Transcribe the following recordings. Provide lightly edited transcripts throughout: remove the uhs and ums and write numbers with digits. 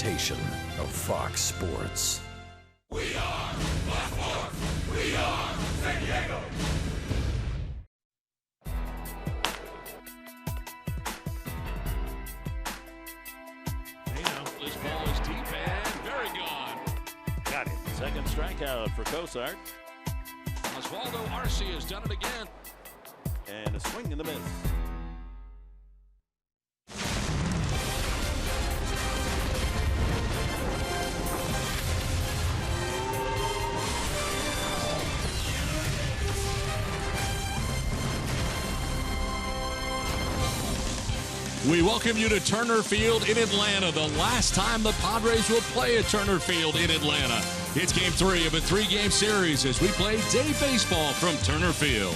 presentation of Fox Sports. We are Fox Sports. We are San Diego. This ball is deep and very gone. Got it. Second strikeout for Cosart. Oswaldo Arce has done it again. And a swing and a miss. We welcome you to Turner Field in Atlanta, the last time the Padres will play at Turner Field in Atlanta. It's Game 3 of a 3-game series as we play day baseball from Turner Field.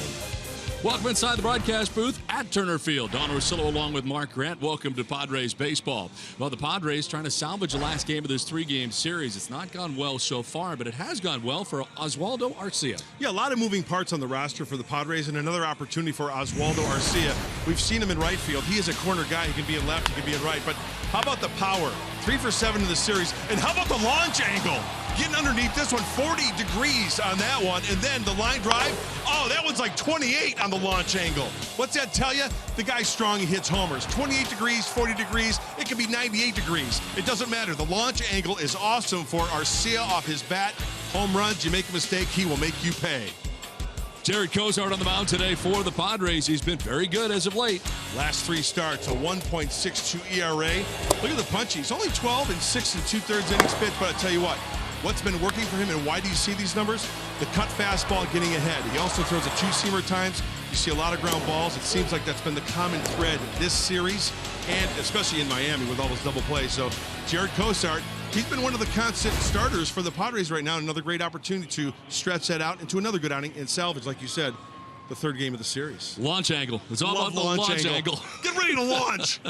Welcome inside the broadcast booth at Turner Field. Don Orsillo along with Mark Grant. Welcome to Padres baseball. Well, the Padres trying to salvage the last game of this 3-game series. It's not gone well so far, but it has gone well for Oswaldo Arce. Yeah, a lot of moving parts on the roster for the Padres, and another opportunity for Oswaldo Arce. We've seen him in right field. He is a corner guy. He can be in left, he can be in right. But how about the power? 3 for 7 in the series. And how about the launch angle? Getting underneath this one, 40 degrees on that one. And then the line drive, oh, that one's like 28 on the launch angle. What's that tell you? The guy's strong, he hits homers. 28 degrees, 40 degrees, it could be 98 degrees. It doesn't matter. The launch angle is awesome for Arce off his bat. Home runs, you make a mistake, he will make you pay. Jared Cozart on the mound today for the Padres. He's been very good as of late. Last 3 starts, a 1.62 ERA. Look at the punch. He's only 12 and 6 2/3 innings pitched, but I tell you what, what's been working for him and why do you see these numbers? The cut fastball getting ahead. He also throws a 2-seamer times. You see a lot of ground balls. It seems like that's been the common thread this series, and especially in Miami with all those double plays. So Jared Cozart, he's been one of the constant starters for the Padres right now. Another great opportunity to stretch that out into another good outing and salvage, like you said, the 3rd game of the series. Launch angle. It's all about the launch angle. Get ready to launch.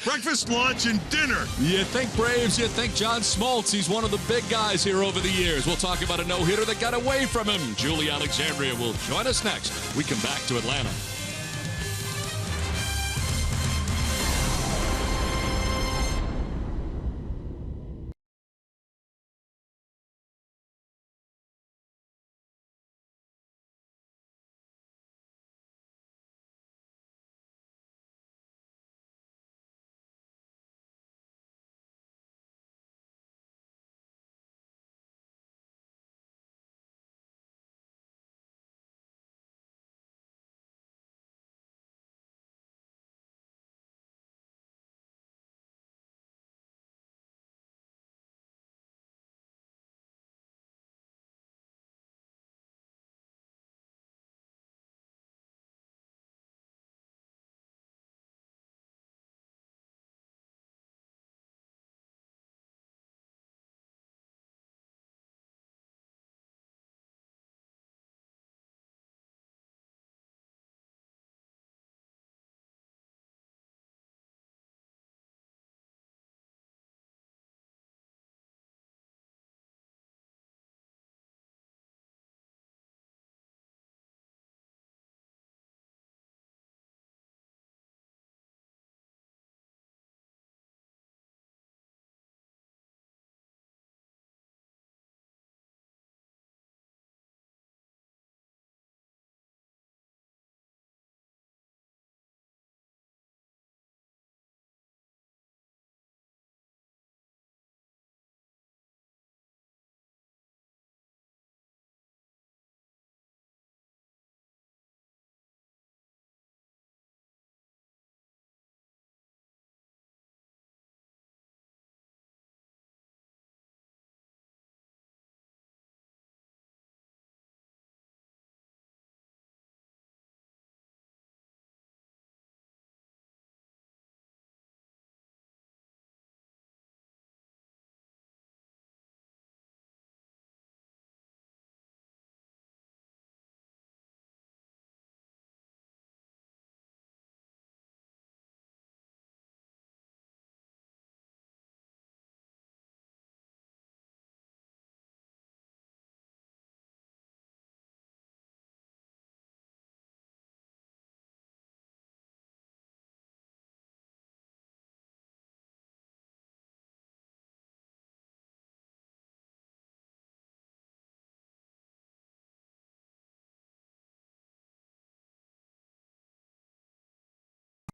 Breakfast, lunch, and dinner. You think Braves, you think John Smoltz. He's one of the big guys here over the years. We'll talk about a no-hitter that got away from him. Julie Alexandria will join us next. We come back to Atlanta.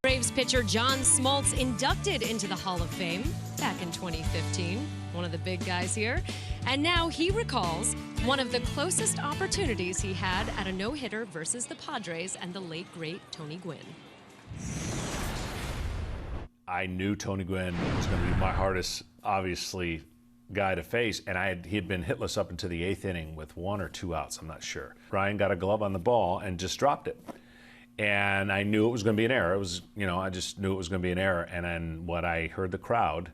Braves pitcher John Smoltz inducted into the Hall of Fame back in 2015. One of the big guys here. And now he recalls one of the closest opportunities he had at a no-hitter versus the Padres and the late, great Tony Gwynn. I knew Tony Gwynn was going to be my hardest, obviously, guy to face, and he had been hitless up into the 8th inning with 1 or 2 outs, I'm not sure. Ryan got a glove on the ball and just dropped it. And I knew it was going to be an error. It was, I just knew it was going to be an error. And then when I heard the crowd,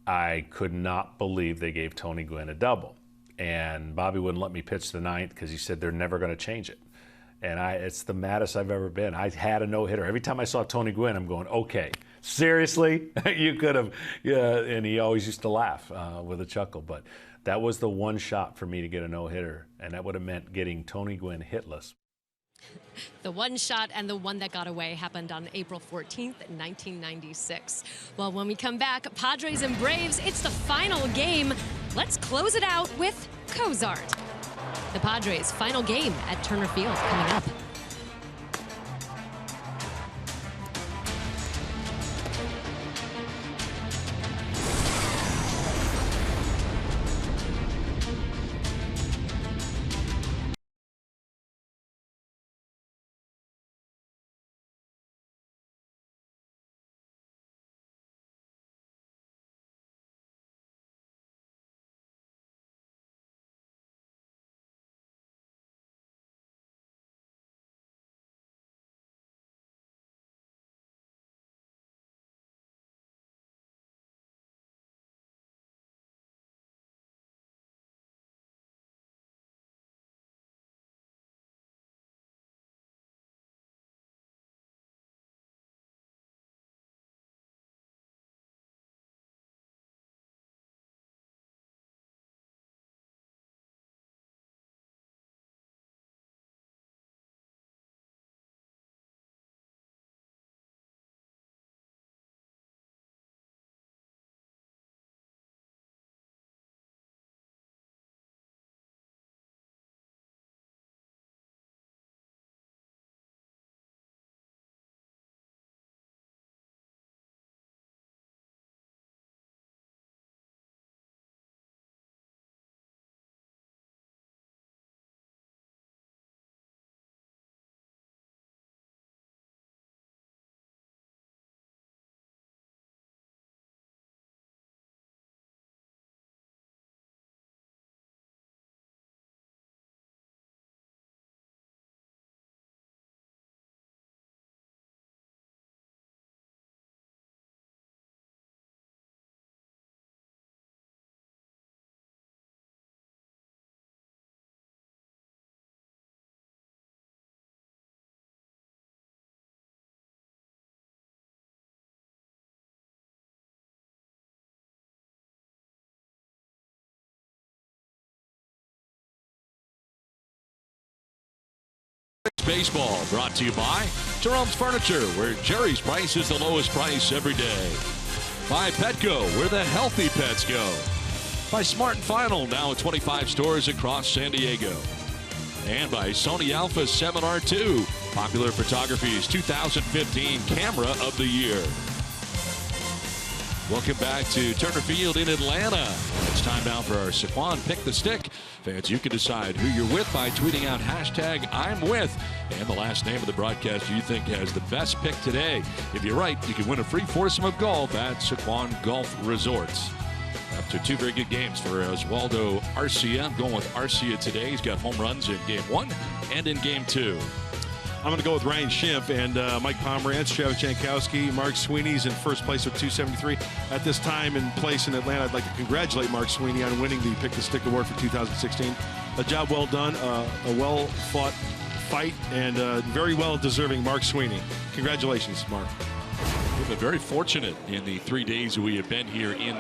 I could not believe they gave Tony Gwynn a double. And Bobby wouldn't let me pitch the 9th because he said they're never going to change it. And it's the maddest I've ever been. I had a no-hitter. Every time I saw Tony Gwynn, I'm going, okay, seriously? You could have, yeah. And he always used to laugh with a chuckle. But that was the one shot for me to get a no-hitter, and that would have meant getting Tony Gwynn hitless. The one shot and the one that got away happened on April 14th, 1996. Well, when we come back, Padres and Braves, it's the final game. Let's close it out with Cozart. The Padres' final game at Turner Field coming up. Baseball brought to you by Jerome's Furniture, where Jerry's price is the lowest price every day. By Petco, where the healthy pets go. By Smart & Final, now at 25 stores across San Diego. And by Sony Alpha 7R2, Popular Photography's 2015 Camera of the Year. Welcome back to Turner Field in Atlanta. It's time now for our Saquon Pick the Stick. Fans, you can decide who you're with by tweeting out hashtag I'm with and the last name of the broadcaster you think has the best pick today. If you're right, you can win a free foursome of golf at Saquon Golf Resorts. After 2 very good games for Oswaldo Arcia. I'm going with Arcia today. He's got home runs in Game 1 and in Game 2. I'm going to go with Ryan Schimpf and Mike Pomerantz, Travis Jankowski. Mark Sweeney's in first place with 273. At this time and place in Atlanta, I'd like to congratulate Mark Sweeney on winning the Pick the Stick Award for 2016. A job well done, a well-fought fight, and very well-deserving Mark Sweeney. Congratulations, Mark. We've been very fortunate in the 3 days we have been here in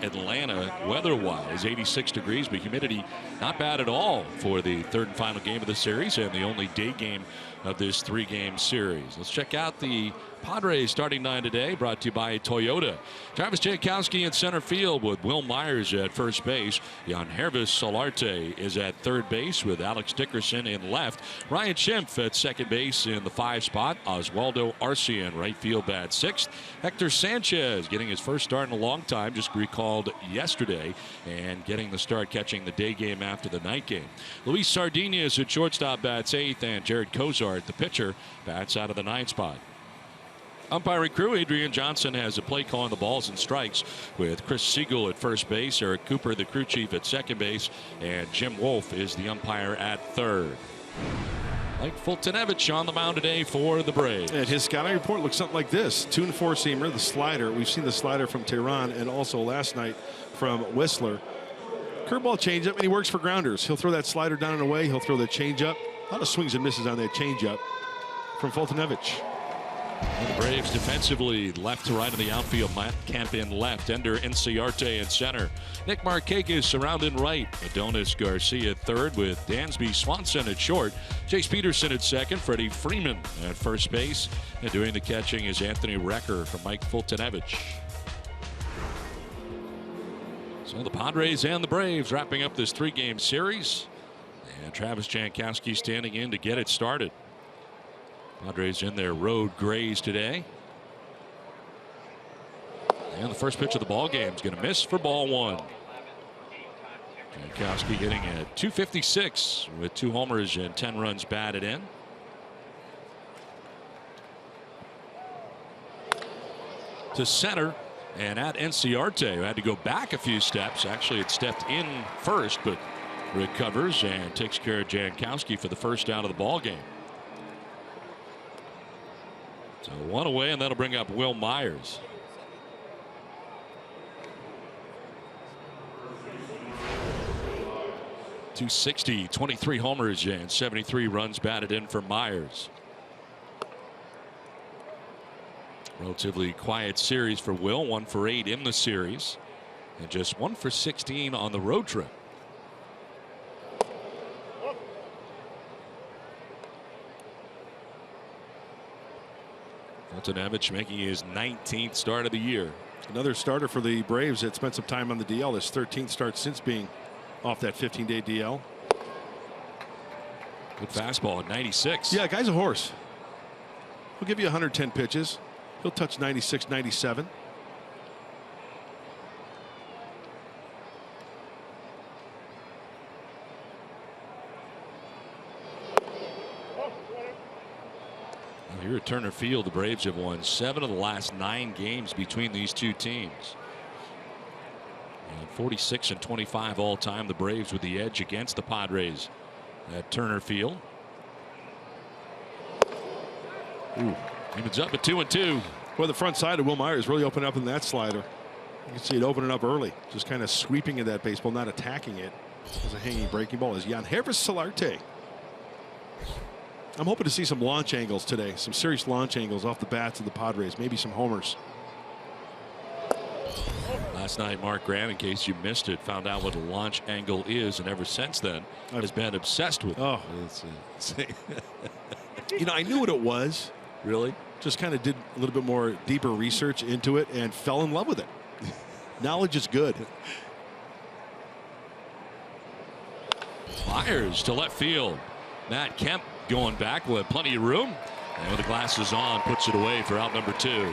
Atlanta. Weather-wise, 86 degrees, but humidity not bad at all for the third and final game of the series and the only day game of this 3-game series. Let's check out the Padres starting 9 today, brought to you by Toyota. Travis Jankowski in center field with Will Myers at first base. Yangervis Solarte is at third base with Alex Dickerson in left. Ryan Schimpf at second base in the 5 spot. Oswaldo Arcia in right field bat 6th. Hector Sanchez getting his first start in a long time, just recalled yesterday, and getting the start catching the day game after the night game. Luis Sardinez at shortstop bats 8th, and Jared Cozart, the pitcher, bats out of the 9 spot. Umpiring crew, Adrian Johnson has a play calling the balls and strikes with Chris Siegel at first base, Eric Cooper, the crew chief, at second base, and Jim Wolf is the umpire at third. Mike Fultonevich on the mound today for the Braves. And his scouting report looks something like this. 2 and 4-seamer, the slider. We've seen the slider from Tehran and also last night from Whistler. Curveball, changeup, and he works for grounders. He'll throw that slider down and away. He'll throw the changeup. A lot of swings and misses on that changeup from Fultonevich. And the Braves defensively, left to right in the outfield. Matt Kemp in left, Ender Inciarte in center. Nick Markakis around in right. Adonis Garcia at third with Dansby Swanson at short. Chase Peterson at second. Freddie Freeman at first base. And doing the catching is Anthony Recker from Mike Fultonevich. So the Padres and the Braves wrapping up this 3-game series. And Travis Jankowski standing in to get it started. Padres in their road grays today. And the first pitch of the ball game is going to miss for ball 1. Jankowski hitting at .256 with 2 homers and 10 runs batted in. To center and at Inciarte, who had to go back a few steps. Actually, it stepped in first, but recovers and takes care of Jankowski for the first out of the ball game. So 1 away, and that'll bring up Will Myers. .260, 23 homers and 73 runs batted in for Myers. Relatively quiet series for Will. 1 for 8 in the series, and just 1 for 16 on the road trip. Fultonevich making his 19th start of the year. Another starter for the Braves that spent some time on the DL. His 13th start since being off that 15-day DL. Good fastball at 96. Yeah, guy's a horse. He'll give you 110 pitches. He'll touch 96, 97. Here at Turner Field, the Braves have won 7 of the last 9 games between these two teams. And 46 and 25 all time. The Braves with the edge against the Padres at Turner Field. Ooh, Newman's up at 2-2. Well, the front side of Will Myers really opened up in that slider. You can see it opening up early, just kind of sweeping at that baseball, not attacking it. As a hanging breaking ball is Yangervis Solarte. I'm hoping to see some launch angles today, some serious launch angles off the bats of the Padres, maybe some homers. Last night, Mark Graham, in case you missed it, found out what a launch angle is, and ever since then has been obsessed with it. Oh, you know, I knew what it was. Really? Just kind of did a little bit more deeper research into it and fell in love with it. Knowledge is good. Myers to left field. Matt Kemp going back with plenty of room, and with the glasses on, puts it away for out number 2.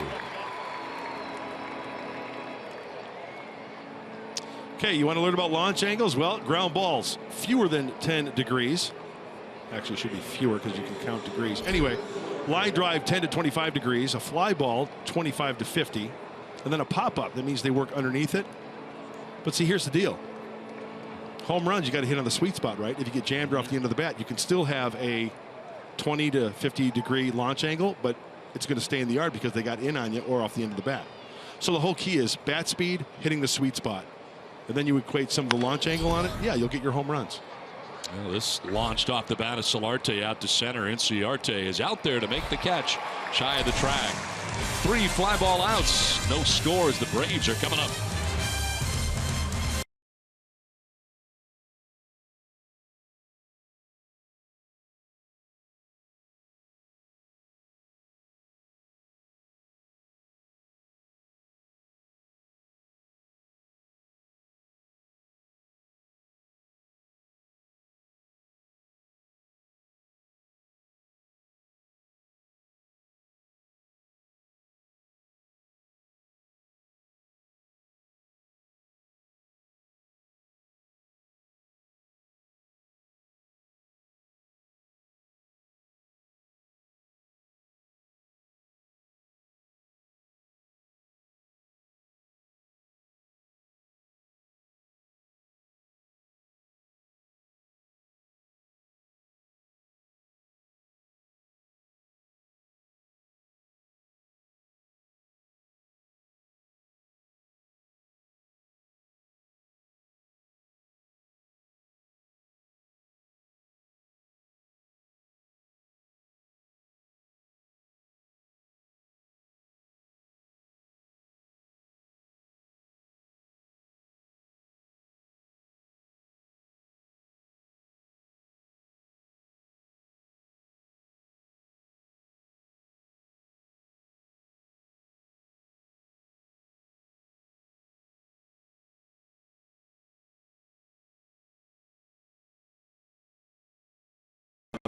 Okay, you want to learn about launch angles? Well, ground balls fewer than 10 degrees. Actually, should be fewer because you can count degrees. Anyway, line drive 10 to 25 degrees, a fly ball 25 to 50, and then a pop-up. That means they work underneath it. But see, here's the deal. Home runs, you got to hit on the sweet spot, right? If you get jammed off the end of the bat, you can still have a 20 to 50 degree launch angle, but it's going to stay in the yard because they got in on you or off the end of the bat. So the whole key is bat speed, hitting the sweet spot. And then you equate some of the launch angle on it. Yeah, you'll get your home runs. Well, this launched off the bat of Solarte out to center. Inciarte is out there to make the catch, shy of the track. 3 fly ball outs, no scores. The Braves are coming up.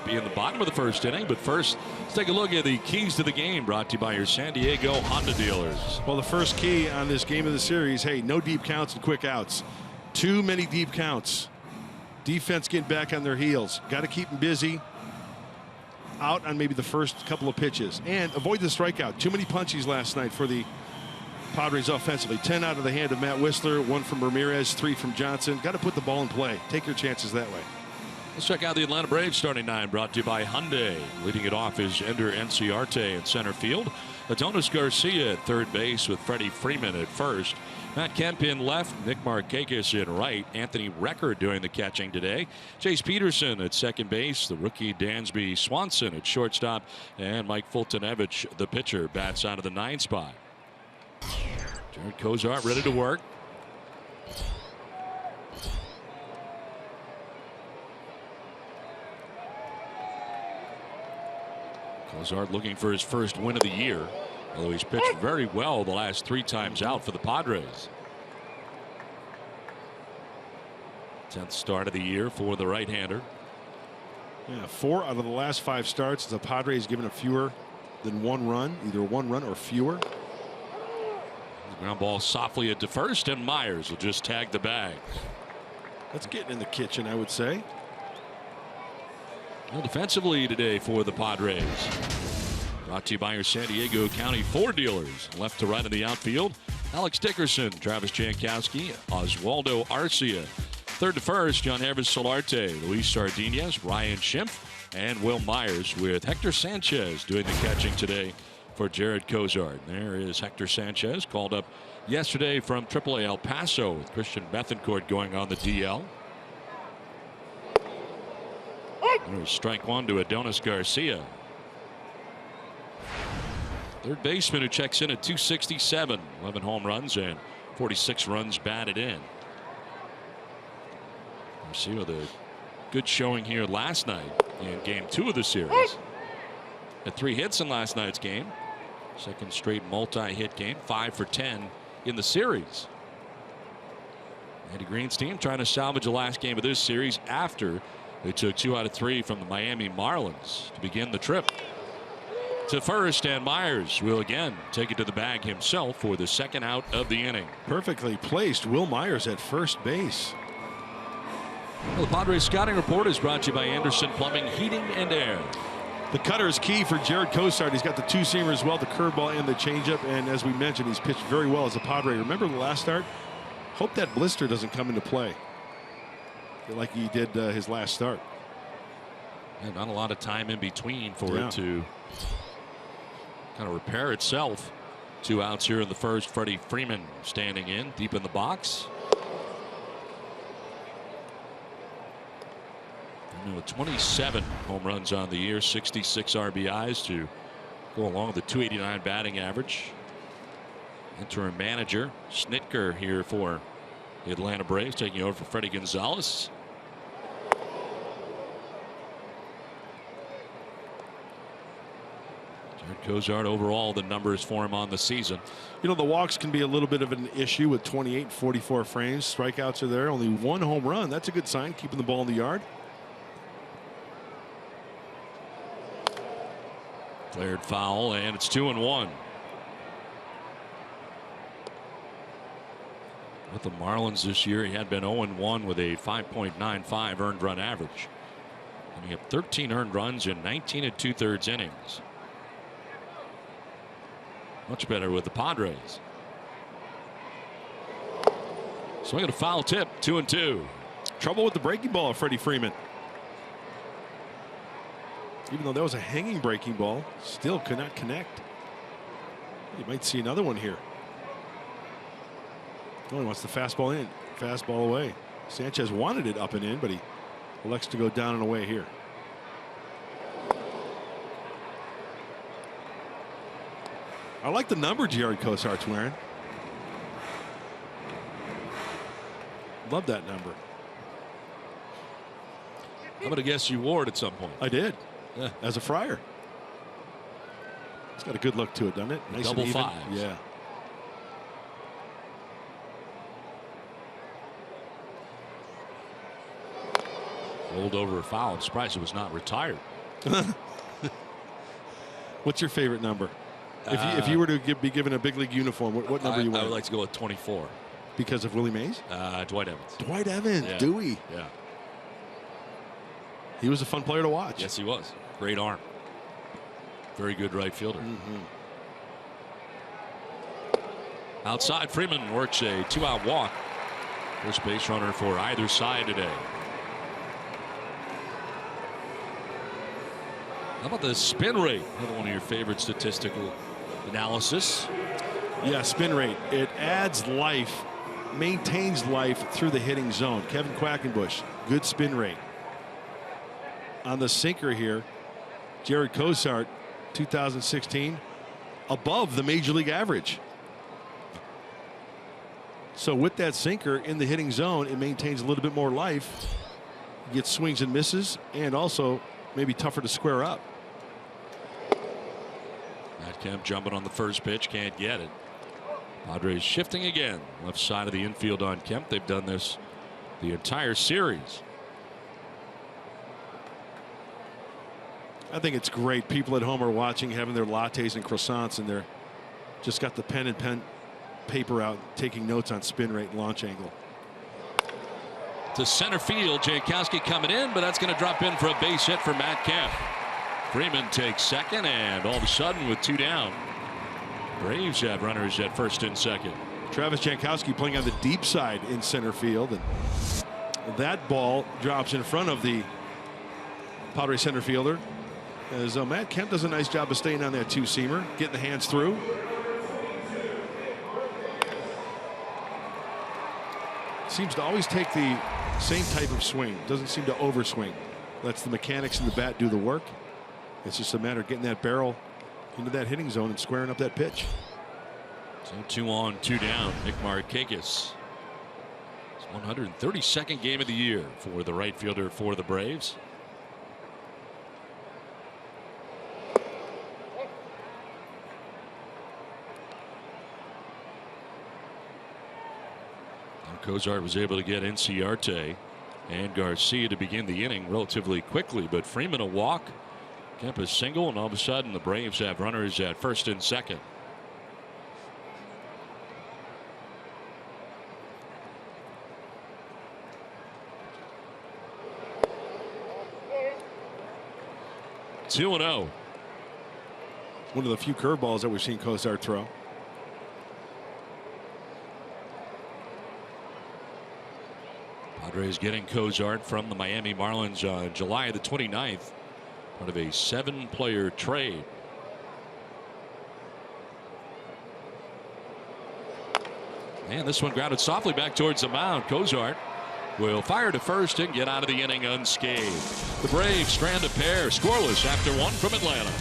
In the bottom of the first inning, but first, let's take a look at the keys to the game brought to you by your San Diego Honda dealers. Well, the first key on this game of the series, hey, no deep counts and quick outs. Too many deep counts. Defense getting back on their heels. Got to keep them busy. Out on maybe the first couple of pitches. And avoid the strikeout. Too many punchies last night for the Padres offensively. 10 out of the hand of Matt Whistler, 1 from Ramirez, 3 from Johnson. Got to put the ball in play. Take your chances that way. Let's check out the Atlanta Braves starting 9, brought to you by Hyundai. Leading it off is Ender Enciarte in center field. Adonis Garcia at third base with Freddie Freeman at first. Matt Kemp in left, Nick Markakis in right. Anthony Recker doing the catching today. Chase Peterson at second base. The rookie Dansby Swanson at shortstop. And Mike Fultonevich, the pitcher, bats out of the 9 spot. Jared Cozart ready to work. Cozart looking for his first win of the year, although he's pitched very well the last 3 times out for the Padres. 10th start of the year for the right-hander. Yeah, 4 out of the last 5 starts. The Padres given a fewer than 1 run, either 1 run or fewer. The ground ball softly at first, and Myers will just tag the bag. That's getting in the kitchen, I would say. Well, defensively today for the Padres. Brought to you by your San Diego County Ford dealers. Left to right in the outfield, Alex Dickerson, Travis Jankowski, Oswaldo Arcia. Third to first, John Evers Solarte, Luis Sardinez, Ryan Schimpf, and Will Myers, with Hector Sanchez doing the catching today for Jared Cozart. There is Hector Sanchez, called up yesterday from AAA El Paso, with Christian Bethancourt going on the DL. There's strike 1 to Adonis Garcia. Third baseman who checks in at 267, 11 home runs and 46 runs batted in. Garcia with a good showing here last night in game 2 of the series. Had 3 hits in last night's game. Second straight multi-hit game, 5 for 10 in the series. Andy Green's team trying to salvage the last game of this series after they took 2 out of 3 from the Miami Marlins to begin the trip. To first, and Myers will again take it to the bag himself for the second out of the inning. Perfectly placed. Will Myers at first base. Well, the Padres scouting report is brought to you by Anderson Plumbing, Heating and Air. The cutter is key for Jared Cozart. He's got the 2-seamer as well, the curveball and the changeup. And as we mentioned, he's pitched very well as a Padre. Remember the last start? Hope that blister doesn't come into play like he did his last start. Yeah, not a lot of time in between for it to kind of repair itself. 2 outs here in the first. Freddie Freeman standing in deep in the box. With 27 home runs on the year, 66 RBIs to go along with the 289 batting average. Interim manager Snitker here for the Atlanta Braves, taking over for Freddie Gonzalez. Jared Cozart, overall, the numbers for him on the season. You know, the walks can be a little bit of an issue with 28, 44 frames. Strikeouts are there. Only 1 home run. That's a good sign, keeping the ball in the yard. Cleared foul, and it's 2-1. With the Marlins this year, he had been 0-1 with a 5.95 earned run average. And he had 13 earned runs in 19 2/3 innings. Much better with the Padres. Swing at a foul tip, 2-2. Trouble with the breaking ball of Freddie Freeman. Even though that was a hanging breaking ball, still could not connect. You might see another one here. Oh, he wants the fastball in, fastball away. Sanchez wanted it up and in, but he elects to go down and away here. I like the number Jared Cozart's wearing. Love that number. I'm going to guess you wore it at some point. I did. Yeah. As a Friar. It's got a good look to it, doesn't it? Nice Double and even. fives. Yeah. Rolled over a foul. I'm surprised it was not retired. What's your favorite number? If you were to be given a big league uniform, what number you want? I would like to go with 24. Because of Willie Mays? Dwight Evans. Dwight Evans, Yeah. Dewey. Yeah. He was a fun player to watch. Yes, he was. Great arm. Very good right fielder. Outside, Freeman works a 2-out walk. First base runner for either side today. How about the spin rate? Another one of your favorite statistical analysis. Yeah, spin rate. It adds life, maintains life through the hitting zone. Kevin Quackenbush, good spin rate. On the sinker here, Jared Cozart, 2016, above the major league average. So with that sinker in the hitting zone, it maintains a little bit more life. Gets swings and misses, and also maybe tougher to square up. Matt Kemp jumping on the first pitch, can't get it. Padres shifting again. Left side of the infield on Kemp. They've done this the entire series. I think it's great. People at home are watching, having their lattes and croissants, and they're just got the pen and paper out, taking notes on spin rate and launch angle. To center field, Jankowski coming in, but that's going to drop in for a base hit for Matt Kemp. Freeman takes second, and all of a sudden, with 2 down, Braves have runners at first and second. Travis Jankowski playing on the deep side in center field, and that ball drops in front of the Padres center fielder. As Matt Kemp does a nice job of staying on that 2-seamer, getting the hands through. Seems to always take the same type of swing. Doesn't seem to overswing. Lets the mechanics in the bat do the work. It's just a matter of getting that barrel into that hitting zone and squaring up that pitch. So 2 on, 2 down. Nick Markakis. It's 132nd game of the year for the right fielder for the Braves. Cozart was able to get Inciarte and Garcia to begin the inning relatively quickly, but Freeman a walk, Kemp a single, and all of a sudden the Braves have runners at first and second. Two and 0. One of the few curveballs that we've seen Cozart throw. Padres getting Cozart from the Miami Marlins on July the 29th, part of a 7-player trade. And this one grounded softly back towards the mound. Cozart will fire to first and get out of the inning unscathed. The Braves strand a pair scoreless after 1 from Atlanta.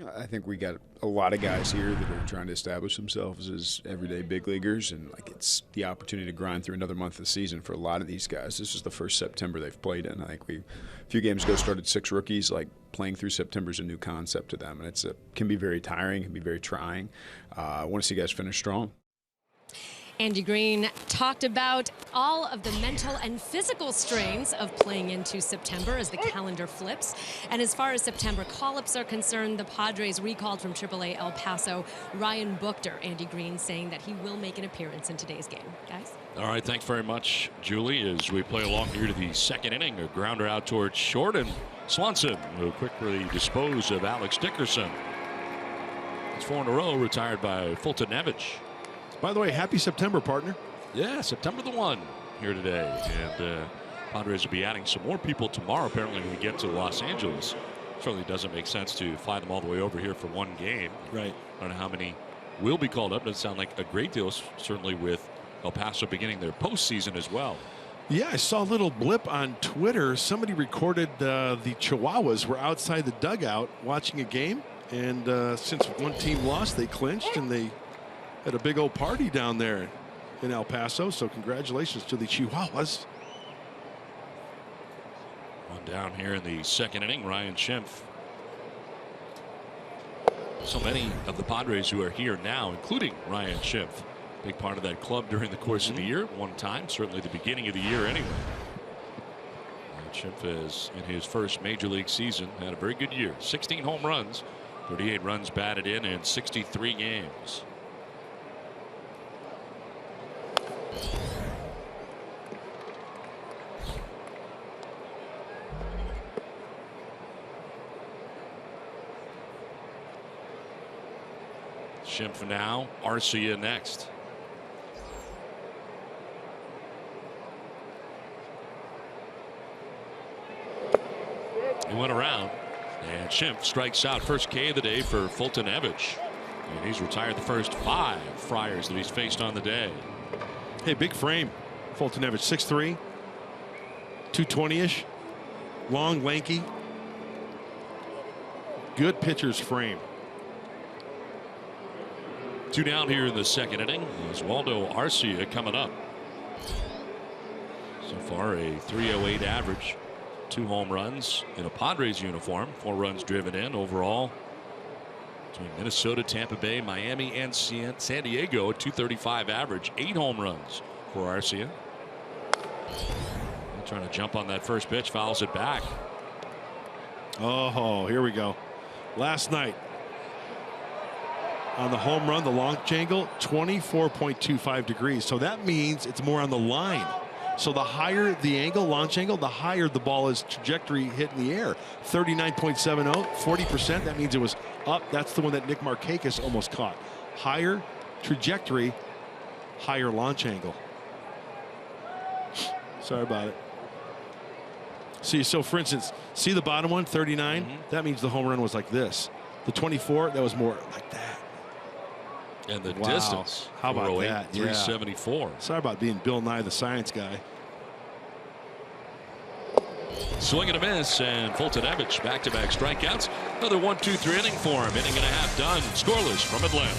I think we got a lot of guys here that are trying to establish themselves as everyday big leaguers, and like it's the opportunity to grind through another month of the season for a lot of these guys. This is the first September they've played in. I think a few games ago started 6 rookies. Like playing through September is a new concept to them, and can be very tiring, can be very trying. I want to see guys finish strong. Andy Green talked about all of the mental and physical strains of playing into September as the calendar flips. And as far as September call-ups are concerned, the Padres recalled from AAA El Paso Ryan Buchter. Andy Green saying that he will make an appearance in today's game. Guys? All right, thanks very much, Julie, as we play along here to the second inning. A grounder out towards short, and Swanson will quickly dispose of Alex Dickerson. It's 4 in a row, retired by Fulton Nevich. By the way, happy September, partner. Yeah, September the 1 here today. And Padres will be adding some more people tomorrow, apparently, when we get to Los Angeles. Certainly doesn't make sense to fly them all the way over here for one game. Right. I don't know how many will be called up. Doesn't sound like a great deal, certainly with El Paso beginning their postseason as well. Yeah, I saw a little blip on Twitter. Somebody recorded the Chihuahuas were outside the dugout watching a game. And since one team lost, they clinched, and they had a big old party down there in El Paso. So congratulations to the Chihuahuas. One down here in the second inning, Ryan Schimpf. So many of the Padres who are here now, including Ryan Schimpf, big part of that club during the course of the year, one time, certainly the beginning of the year anyway. Ryan Schimpf is in his first major league season, had a very good year. 16 home runs, 38 runs batted in 63 games. Schimpf now, Arcia next. He went around, and Schimpf strikes out. First K of the day for Fulton Nevich. And he's retired the first 5 Friars that he's faced on the day. Hey, big frame. Fulton Nevich, 6'3", 220-ish, long, lanky. Good pitcher's frame. 2 down here in the second inning. Oswaldo Arcia coming up. So far a .308 average. 2 home runs in a Padres uniform. 4 runs driven in overall. Between Minnesota, Tampa Bay, Miami, and San Diego, a .235 average. 8 home runs for Arcia. Trying to jump on that first pitch, fouls it back. Oh, here we go. Last night on the home run, the launch angle, 24.25 degrees. So that means it's more on the line. So the higher the angle, launch angle, the higher the ball is trajectory hit in the air. 39.70, 40%. That means it was up. That's the one that Nick Markakis almost caught. Higher trajectory, higher launch angle. Sorry about it. See, so for instance, see the bottom one, 39? That means the home run was like this. The 24, that was more like that. And the Wow. distance. How about 408, that? 374. Sorry about being Bill Nye the Science Guy. Swing and a miss, and Fulton Nevich back-to-back strikeouts. Another 1-2-3 inning for him. Inning and a half done. Scoreless from Atlanta.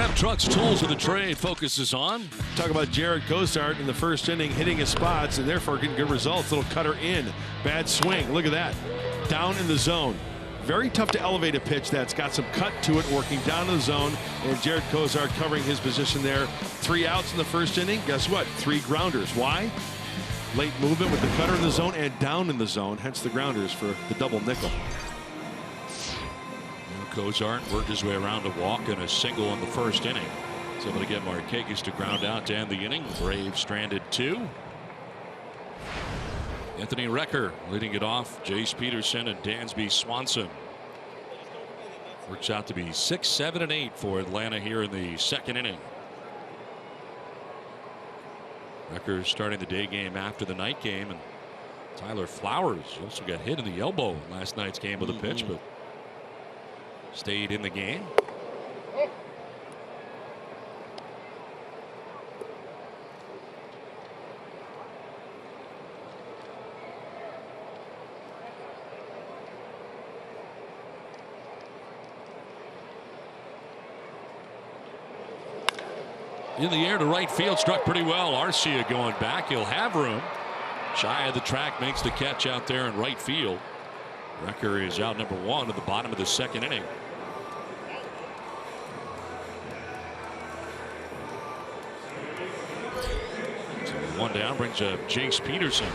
Ram Trucks Tools of the Trade focuses on. Talk about Jared Cozart in the first inning hitting his spots and therefore getting good results. Little cutter in. Bad swing. Look at that. Down in the zone. Very tough to elevate a pitch that's got some cut to it, working down in the zone. And Jared Cozart covering his position there. 3 outs in the first inning. Guess what? 3 grounders. Why? Late movement with the cutter in the zone and down in the zone. Hence the grounders for the double nickel. Cozart worked his way around a walk and a single in the first inning. He's able to get Markakis to ground out to end the inning. Braves stranded 2. Anthony Recker leading it off. Jace Peterson and Dansby Swanson. Works out to be 6, 7, and 8 for Atlanta here in the second inning. Recker starting the day game after the night game, and Tyler Flowers also got hit in the elbow in last night's game with a pitch, but stayed in the game. In the air to right field, struck pretty well. Arcia going back. He'll have room. Shy of the track, makes the catch out there in right field. Recker is out number 1 at the bottom of the second inning. So 1 down brings up Jace Peterson.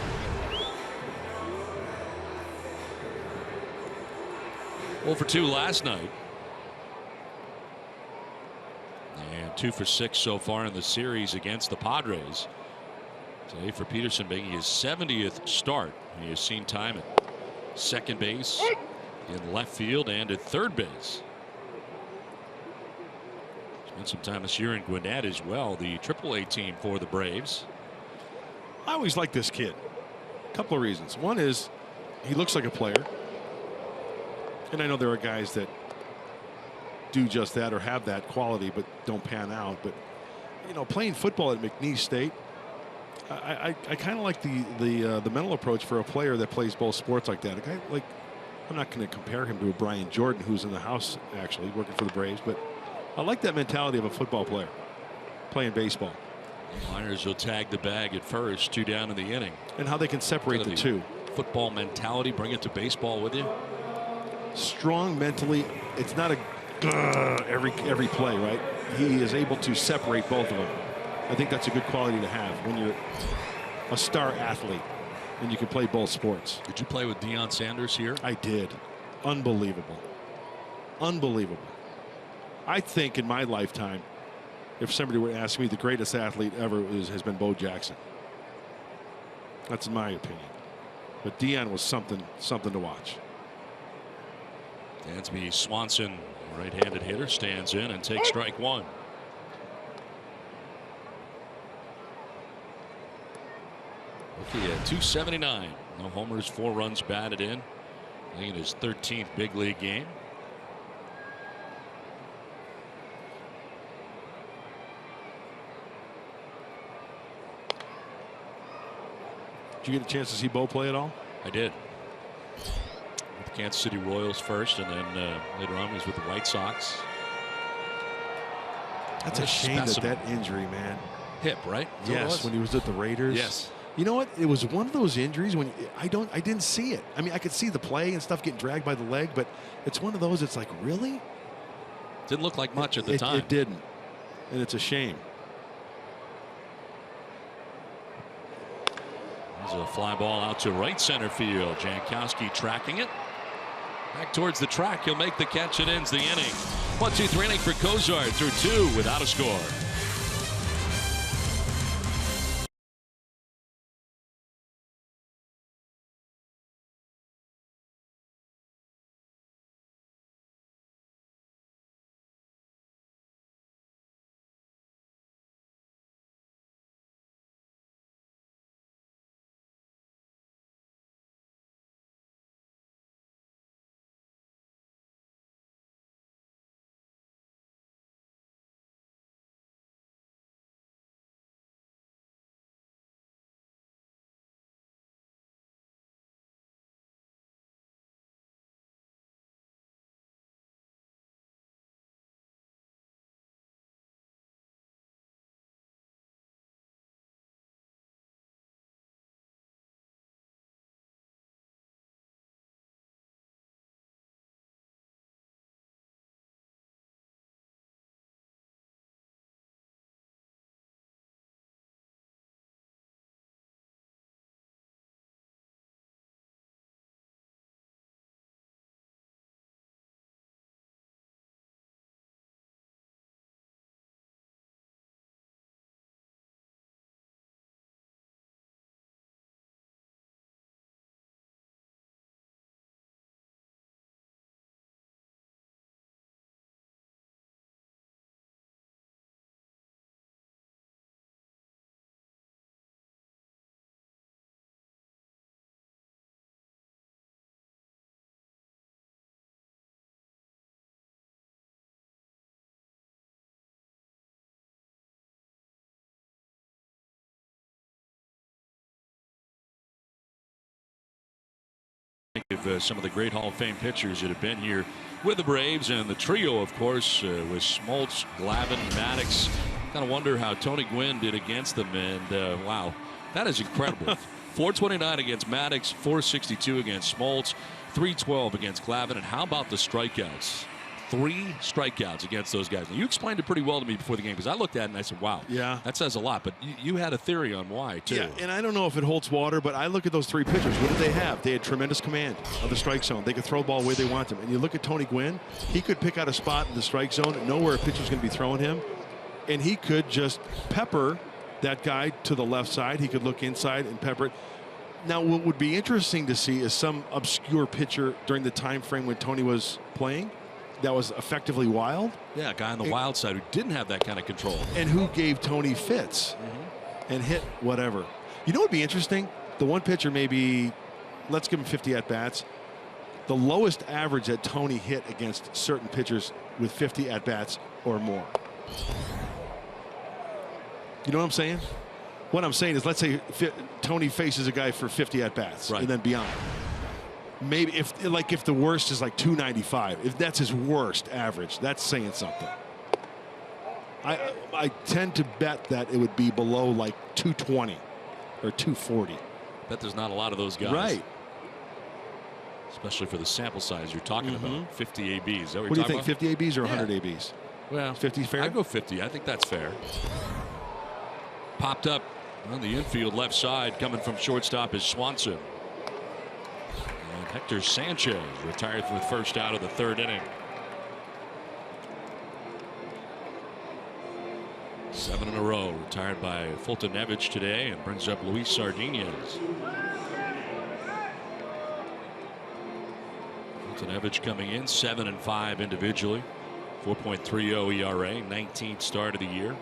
Well, for 2 last night. And 2 for 6 so far in the series against the Padres. Today for Peterson, making his 70th start. He has seen time at second base, in left field, and at third base. Spent some time this year in Gwinnett as well, the AAA team for the Braves. I always like this kid. A couple of reasons. One is he looks like a player. And I know there are guys that do just that or have that quality but don't pan out. But, you know, playing football at McNeese State, I kind of like the mental approach for a player that plays both sports like that. A guy like, I'm not going to compare him to a Brian Jordan, who's in the house actually working for the Braves, but I like that mentality of a football player playing baseball. Myers will tag the bag at first, 2 down in the inning. And how they can separate the two. Football mentality, bring it to baseball with you. Strong mentally. It's not a every play, right? He is able to separate both of them. I think that's a good quality to have when you're a star athlete and you can play both sports. Did you play with Deion Sanders here? I did. Unbelievable. Unbelievable. I think in my lifetime, if somebody were to ask me, the greatest athlete ever has been Bo Jackson. That's my opinion. But Deion was something to watch. Dansby Swanson, right-handed hitter, stands in and takes strike 1. Looking at 279. No homers, 4 runs batted in. In his 13th big league game. Did you get a chance to see Bo play at all? I did. With the Kansas City Royals first, and then later on he was with the White Sox. That's a shame that injury, man. Hip, right? Yes, when he was at the Raiders. Yes. You know what? It was one of those injuries when I didn't see it. I mean, I could see the play and stuff getting dragged by the leg, but it's one of those. It's like, really? Didn't look like much at the time. It didn't, and it's a shame. There's a fly ball out to right center field. Jankowski tracking it. Back towards the track. He'll make the catch. It ends the inning. 1-2-3 inning for Cozart through 2 without a score. of some of the great Hall of Fame pitchers that have been here with the Braves, and the trio, of course, with Smoltz, Glavine, Maddox. Kind of wonder how Tony Gwynn did against them, and wow, that is incredible. 429 against Maddox, 462 against Smoltz, 312 against Glavine, and how about the strikeouts? 3 strikeouts against those guys. Now, you explained it pretty well to me before the game, because I looked at it and I said, wow, yeah, that says a lot. But you had a theory on why, too. Yeah, and I don't know if it holds water, but I look at those 3 pitchers. What did they have? They had tremendous command of the strike zone. They could throw the ball where they want them. And you look at Tony Gwynn, he could pick out a spot in the strike zone, know where a pitcher's going to be throwing him, and he could just pepper that guy to the left side. He could look inside and pepper it. Now, what would be interesting to see is some obscure pitcher during the time frame when Tony was playing that was effectively wild. Yeah, a guy on the wild side who didn't have that kind of control. And who gave Tony fits and hit whatever. You know what would be interesting? The one pitcher maybe, let's give him 50 at-bats. The lowest average that Tony hit against certain pitchers with 50 at-bats or more. You know what I'm saying? What I'm saying is, let's say Tony faces a guy for 50 at-bats and then beyond. Maybe if the worst is like 295, if that's his worst average, that's saying something. I tend to bet that it would be below like 220 or 240. Bet there's not a lot of those guys. Right. Especially for the sample size you're talking about. 50 ABs. Is that what do you think, 50 ABs or 100 ABs? Well, 50 fair? I go 50. I think that's fair. Popped up on the infield left side, coming from shortstop is Swanson. And Hector Sanchez retired with first out of the 3rd inning. 7 in a row, retired by Fultonevich today, and brings up Luis Sardinez. Fultonevich coming in 7-5 individually, 4.30 ERA, 19th start of the year.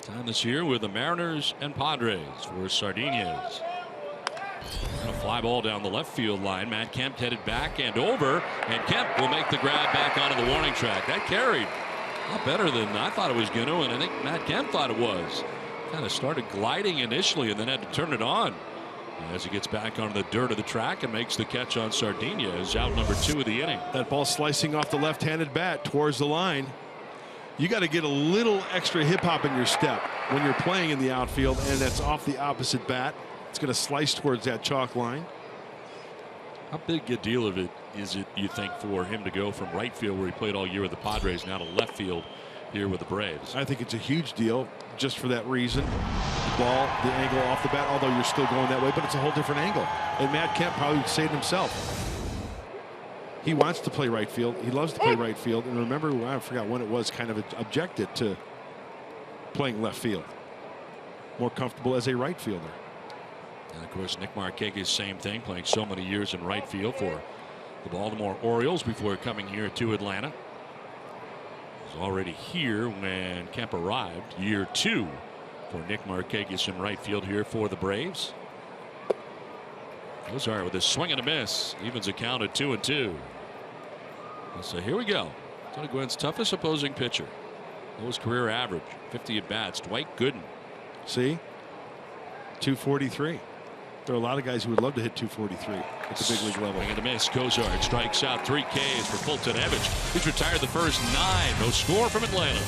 Time this year with the Mariners and Padres for Sardinez. And a fly ball down the left field line. Matt Kemp headed back and over, and Kemp will make the grab back onto the warning track. That carried a lot better than I thought it was going to, and I think Matt Kemp thought it was. Kind of started gliding initially and then had to turn it on as he gets back onto the dirt of the track and makes the catch on Sardinez, out number 2 of the inning. That ball slicing off the left-handed bat towards the line. You got to get a little extra hip hop in your step when you're playing in the outfield, and that's off the opposite bat. It's going to slice towards that chalk line. How big a deal of it is it, you think, for him to go from right field, where he played all year with the Padres, now to left field here with the Braves? I think it's a huge deal just for that reason. The ball, the angle off the bat, although you're still going that way, but it's a whole different angle. And Matt Kemp probably would say it himself. He wants to play right field. He loves to play right field. And remember, I forgot when it was, kind of objected to playing left field. More comfortable as a right fielder. And of course, Nick Markakis, same thing, playing so many years in right field for the Baltimore Orioles before coming here to Atlanta. He was already here when Kemp arrived. Year 2 for Nick Markakis in right field here for the Braves. Ozark with a swing and a miss, evens a count at 2-2. So here we go. Tony Gwynn's toughest opposing pitcher. Lowest career average, 50 at bats, Dwight Gooden. See, 243. There are a lot of guys who would love to hit 243 at the big league level. Swing and a miss. Kozart strikes out, 3 Ks for Fultonevich. He's retired the first 9. No score from Atlanta.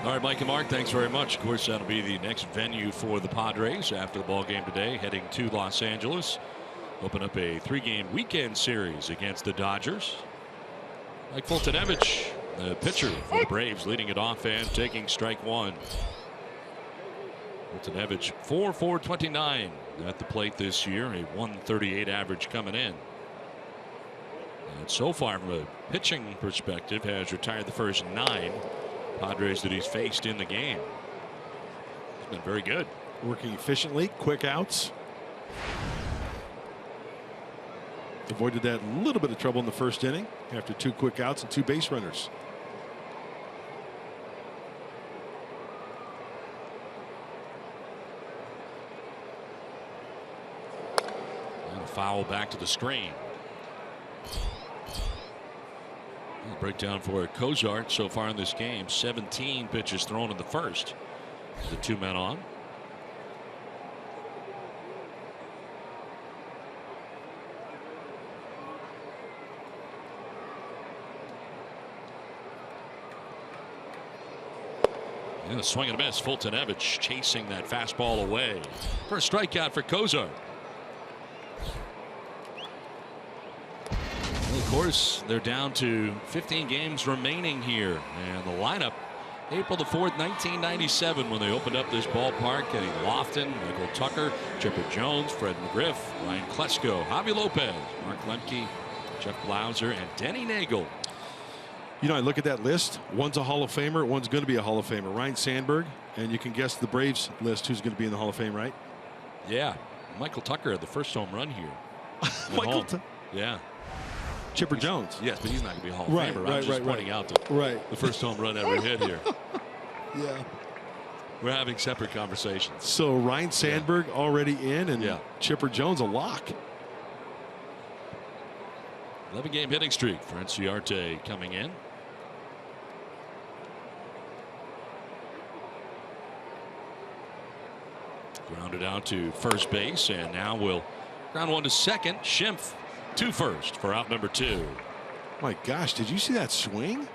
All right, Mike and Mark, thanks very much. Of course, that'll be the next venue for the Padres after the ball game today, heading to Los Angeles. Open up a 3-game weekend series against the Dodgers. Mike Foltynewicz, the pitcher for the Braves, leading it off and taking strike one. Foltynewicz 4-for-29 at the plate this year, a 138 average coming in. And so far, from a pitching perspective, has retired the first 9 Padres that he's faced in the game. He's been very good. Working efficiently, quick outs. Avoided that little bit of trouble in the first inning after 2 quick outs and 2 base runners. And a foul back to the screen. Breakdown for Cozart so far in this game. 17 pitches thrown in the first. The 2 men on. And a swing and a miss. Foltynewicz chasing that fastball away. First strikeout for Cozart. Of course, they're down to 15 games remaining here. And the lineup, April the 4th, 1997, when they opened up this ballpark. Kenny Lofton, Michael Tucker, Chipper Jones, Fred McGriff, Ryan Klesko, Javi Lopez, Mark Lemke, Jeff Blauser, and Denny Nagel. You know, I look at that list. One's a Hall of Famer. One's going to be a Hall of Famer. Ryan Sandberg. And you can guess the Braves list who's going to be in the Hall of Fame, right? Yeah. Michael Tucker had the first home run here. Michael Yeah. Chipper Jones. Yes, but he's not going to be a Hall of Right, Famer. right, I'm just right, pointing right. out the first home run ever hit here. Yeah. We're having separate conversations. So Ryan Sandberg already in, and Chipper Jones a lock. 11-game hitting streak for Inciarte coming in. Grounded out to first base, and now we'll ground one to second. Schimpf to first for out number 2. My gosh, did you see that swing?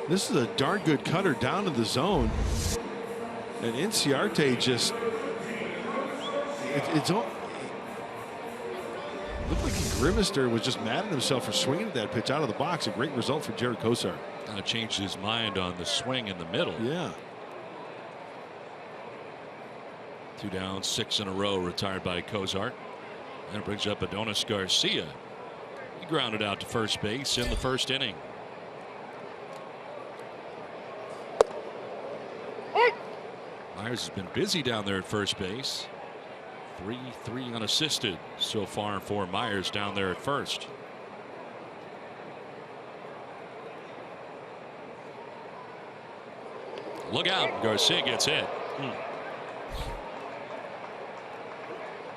This is a darn good cutter down to the zone. And Inciarte just it's all looked like he grimaced or was just mad at himself for swinging at that pitch out of the box. A great result for Jared Cozart. Kind of changed his mind on the swing in the middle. Yeah. 2 down, 6 in a row retired by Cozart. And brings up Adonis Garcia. He grounded out to first base in the first inning. Myers has been busy down there at first base. 3 unassisted so far for Myers down there at first. Look out, Garcia gets hit.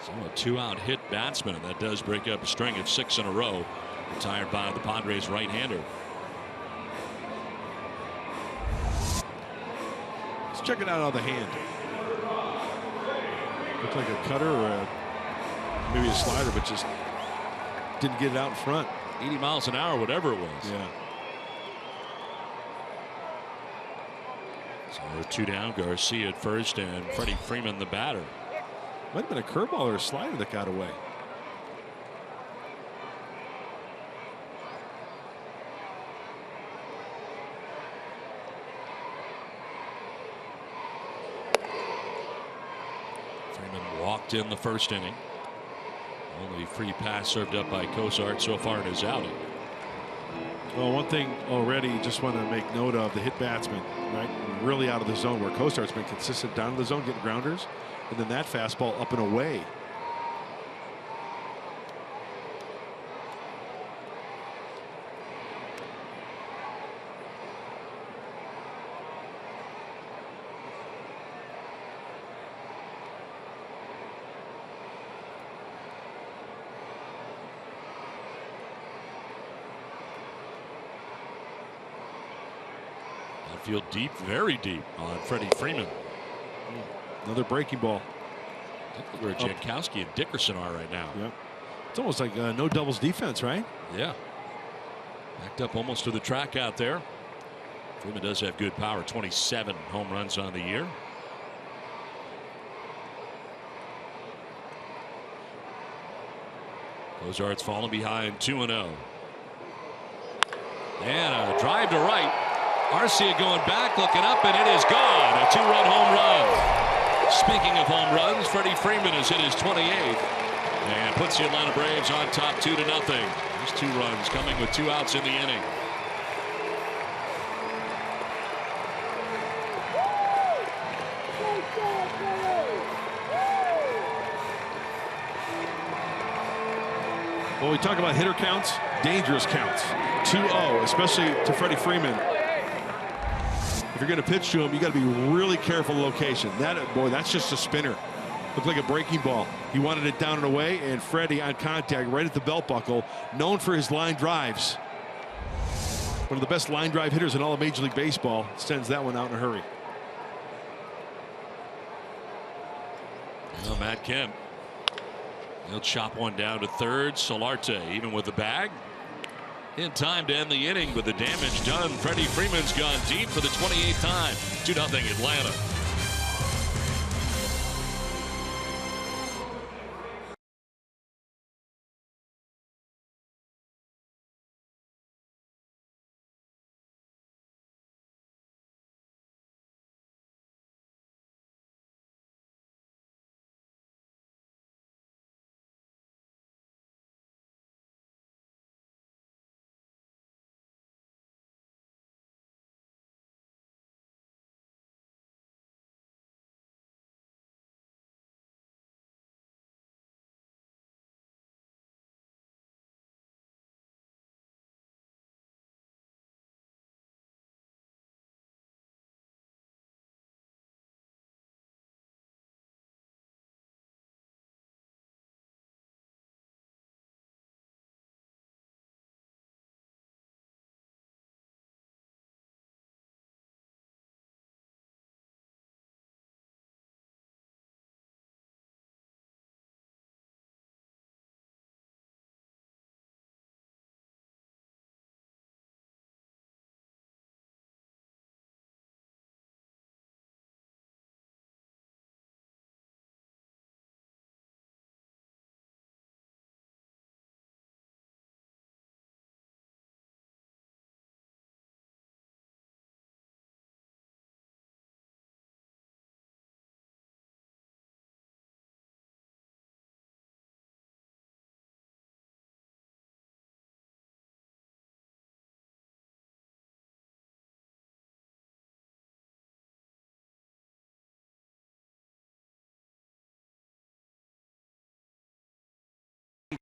So a 2-out hit batsman, and that does break up a string of 6 in a row. Retired by the Padres right-hander. Let's check it out on the hand. Looked like a cutter or maybe a slider, but just didn't get it out in front. 80 miles an hour, whatever it was. Yeah. So 2 down, Garcia at first, and Freddie Freeman the batter. Might have been a curveball or a slider that got away. Freeman walked in the first inning. Only free pass served up by Cozart so far in his outing. Well, one thing already, just want to make note of the hit batsman, right? Really out of the zone, where Cozart's been consistent down to the zone, getting grounders, and then that fastball up and away. Field deep, very deep on Freddie Freeman. Another breaking ball. Where Jankowski and Dickerson are right now. Yeah. It's almost like no doubles defense, right? Yeah. Backed up almost to the track out there. Freeman does have good power, 27 home runs on the year. Cozart's falling behind 2-0. And a drive to right. Arcia going back, looking up, and it is gone. A 2-run home run. Speaking of home runs, Freddie Freeman has hit his 28th and puts the Atlanta Braves on top 2-0. These 2 runs coming with 2 outs in the inning. When we talk about hitter counts, dangerous counts. 2-0, especially to Freddie Freeman. If you're going to pitch to him, you got to be really careful of location. That's just a spinner. Looked like a breaking ball. He wanted it down and away, and Freddie on contact right at the belt buckle, known for his line drives. One of the best line drive hitters in all of Major League Baseball sends that one out in a hurry. Well, Matt Kemp. He'll chop one down to third. Solarte, even with the bag, in time to end the inning, but the damage done. Freddie Freeman's gone deep for the 28th time. 2-0 Atlanta.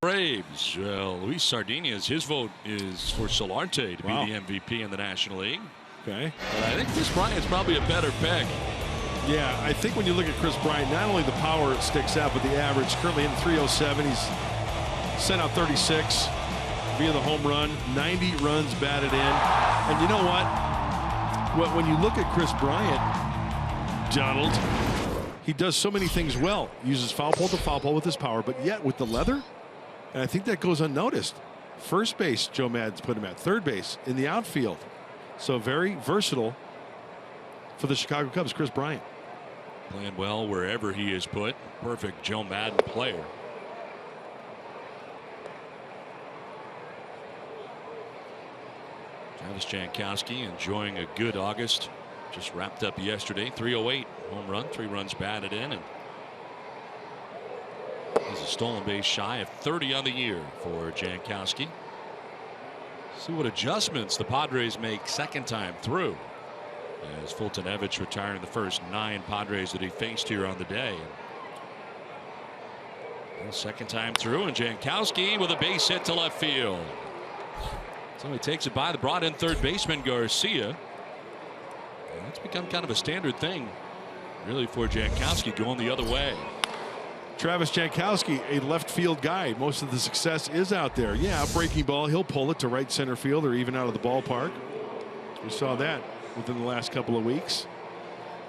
Braves. Luis Sardinez, his vote is for Solarte to be the MVP in the National League. Okay. But I think Chris Bryant's probably a better pick. Yeah, I think when you look at Chris Bryant, not only the power sticks out, but the average. Currently in 307. He's sent out 36 via the home run. 90 runs batted in. And you know what? When you look at Chris Bryant, Donald, he does so many things well. Uses foul pole to foul pole with his power, but yet with the leather, and I think that goes unnoticed. First base, Joe Maddon's put him at. Third base, in the outfield. So very versatile for the Chicago Cubs, Chris Bryant. Playing well wherever he is put. Perfect Joe Maddon player. Travis Jankowski enjoying a good August. Just wrapped up yesterday. 308 home run, 3 runs batted in, and he's a stolen base shy of 30 on the year for Jankowski. See what adjustments the Padres make second time through, as Fultonevich retiring the first 9 Padres that he faced here on the day. And second time through, and Jankowski with a base hit to left field. So he takes it by the brought in third baseman Garcia. And it's become kind of a standard thing really for Jankowski, going the other way. Travis Jankowski, a left field guy. Most of the success is out there. Yeah, breaking ball, he'll pull it to right center field or even out of the ballpark. We saw that within the last couple of weeks.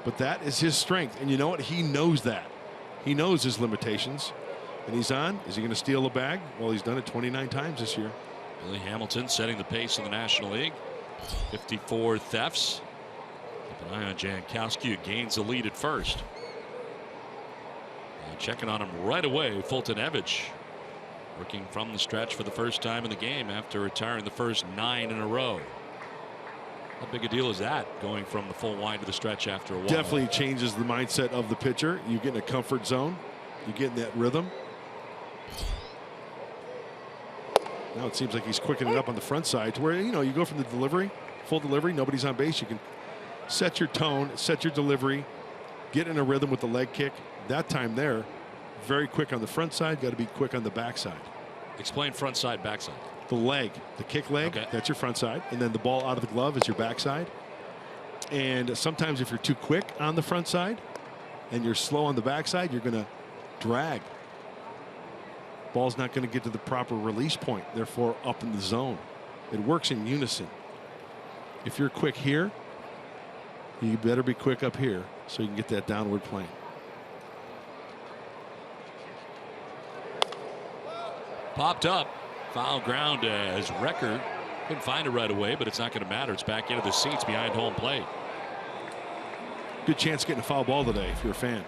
But that is his strength. And you know what? He knows that. He knows his limitations. And he's on. Is he going to steal the bag? Well, he's done it 29 times this year. Billy Hamilton setting the pace in the National League. 54 thefts. Keep an eye on Jankowski, who gains the lead at first. And checking on him right away, Fulton Evich, working from the stretch for the first time in the game after retiring the first 9 in a row. How big a deal is that, going from the full wind to the stretch after a while? Definitely changes the mindset of the pitcher. You get in a comfort zone. You get in that rhythm. Now it seems like he's quickening it up on the front side to where, you know, you go from the delivery, full delivery, nobody's on base. You can set your tone, set your delivery, get in a rhythm with the leg kick. That time there, very quick on the front side, got to be quick on the back side. Explain front side, back side. The leg, the kick leg, okay, that's your front side. And then the ball out of the glove is your back side. And sometimes if you're too quick on the front side and you're slow on the back side, you're going to drag. Ball's not going to get to the proper release point, therefore up in the zone. It works in unison. If you're quick here, you better be quick up here so you can get that downward plane. Popped up. Foul ground as Record. Couldn't find it right away, but it's not going to matter. It's back into the seats behind home plate. Good chance of getting a foul ball today if you're a fan.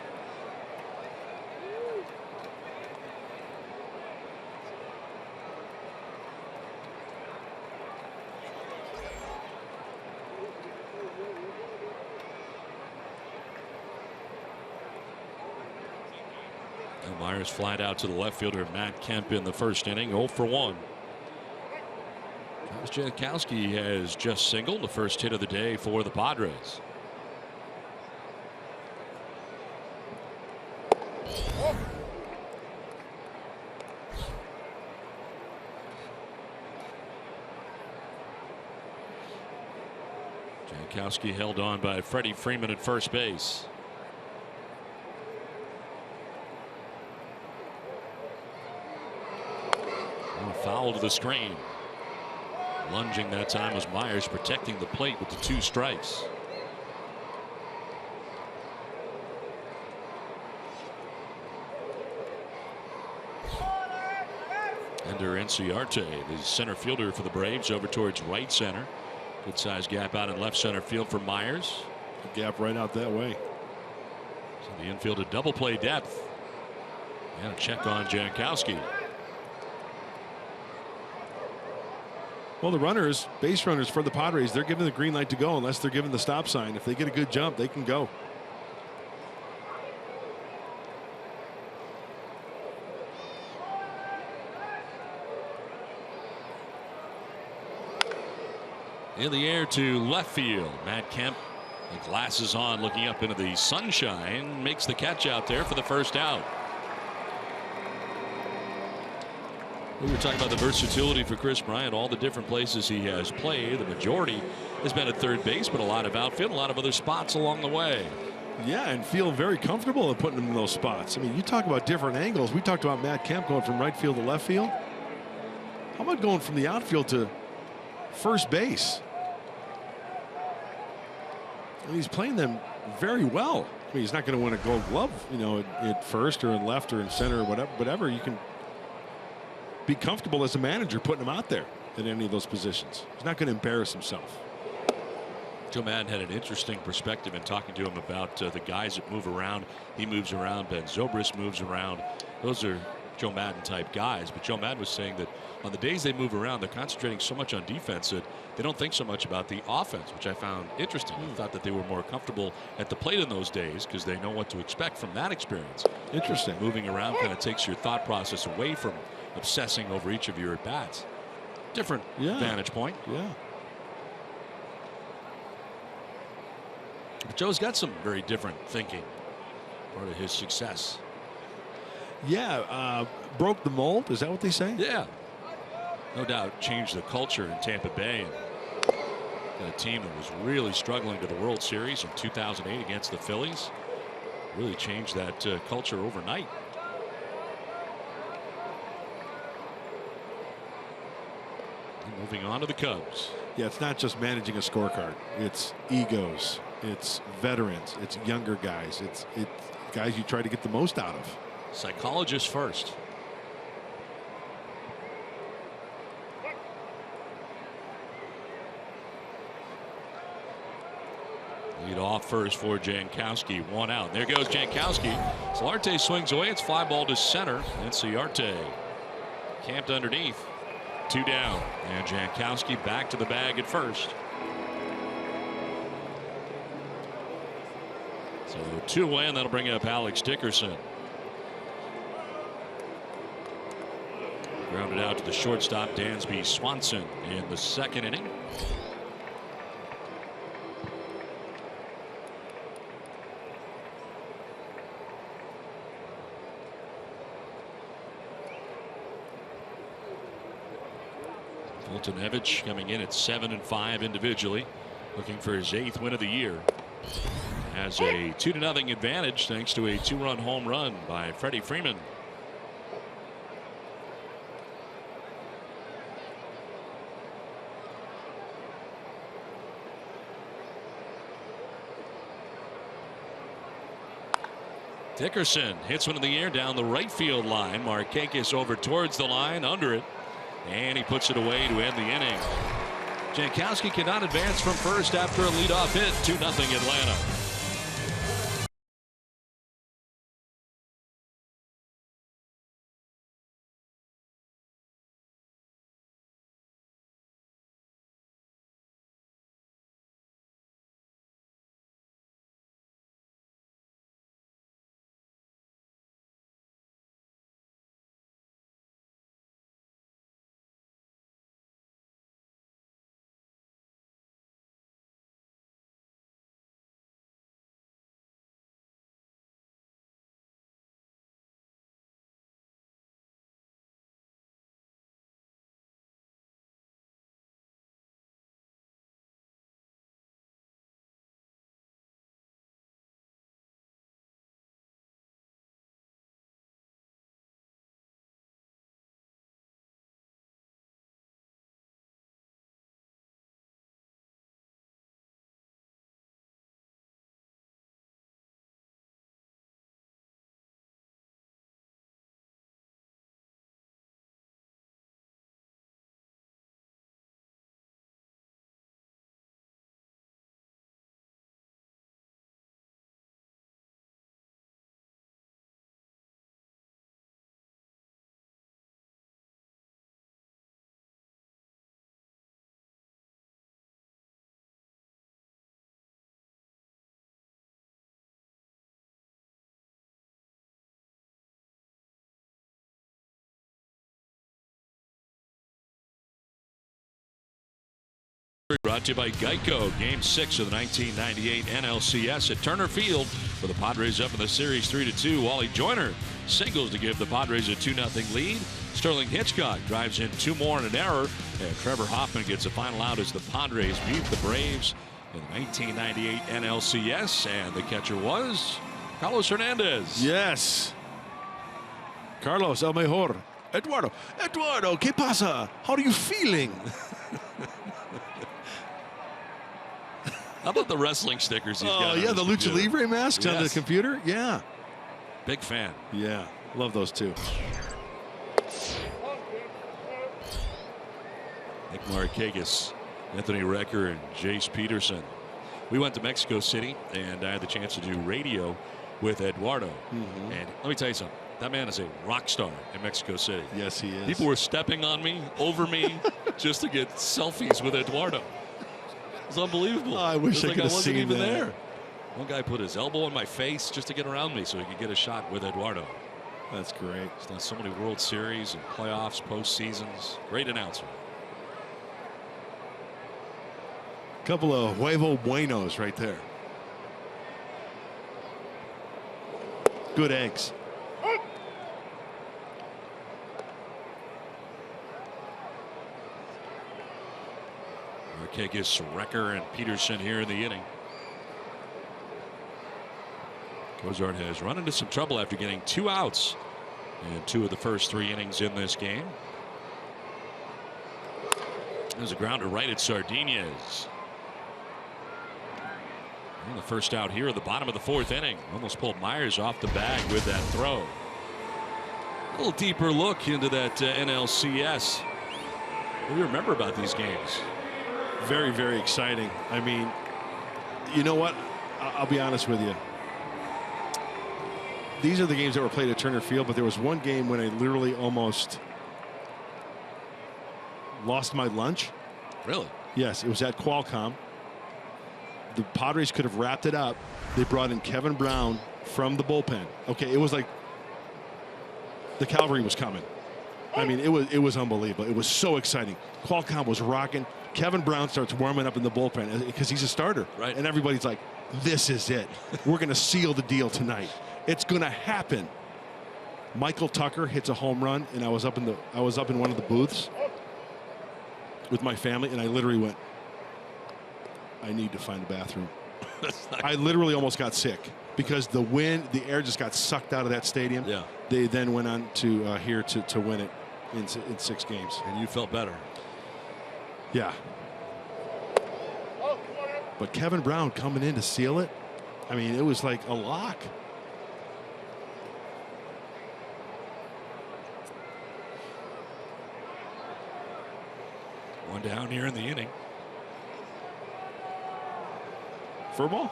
Myers flied out to the left fielder Matt Kemp in the first inning, 0 for 1. Travis Jankowski has just singled the first hit of the day for the Padres. Jankowski held on by Freddie Freeman at first base. Foul to the screen. Lunging that time was Myers, protecting the plate with the 2 strikes. Ender Inciarte, the center fielder for the Braves, over towards right center. Good sized gap out in left center field for Myers. A gap right out that way. So the infield a double play depth. And a check on Jankowski. Well, the runners, base runners for the Padres, they're given the green light to go unless they're given the stop sign. If they get a good jump, they can go. In the air to left field. Matt Kemp, the glasses on, looking up into the sunshine, makes the catch out there for the first out. We were talking about the versatility for Chris Bryant, all the different places he has played. The majority has been at third base, but a lot of outfield, a lot of other spots along the way. Yeah, and feel very comfortable in putting him in those spots. I mean, you talk about different angles. We talked about Matt Kemp going from right field to left field. How about going from the outfield to first base? And he's playing them very well. I mean, he's not going to win a Gold Glove, you know, at first or in left or in center or whatever. You can be comfortable as a manager putting him out there in any of those positions. He's not going to embarrass himself. Joe Madden had an interesting perspective in talking to him about the guys that move around. He moves around. Ben Zobrist moves around. Those are Joe Madden type guys. But Joe Madden was saying that on the days they move around, they're concentrating so much on defense that they don't think so much about the offense, which I found interesting. I thought that they were more comfortable at the plate in those days because they know what to expect from that experience. Interesting. Moving around kind of takes your thought process away from obsessing over each of your at-bats. Different vantage point. Yeah. But Joe's got some very different thinking. Part of his success. Yeah. Broke the mold. Is that what they say? Yeah. No doubt changed the culture in Tampa Bay. And got a team that was really struggling to the World Series in 2008 against the Phillies. Really changed that culture overnight. Moving on to the Cubs. Yeah, it's not just managing a scorecard. It's egos. It's veterans. It's younger guys. It's guys you try to get the most out of. Psychologist first. Lead off first for Jankowski. 1 out. There goes Jankowski. Solarte swings away. It's fly ball to center. And Ciarte camped underneath. 2 down. And Jankowski back to the bag at first. So 2 away, and that'll bring up Alex Dickerson. Grounded out to the shortstop, Dansby Swanson, in the 2nd inning. Fultonevich coming in at 7-5 individually, looking for his 8th win of the year. Has a 2-0 advantage thanks to a 2-run home run by Freddie Freeman. Dickerson hits one in the air down the right field line. Markakis over towards the line, under it, and he puts it away to end the inning. Jankowski cannot advance from first after a leadoff hit. 2-0 Atlanta. Brought to you by Geico. Game 6 of the 1998 NLCS at Turner Field, for the Padres up in the series 3-2. Wally Joyner singles to give the Padres a 2-0 lead. Sterling Hitchcock drives in 2 more and an error, and Trevor Hoffman gets a final out as the Padres beat the Braves in the 1998 NLCS, and the catcher was Carlos Hernandez. Yes. Carlos, el mejor. Eduardo, ¿qué pasa? How are you feeling? How about the wrestling stickers he's got? Oh, yeah, the Lucha computer? Libre masks on the computer? Yeah. Big fan. Yeah, love those too. Nick Markakis, Anthony Recker, and Jace Peterson. We went to Mexico City, and I had the chance to do radio with Eduardo. And let me tell you something. That man is a rock star in Mexico City. Yes, he is. People were stepping on me, over me, just to get selfies with Eduardo. It was unbelievable. Oh, I wish I could have wasn't seen even that. there. One guy put his elbow in my face just to get around me so he could get a shot with Eduardo. That's great. He's done so many World Series and playoffs, postseasons. Great announcer. Couple of huevo buenos right there. Good eggs. Markakis, Recker, and Peterson here in the inning. Cozart has run into some trouble after getting 2 outs in 2 of the first 3 innings in this game. There's a grounder right at Sardinez. And the first out here at the bottom of the 4th inning. Almost pulled Myers off the bag with that throw. A little deeper look into that NLCS. What do you remember about these games? Very, very exciting. I mean, You know what? I'll be honest with you. These are the games that were played at Turner Field, but there was one game when I literally almost lost my lunch. Really? Yes, it was at Qualcomm. The Padres could have wrapped it up. They brought in Kevin Brown from the bullpen. Okay, it was like the cavalry was coming. I mean, it was unbelievable. It was so exciting. Qualcomm was rocking. Kevin Brown starts warming up in the bullpen because he's a starter. Right. And everybody's like, this is it. We're going to seal the deal tonight. It's going to happen. Michael Tucker hits a home run, and I was up in one of the booths with my family, and I literally went, I need to find a bathroom. I literally almost got sick because the wind, the air just got sucked out of that stadium. Yeah. They then went on to here to win it in 6 games. And you felt better. Yeah. But Kevin Brown coming in to seal it, I mean, it was like a lock. One down here in the inning. Furball?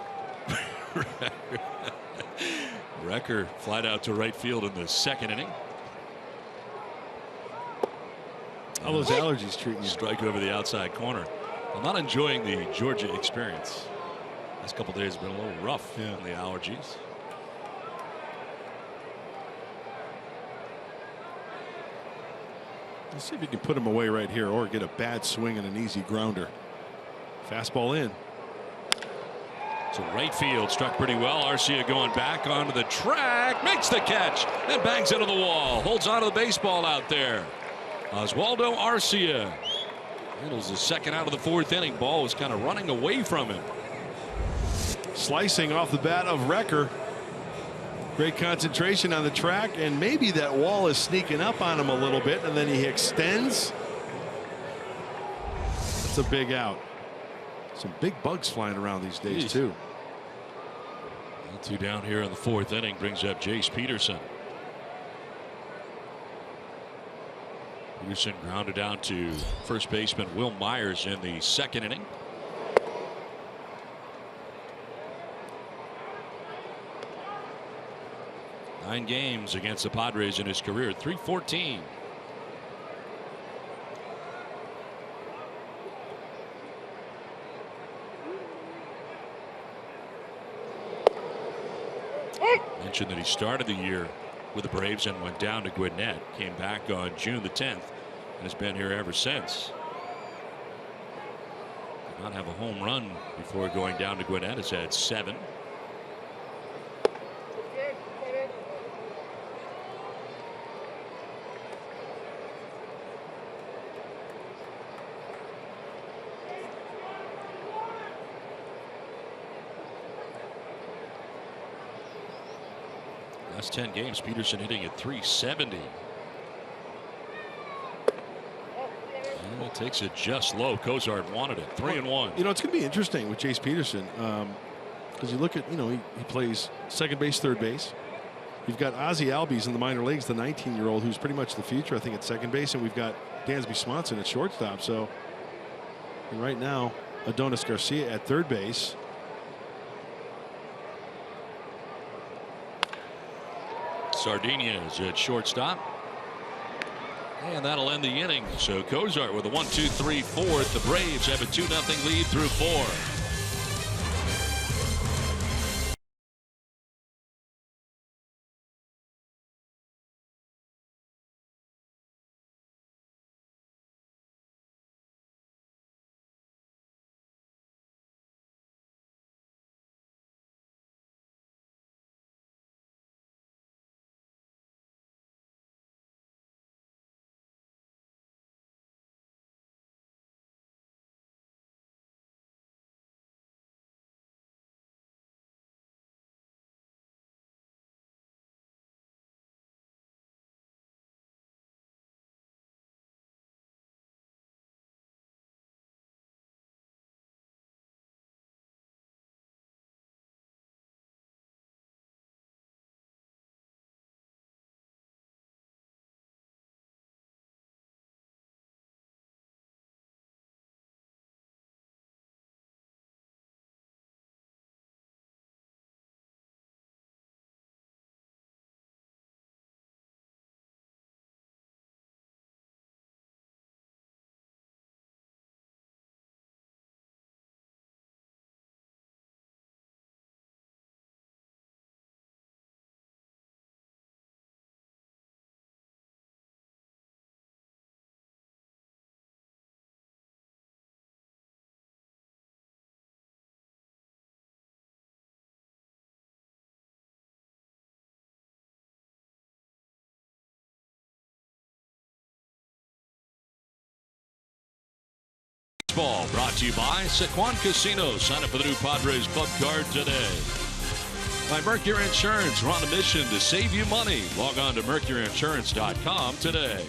Recker flied out to right field in the 2nd inning. How those allergies treating you? Strike over the outside corner. I'm not enjoying the Georgia experience. Last couple days have been a little rough on the allergies. Let's see if you can put him away right here or get a bad swing and an easy grounder. Fastball in. So right field struck pretty well. Arcia going back onto the track, makes the catch, and bangs into the wall. Holds onto the baseball out there. Oswaldo Arcia handles the 2nd out of the 4th inning. Ball was kind of running away from him. Slicing off the bat of Recker. Great concentration on the track, and maybe that wall is sneaking up on him a little bit, and then he extends. That's a big out. Some big bugs flying around these days, too. 2 down here in the 4th inning brings up Jace Peterson. Peterson grounded down to first baseman Will Myers in the 2nd inning. Nine games against the Padres in his career, .314. Mentioned that he started the year with the Braves and went down to Gwinnett. Came back on June the 10th and has been here ever since. Did not have a home run before going down to Gwinnett. Has had 7. Last 10 games, Peterson hitting at .370. And it takes it just low. Cozart wanted it. 3-1. You know, it's going to be interesting with Jace Peterson because you look at, you know, he plays second base, third base. You've got Ozzie Albies in the minor leagues, the 19-year-old who's pretty much the future, I think, at second base, and we've got Dansby Swanson at shortstop. So, and right now, Adonis Garcia at third base. Sardinia is at shortstop. And that'll end the inning. So Cozart with a 1-2-3 fourth. The Braves have a 2-0 lead through 4. Baseball brought to you by Sequan Casino. Sign up for the new Padres Club card today. By Mercury Insurance, we're on a mission to save you money. Log on to mercuryinsurance.com today.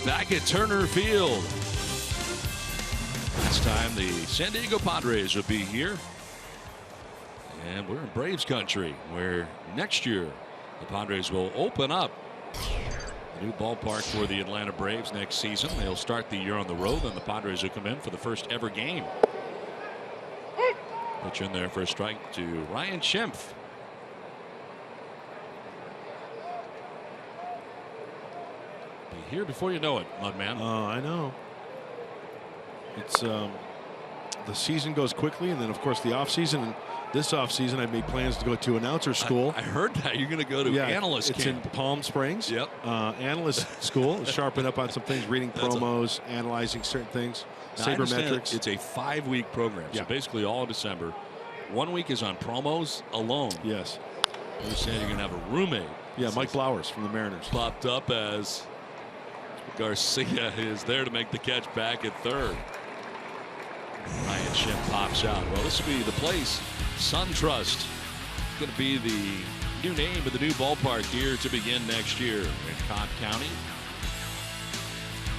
Back at Turner Field. This time the San Diego Padres will be here. And we're in Braves country, where next year the Padres will open up the new ballpark for the Atlanta Braves next season. They'll start the year on the road, and the Padres will come in for the first ever game. Pitch in there for a strike to Ryan Schimpf. Be here before you know it, Mudman. Oh, I know. It's the season goes quickly, and then of course the off season. And this off season, I made plans to go to announcer school. I heard that you're going to go to analyst camp. It's in Palm Springs. Yep. Analyst school. Sharpen up on some things, reading promos, analyzing certain things. Sabermetrics. It's a 5-week program. So basically all of December. 1 week is on promos alone. Yes. I understand you're going to have a roommate. Yeah, Mike Blowers from the Mariners. Popped up as Garcia is there to make the catch back at third. Ryan Schimpf pops out. Well, this will be the place. SunTrust. Going to be the new name of the new ballpark here to begin next year in Cobb County.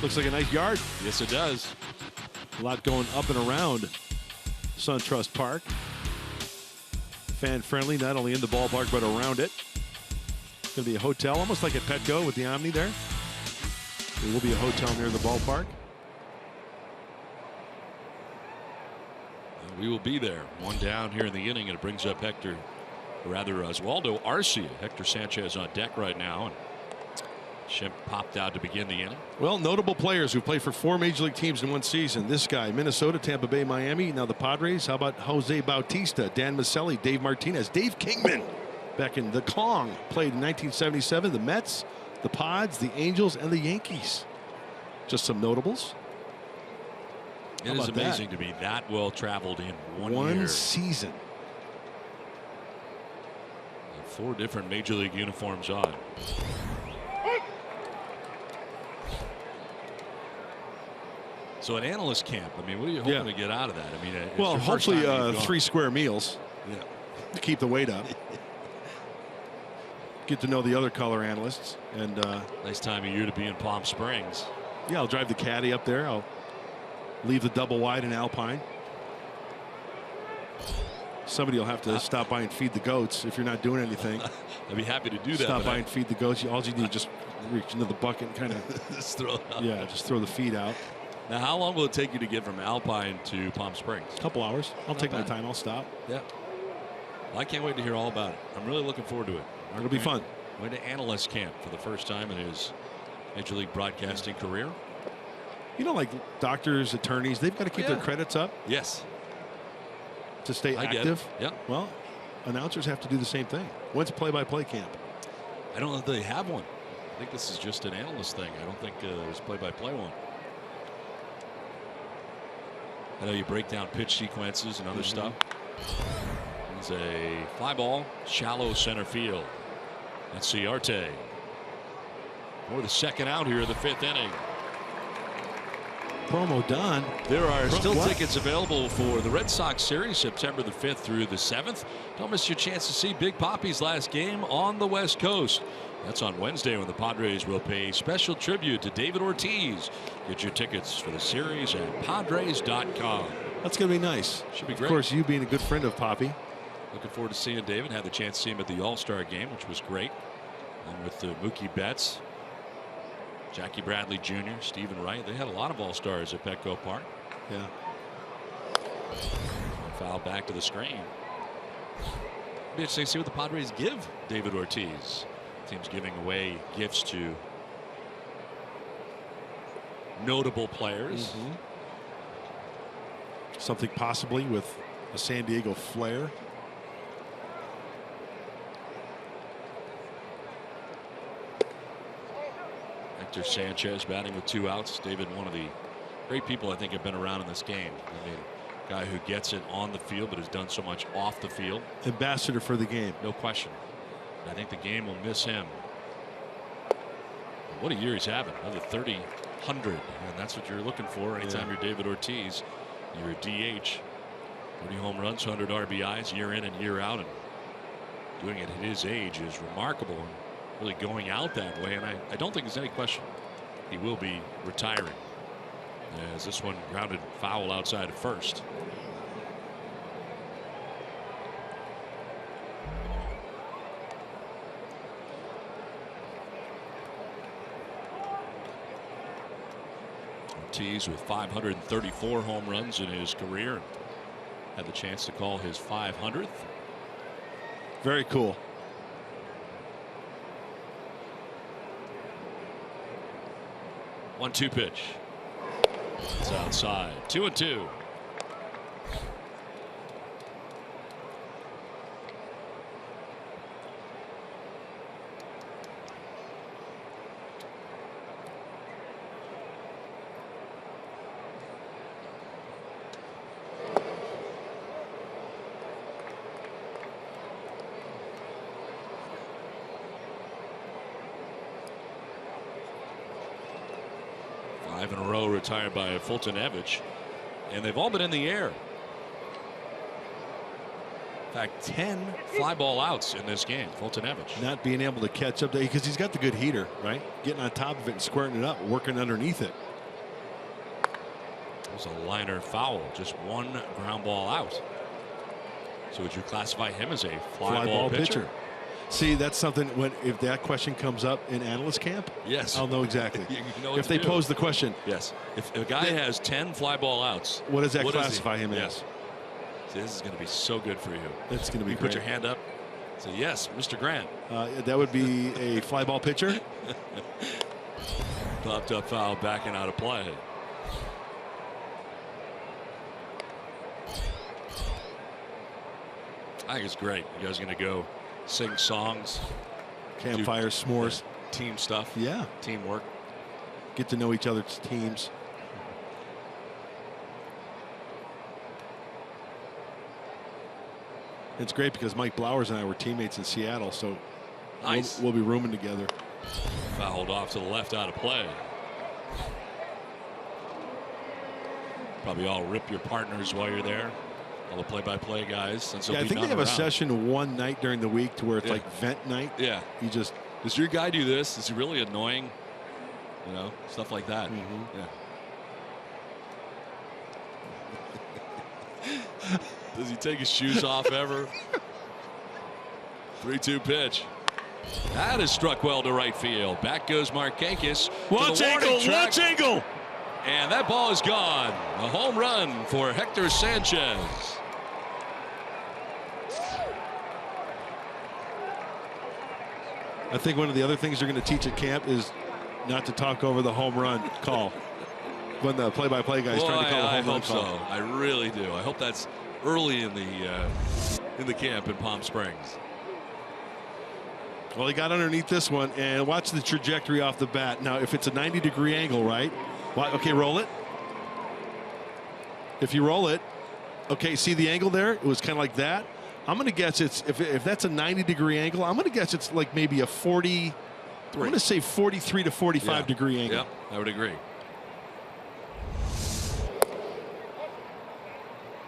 Looks like a nice yard. Yes, it does. A lot going up and around SunTrust Park. Fan friendly, not only in the ballpark but around it. It's going to be a hotel, almost like at Petco with the Omni there. There will be a hotel near the ballpark. We will be there. One down here in the inning, and it brings up Oswaldo Arcia. Hector Sanchez on deck right now, and Schimpf popped out to begin the inning. Well, notable players who play for 4 major league teams in one season. This guy, Minnesota, Tampa Bay, Miami. Now the Padres. How about Jose Bautista, Dan Maselli, Dave Martinez, Dave Kingman back in the Kong. Played in 1977. The Mets, the Pods, the Angels, and the Yankees. Just some notables. It is amazing to be that well traveled in one year. Season. And 4 different major league uniforms on. So an analyst camp. I mean, what are you hoping to get out of that? I mean, well, hopefully 3 square meals. Yeah. To keep the weight up. Get to know the other color analysts. And nice time of year to be in Palm Springs. Yeah, I'll drive the caddy up there. I'll leave the double wide in Alpine. Somebody will have to stop by and feed the goats if you're not doing anything. I'd be happy to do that. Stop by and feed the goats. All you need is just reach into the bucket and kind of just throw it out. Yeah, just throw the feed out. Now, how long will it take you to get from Alpine to Palm Springs? A couple hours. I'll take my time. I'll stop. Yeah. Well, I can't wait to hear all about it. I'm really looking forward to it. It'll be fun. Went to analyst camp for the first time in his Major League Broadcasting career. You know, like doctors, attorneys, they've got to keep their credits up. Yes. To stay I active. Yeah. Well, announcers have to do the same thing. When's play-by-play camp? I don't know if they have one. I think this is just an analyst thing. I don't think there's play-by-play one. I know you break down pitch sequences and other stuff. It's a fly ball, shallow center field. That's Ciarte. For the second out here in the 5th inning. Promo done. There are still tickets available for the Red Sox series September the 5th through the 7th. Don't miss your chance to see Big Papi's last game on the West Coast. That's on Wednesday when the Padres will pay special tribute to David Ortiz. Get your tickets for the series at Padres.com. That's going to be nice. Should be great. Of course, you being a good friend of Papi. Looking forward to seeing David. Had the chance to see him at the All-Star game, which was great. Along with Mookie Betts, Jackie Bradley Jr., Stephen Wright. They had a lot of All-Stars at Petco Park. Yeah. Foul back to the screen. Be interesting to see what the Padres give David Ortiz. Team's giving away gifts to notable players. Something possibly with a San Diego flair. Hector Sanchez batting with 2 outs. David, one of the great people I think have been around in this game. I mean, guy who gets it on the field but has done so much off the field. Ambassador for the game. No question. I think the game will miss him. What a year he's having. Another 30 100, and that's what you're looking for anytime you're David Ortiz. You're a DH. 30 home runs, 100 RBIs year in and year out, and doing it at his age is remarkable, and really going out that way. And I don't think there's any question he will be retiring, as this one grounded foul outside of first. Ortiz with 534 home runs in his career. Had the chance to call his 500th. Very cool. One-two pitch. It's outside. 2-2. Five in a row retired by Fultonevich, and they've all been in the air. In fact, 10 fly ball outs in this game. Fultonevich not being able to catch up there because he's got the good heater, right? Getting on top of it and squirting it up, working underneath it. It was a liner foul, just one ground ball out. So would you classify him as a fly ball pitcher? See, that's something if that question comes up in analyst camp, yes, I'll know exactly. You know if they pose the question, yes. If a guy has 10 fly ball outs, what does that classify him as? See, this is going to be so good for you. That's going to be you great. Put your hand up. Say yes, Mr. Grant. That would be a fly ball pitcher. Popped up foul, backing out of play. I think it's great. You guys are going to go sing songs, campfire, s'mores, team stuff. Yeah, teamwork. Get to know each other's teams. It's great because Mike Blowers and I were teammates in Seattle, so nice. We'll be rooming together. Fouled off to the left, out of play. Probably all rip your partners while you're there. All the play-by-play guys. Yeah, I think they have a session one night during the week to where it's like vent night. Yeah. You just. Does your guy do this? Is he really annoying? You know, stuff like that. Mm-hmm. Yeah. Does he take his shoes off ever? 3-2 pitch. That is struck well to right field. Back goes Markakis. Launch angle. And that ball is gone. A home run for Hector Sanchez. I think one of the other things you're going to teach at camp is not to talk over the home run call when the play-by-play guy is trying to call a home run call. I hope so. I really do. I hope that's early in the camp in Palm Springs. Well, he got underneath this one, and watch the trajectory off the bat. Now, if it's a 90-degree angle, right? Okay, roll it. If you roll it, okay, see the angle there? It was kind of like that. I'm going to guess it's, if that's a 90-degree angle, I'm going to guess it's like maybe a 40, I'm going to say 43 to 45 degree angle. Yeah, I would agree.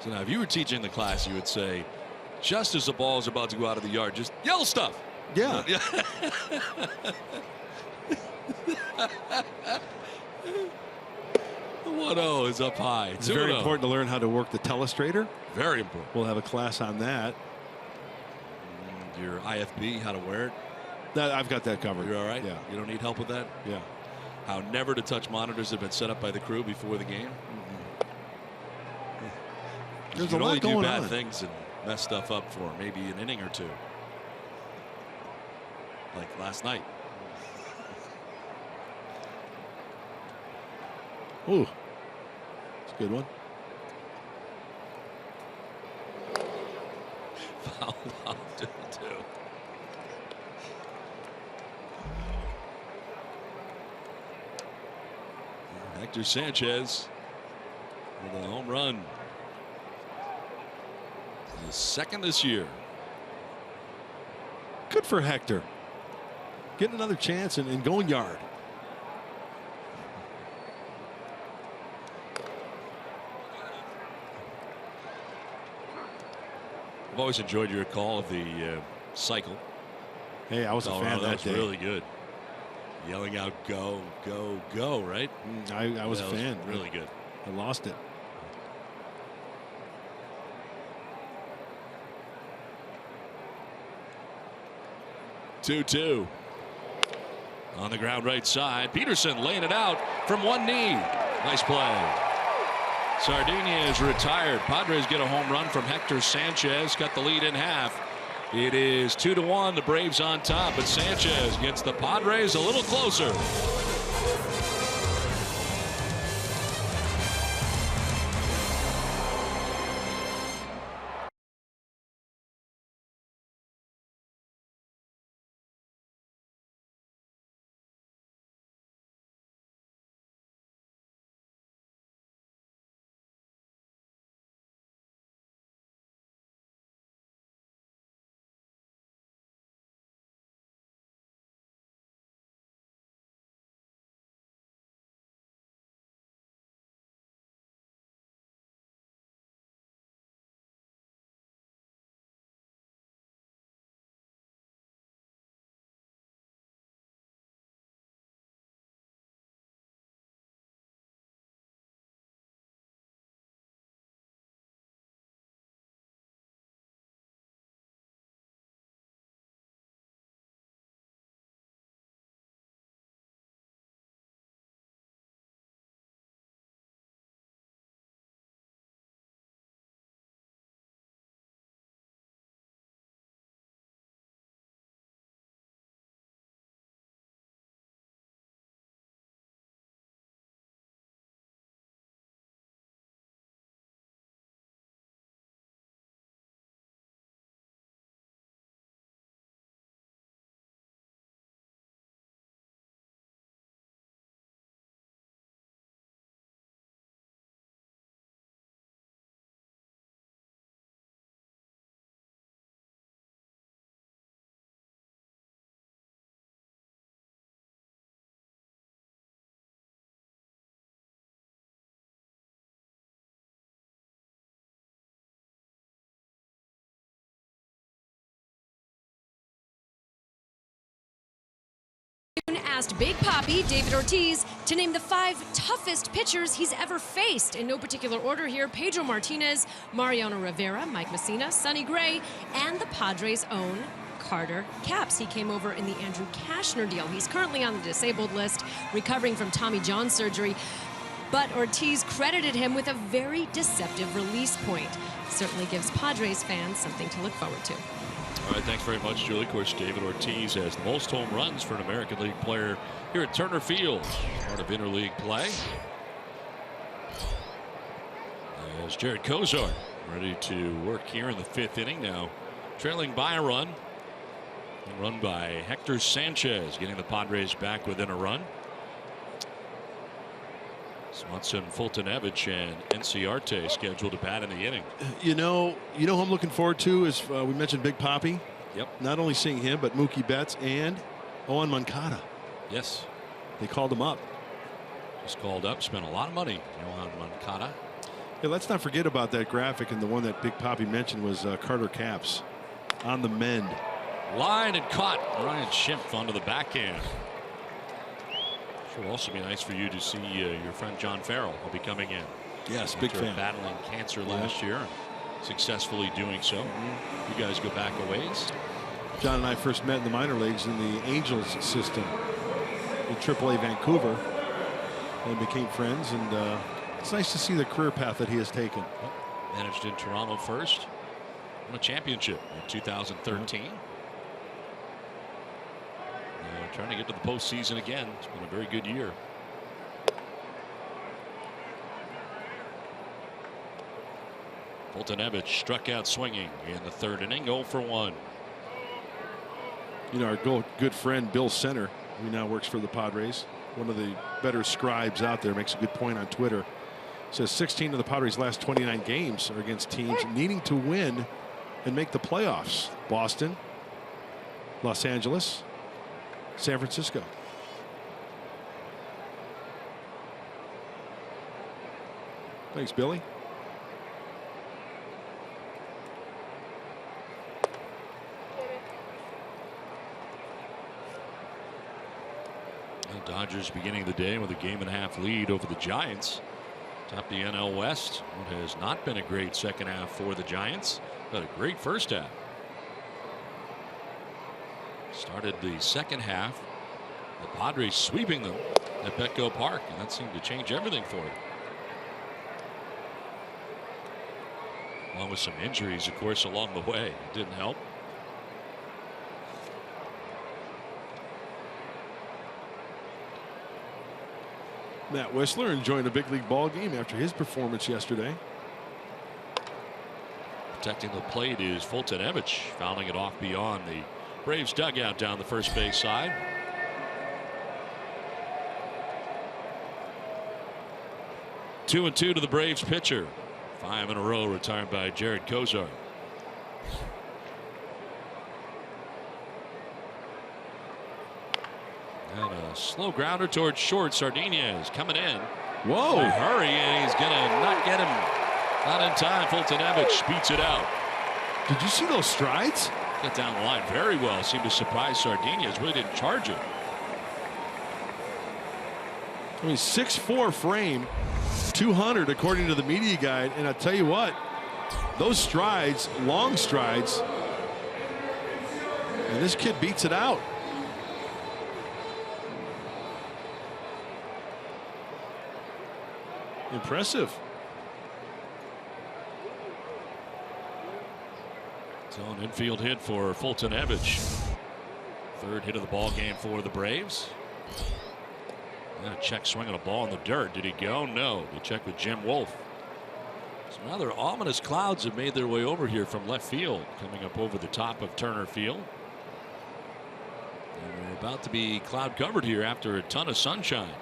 So now if you were teaching the class, you would say, just as the ball is about to go out of the yard, just yell stuff. Yeah. 1-0 is up high. It's very important to learn how to work the telestrator. Very important. We'll have a class on that. Your IFB, how to wear it. I've got that covered. You're all right? Yeah. You don't need help with that? Yeah. How never to touch monitors have been set up by the crew before the game. There's you a can lot only going do bad on. things and mess stuff up for maybe an inning or two. Like last night. Ooh, it's a good one. Foul off 2-2. Hector Sanchez with a home run. His second this year. Good for Hector. Getting another chance and going yard. I've always enjoyed your call of the cycle. Hey, I was a fan that day. Really good. Yelling out, go, go, go, right? I was a fan. Really good. I lost it. Two. On the ground right side. Peterson laying it out from one knee. Nice play. Sardinia is retired. Padres get a home run from Hector Sanchez. Cut the lead in half. It is 2-1. The Braves on top, but Sanchez gets the Padres a little closer. Asked Big Papi, David Ortiz, to name the 5 toughest pitchers he's ever faced. In no particular order here: Pedro Martinez, Mariano Rivera, Mike Messina, Sonny Gray, and the Padres' own Carter Capps. He came over in the Andrew Cashner deal. He's currently on the disabled list, recovering from Tommy John surgery. But Ortiz credited him with a very deceptive release point. Certainly gives Padres fans something to look forward to. All right, thanks very much, Julie. Of course, David Ortiz has the most home runs for an American League player here at Turner Field, part of interleague play. As Jared Kozar ready to work here in the 5th inning, now trailing by a run. A run by Hector Sanchez, getting the Padres back within a run. Swanson, Fultonevich, and Enciarte scheduled to bat in the inning. You know who I'm looking forward to is we mentioned Big Papi. Yep. Not only seeing him, but Mookie Betts and Owen Moncada. Yes. They called him up. Just called up, spent a lot of money on Moncada. Yeah, let's not forget about that graphic, and the one that Big Papi mentioned was Carter Capps on the mend. Line and caught. Ryan Schimpf onto the backhand. Will also be nice for you to see your friend John Farrell will be coming in. Yes, big fan. Battling cancer last year and successfully doing so. You guys go back a ways. John and I first met in the minor leagues in the Angels system in AAA Vancouver and became friends, and it's nice to see the career path that he has taken. Managed in Toronto first. Won a championship in 2013. Trying to get to the postseason again. It's been a very good year. Fultonevich struck out swinging in the 3rd inning, 0 for 1. You know, our good friend Bill Center, who now works for the Padres, one of the better scribes out there, makes a good point on Twitter. Says 16 of the Padres' last 29 games are against teams needing to win and make the playoffs. Boston, Los Angeles, San Francisco. Thanks, Billy. Dodgers beginning the day with a 1.5 game lead over the Giants. Top the NL West. It has not been a great second half for the Giants, but a great first half. Started the second half, the Padres sweeping them at Petco Park, and that seemed to change everything for them. Along with some injuries, of course, along the way. It didn't help. Matt Whistler enjoying a big league ball game after his performance yesterday. Protecting the plate is Fultonevich, fouling it off beyond the Braves dugout down the first base side. Two and two to the Braves pitcher. 5 in a row retired by Jared Kozar. And a slow grounder towards short. Sardinia is coming in. Whoa! Hurry, and he's going to not get him. Not in time. Fultonevich beats it out. Did you see those strides? Got down the line very well. Seemed to surprise Sardinia. Really didn't charge it. I mean, 6'4" frame, 200 according to the media guide, and I tell you what, those strides, long strides, and this kid beats it out. Impressive. So an infield hit for Fultonevich. Third hit of the ball game for the Braves. And a check swing on a ball in the dirt. Did he go? No. They check with Jim Wolf. Some rather ominous clouds have made their way over here from left field, coming up over the top of Turner Field. And we're about to be cloud covered here after a ton of sunshine.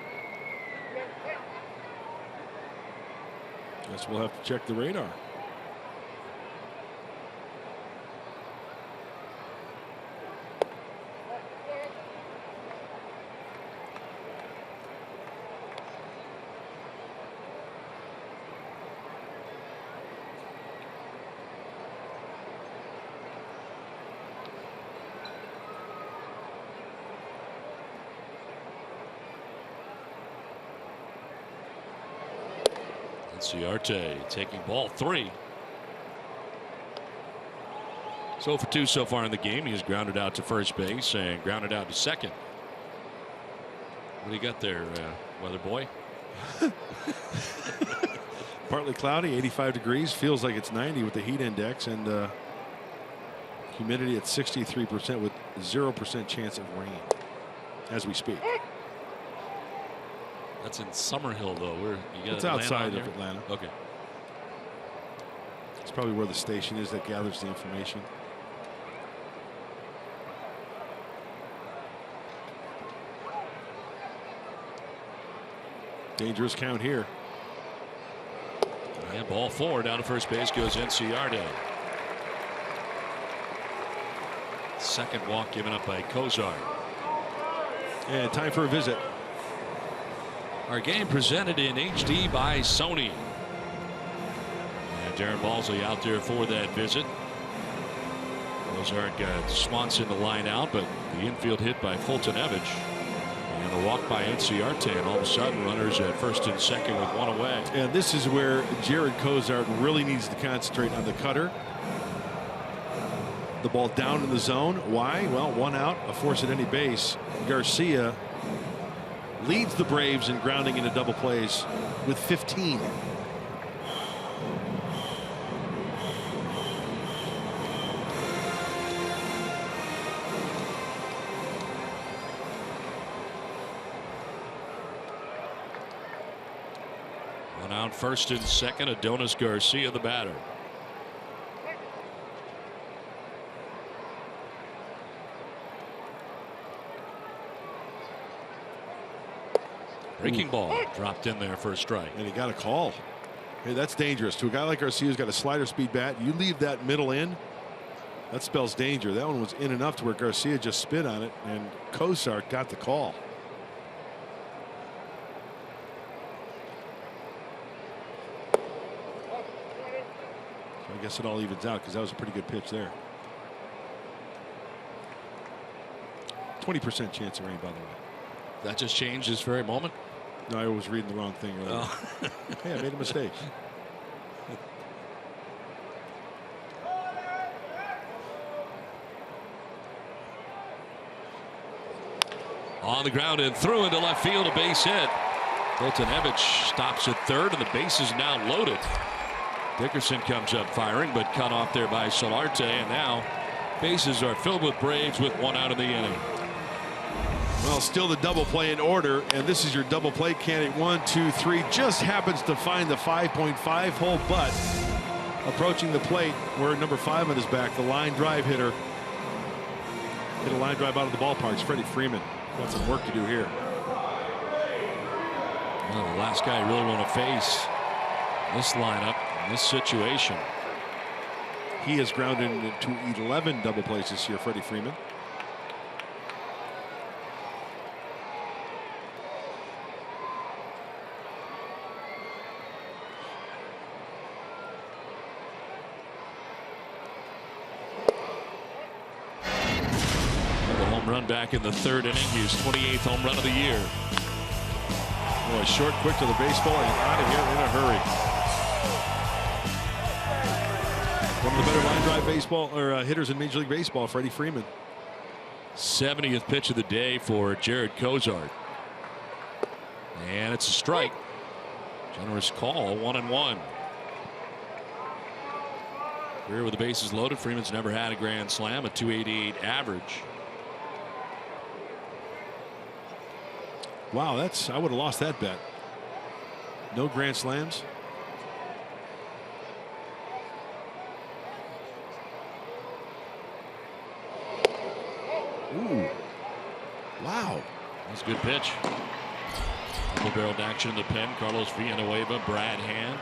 Guess we'll have to check the radar. Ciarte taking ball 3. So for 2 so far in the game. He has grounded out to first base and grounded out to second. What do you got there, weather boy? Partly cloudy, 85 degrees, feels like it's 90 with the heat index, and humidity at 63% with 0% chance of rain as we speak. That's in Summerhill, though. It's outside of Atlanta. Okay. It's probably where the station is that gathers the information. Dangerous count here. And ball 4 down to first base goes Ciarte. Second walk given up by Kozar. And time for a visit. Our game presented in HD by Sony. And Darren Balsley out there for that visit. Kozar got Swanson the line out, but the infield hit by Fultonevich. And a walk by Ciarte, and all of a sudden runners at first and second with 1 away. And this is where Jared Kozar really needs to concentrate on the cutter. The ball down in the zone. Why? Well, 1 out, a force at any base. Garcia leads the Braves in grounding into double plays with 15. One out, first and second. Adonis Garcia, the batter. Breaking ball dropped in there for a strike. And he got a call. Hey, that's dangerous. To a guy like Garcia who's got a slider speed bat, you leave that middle in, that spells danger. That one was in enough to where Garcia just spit on it, and Kozar got the call. So I guess it all evens out because that was a pretty good pitch there. 20% chance of rain, by the way. That just changed this very moment. No, I was reading the wrong thing earlier. Oh. Hey, I made a mistake. On the ground and through into left field, a base hit. Fultonevich stops at third, and the base is now loaded. Dickerson comes up firing, but cut off there by Solarte, and now bases are filled with Braves with one out of the inning. Well, still the double play in order, and this is your double play candidate. 1, 2, 3 just happens to find the 5.5 hole, but approaching the plate where number 5 on his back, the line drive hitter, hit a line drive out of the ballpark. It's Freddie Freeman. Got some work to do here. Well, the last guy you really want to face this lineup, in this situation. He has grounded into 11 double plays this year, Freddie Freeman. Run back in the third inning. His 28th home run of the year. Boy, short, quick to the baseball and out of here in a hurry. One of the better line drive baseball or hitters in Major League Baseball, Freddie Freeman. 70th pitch of the day for Jared Cozart. And it's a strike. Generous call, 1-1. Career with the bases loaded. Freeman's never had a grand slam, a .288 average. Wow, I would have lost that bet. No grand slams. Ooh. Wow. That's a good pitch. Double barreled action in the pen. Carlos Villanueva, Brad Hand.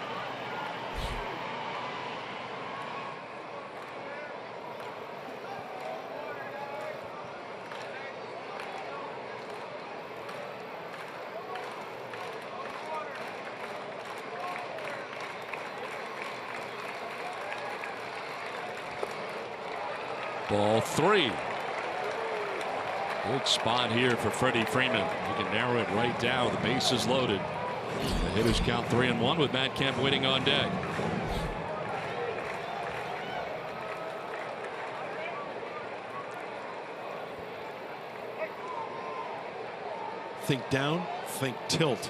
Ball 3. Good spot here for Freddie Freeman. He can narrow it right down. The base is loaded. The hitters count 3-1 with Matt Kemp waiting on deck. Think down, think tilt.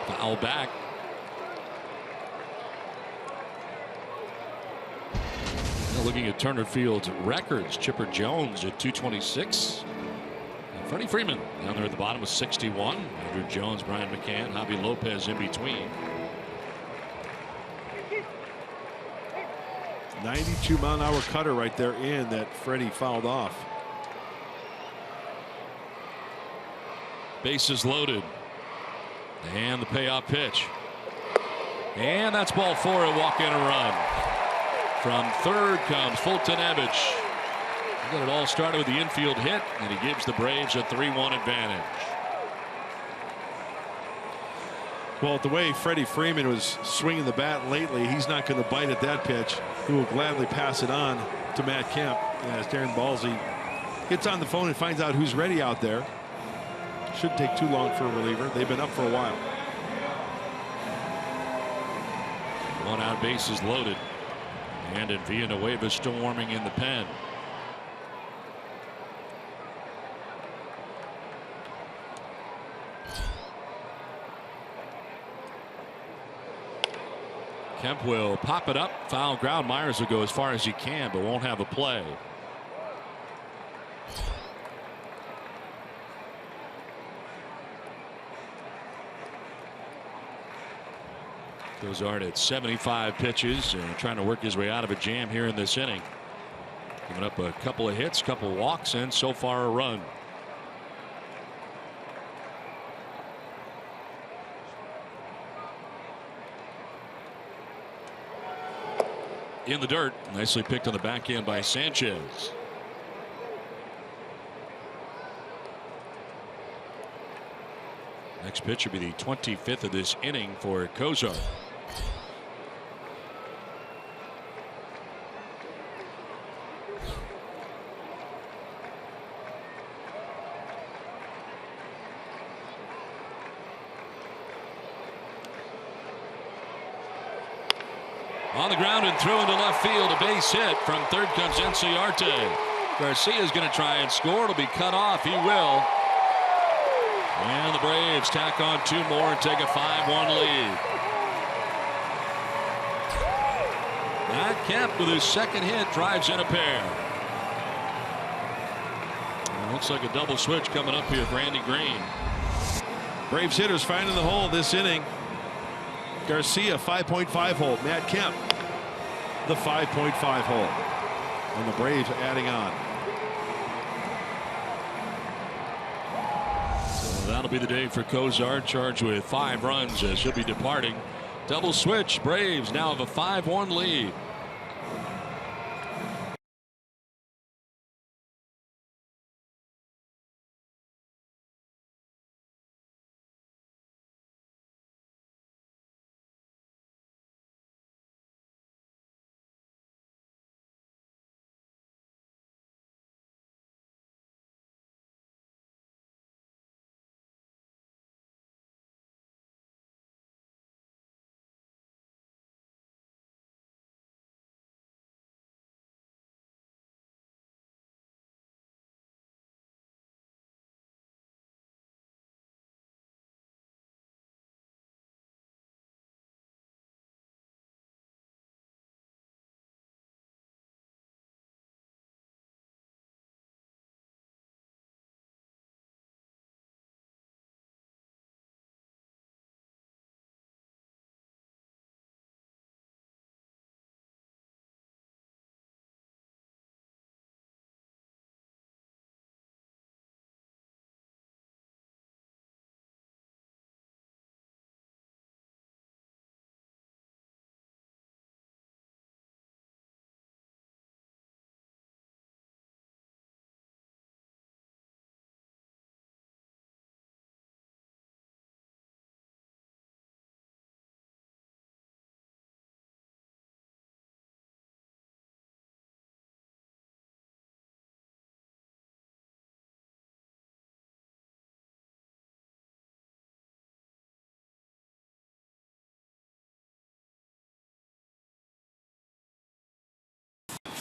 Foul back. Now looking at Turner Field's records, Chipper Jones at 226. And Freddie Freeman down there at the bottom with 61. Andrew Jones, Brian McCann, Javi Lopez in between. 92-mile-an-hour cutter right there in that Freddie fouled off. Bases loaded. And the payoff pitch. And that's ball 4, a walk in a run. From third comes Fultonevich. He got it all started with the infield hit, and he gives the Braves a 3-1 advantage. Well, the way Freddie Freeman was swinging the bat lately, he's not going to bite at that pitch. He will gladly pass it on to Matt Kemp as Darren Balsey gets on the phone and finds out who's ready out there. Shouldn't take too long for a reliever. They've been up for a while. 1 out, bases loaded. And Villanueva still warming in the pen. Kemp will pop it up. Foul ground. Myers will go as far as he can, but won't have a play. Cozart at 75 pitches and trying to work his way out of a jam here in this inning. Giving up a couple of hits, couple of walks, and so far a run. In the dirt, nicely picked on the backhand by Sanchez. Next pitch will be the 25th of this inning for Cozart. On the ground and through into left field. A base hit. From third comes Enciarte. Garcia's going to try and score. It'll be cut off. He will. And the Braves tack on 2 more and take a 5-1 lead. Matt Kemp with his second hit drives in a pair. Looks like a double switch coming up here for Andy Green. Braves hitters finding the hole this inning. Garcia 5.5 hole. Matt Kemp the 5.5 hole. And the Braves adding on. So that'll be the day for Cozart, charged with 5 runs as he'll be departing. Double switch. Braves now have a 5-1 lead.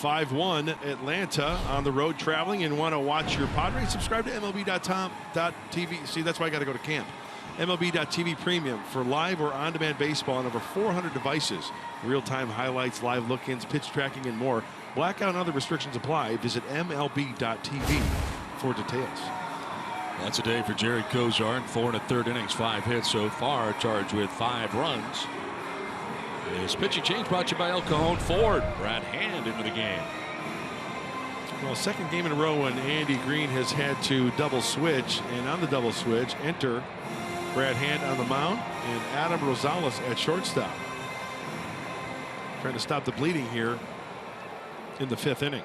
.5-1 Atlanta on the road traveling, and want to watch your Padres? Subscribe to MLB.com.tv. See, that's why I got to go to camp. MLB.tv Premium for live or on-demand baseball on over 400 devices. Real-time highlights, live look-ins, pitch tracking, and more. Blackout and other restrictions apply. Visit MLB.tv for details. That's a day for Jerry Cozart. 4 1/3 innings, 5 hits so far, charged with 5 runs. This pitching change brought to you by El Cajon Ford. Brad Hand into the game. Well, second game in a row when Andy Green has had to double switch, and on the double switch, enter Brad Hand on the mound and Adam Rosales at shortstop. Trying to stop the bleeding here in the 5th inning.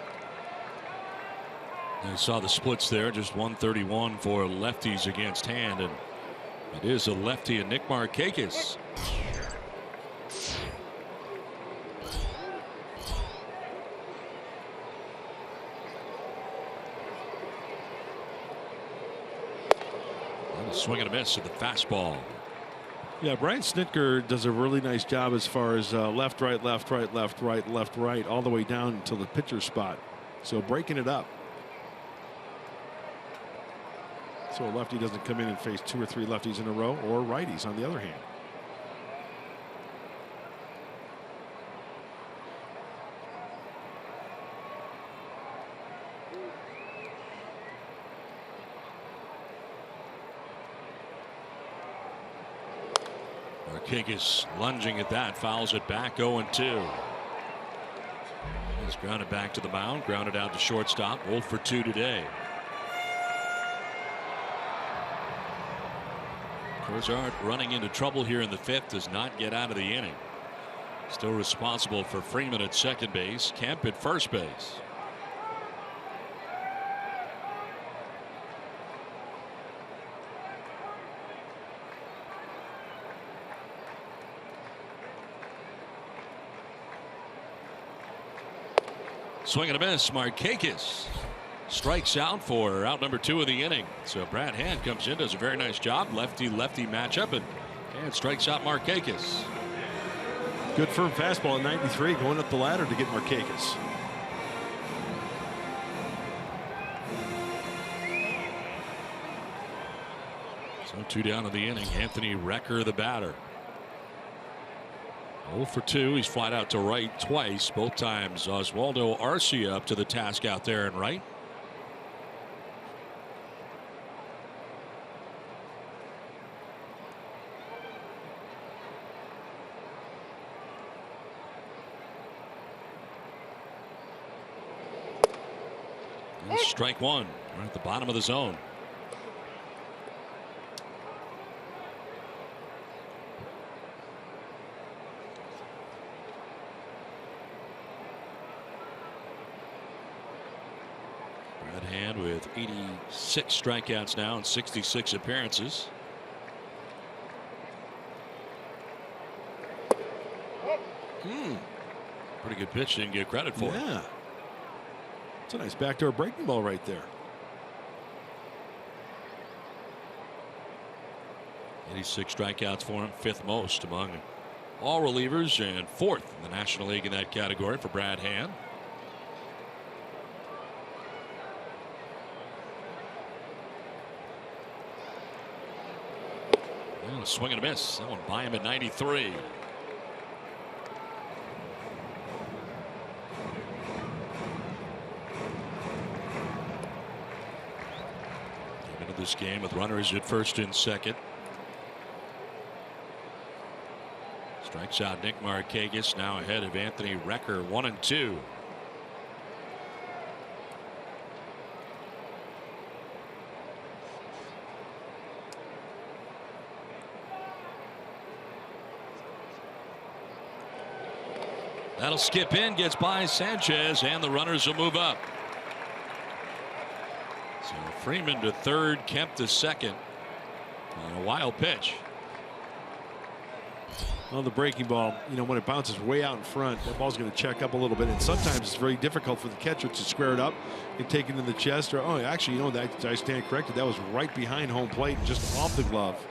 You saw the splits there, just 131 for lefties against Hand, and it is a lefty and Nick Markakis. Swing and a miss at the fastball. Yeah, Brian Snitker does a really nice job as far as left, right, left, right, left, right, left, right, all the way down to the pitcher spot. So breaking it up. So a lefty doesn't come in and face 2 or 3 lefties in a row, or righties on the other hand. Markakis lunging at that, fouls it back, 0-2. He's grounded back to the mound, grounded out to shortstop. 0 for 2 today. Cozart running into trouble here in the 5th, does not get out of the inning. Still responsible for Freeman at second base, Kemp at first base. Swing and a miss. Markakis strikes out for out number 2 of the inning. So Brad Hand comes in, does a very nice job. Lefty-lefty matchup, and strikes out Markakis. Good firm fastball at 93, going up the ladder to get Markakis. So 2 down in the inning. Anthony Recker, the batter. 0 for 2. He's flied out to right twice. Both times Oswaldo Arcia up to the task out there and right. And strike one. Right at the bottom of the zone. Hand with 86 strikeouts now and 66 appearances. Pretty good pitch, didn't get credit for it. Yeah. It's a nice backdoor breaking ball right there. 86 strikeouts for him, 5th most among all relievers and 4th in the National League in that category for Brad Hand. A swing and a miss. That one by him at 93. Came into this game with runners at first and second. Strikes out Nick Markakis, now ahead of Anthony Recker, 1-2. That'll skip in, gets by Sanchez, and the runners will move up. So Freeman to third, Kemp to second on a wild pitch. Well, the breaking ball, you know, when it bounces way out in front, that ball's going to check up a little bit, and sometimes it's very difficult for the catcher to square it up and take it in the chest. Or, oh, actually, you know, that I stand corrected. That was right behind home plate, just off the glove,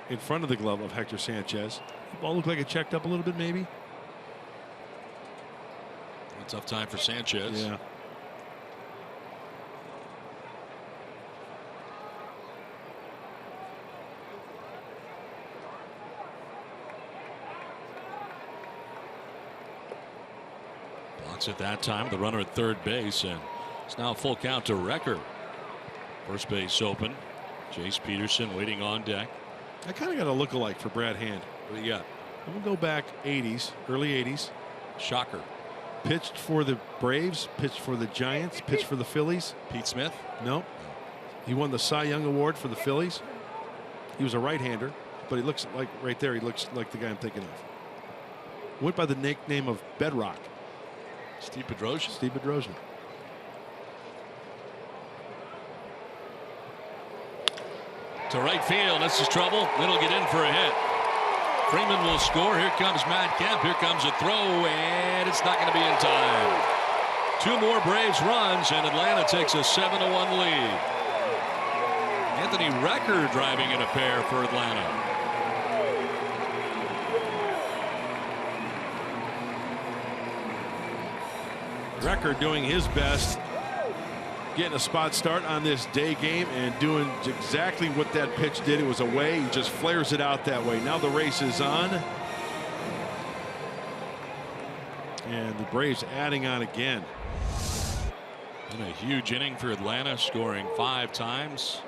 in front of the glove of Hector Sanchez. The ball looked like it checked up a little bit, maybe. A tough time for Sanchez. Yeah. Blocks at that time, the runner at third base, and it's now a full count to Recker. First base open. Jace Peterson waiting on deck. I kind of got a look-alike for Brad Hand. What do you got? I'm going to go back 80s, early 80s. Shocker. Pitched for the Braves, pitched for the Giants, pitched for the Phillies. Pete Smith? No. He won the Cy Young Award for the Phillies. He was a right-hander, but he looks like, right there, he looks like the guy I'm thinking of. Went by the nickname of Bedrock. Steve Bedrosian. Steve Bedrosian. To right field. This is trouble. It'll get in for a hit. Freeman will score. Here comes Matt Kemp. Here comes a throw, and it's not going to be in time. 2 more Braves runs, and Atlanta takes a 7-1 lead. Anthony Recker driving in a pair for Atlanta. Recker doing his best, getting a spot start on this day game and doing exactly what that pitch did. It was away. He just flares it out that way. Now the race is on. And the Braves adding on again. In a huge inning for Atlanta, scoring 5 times.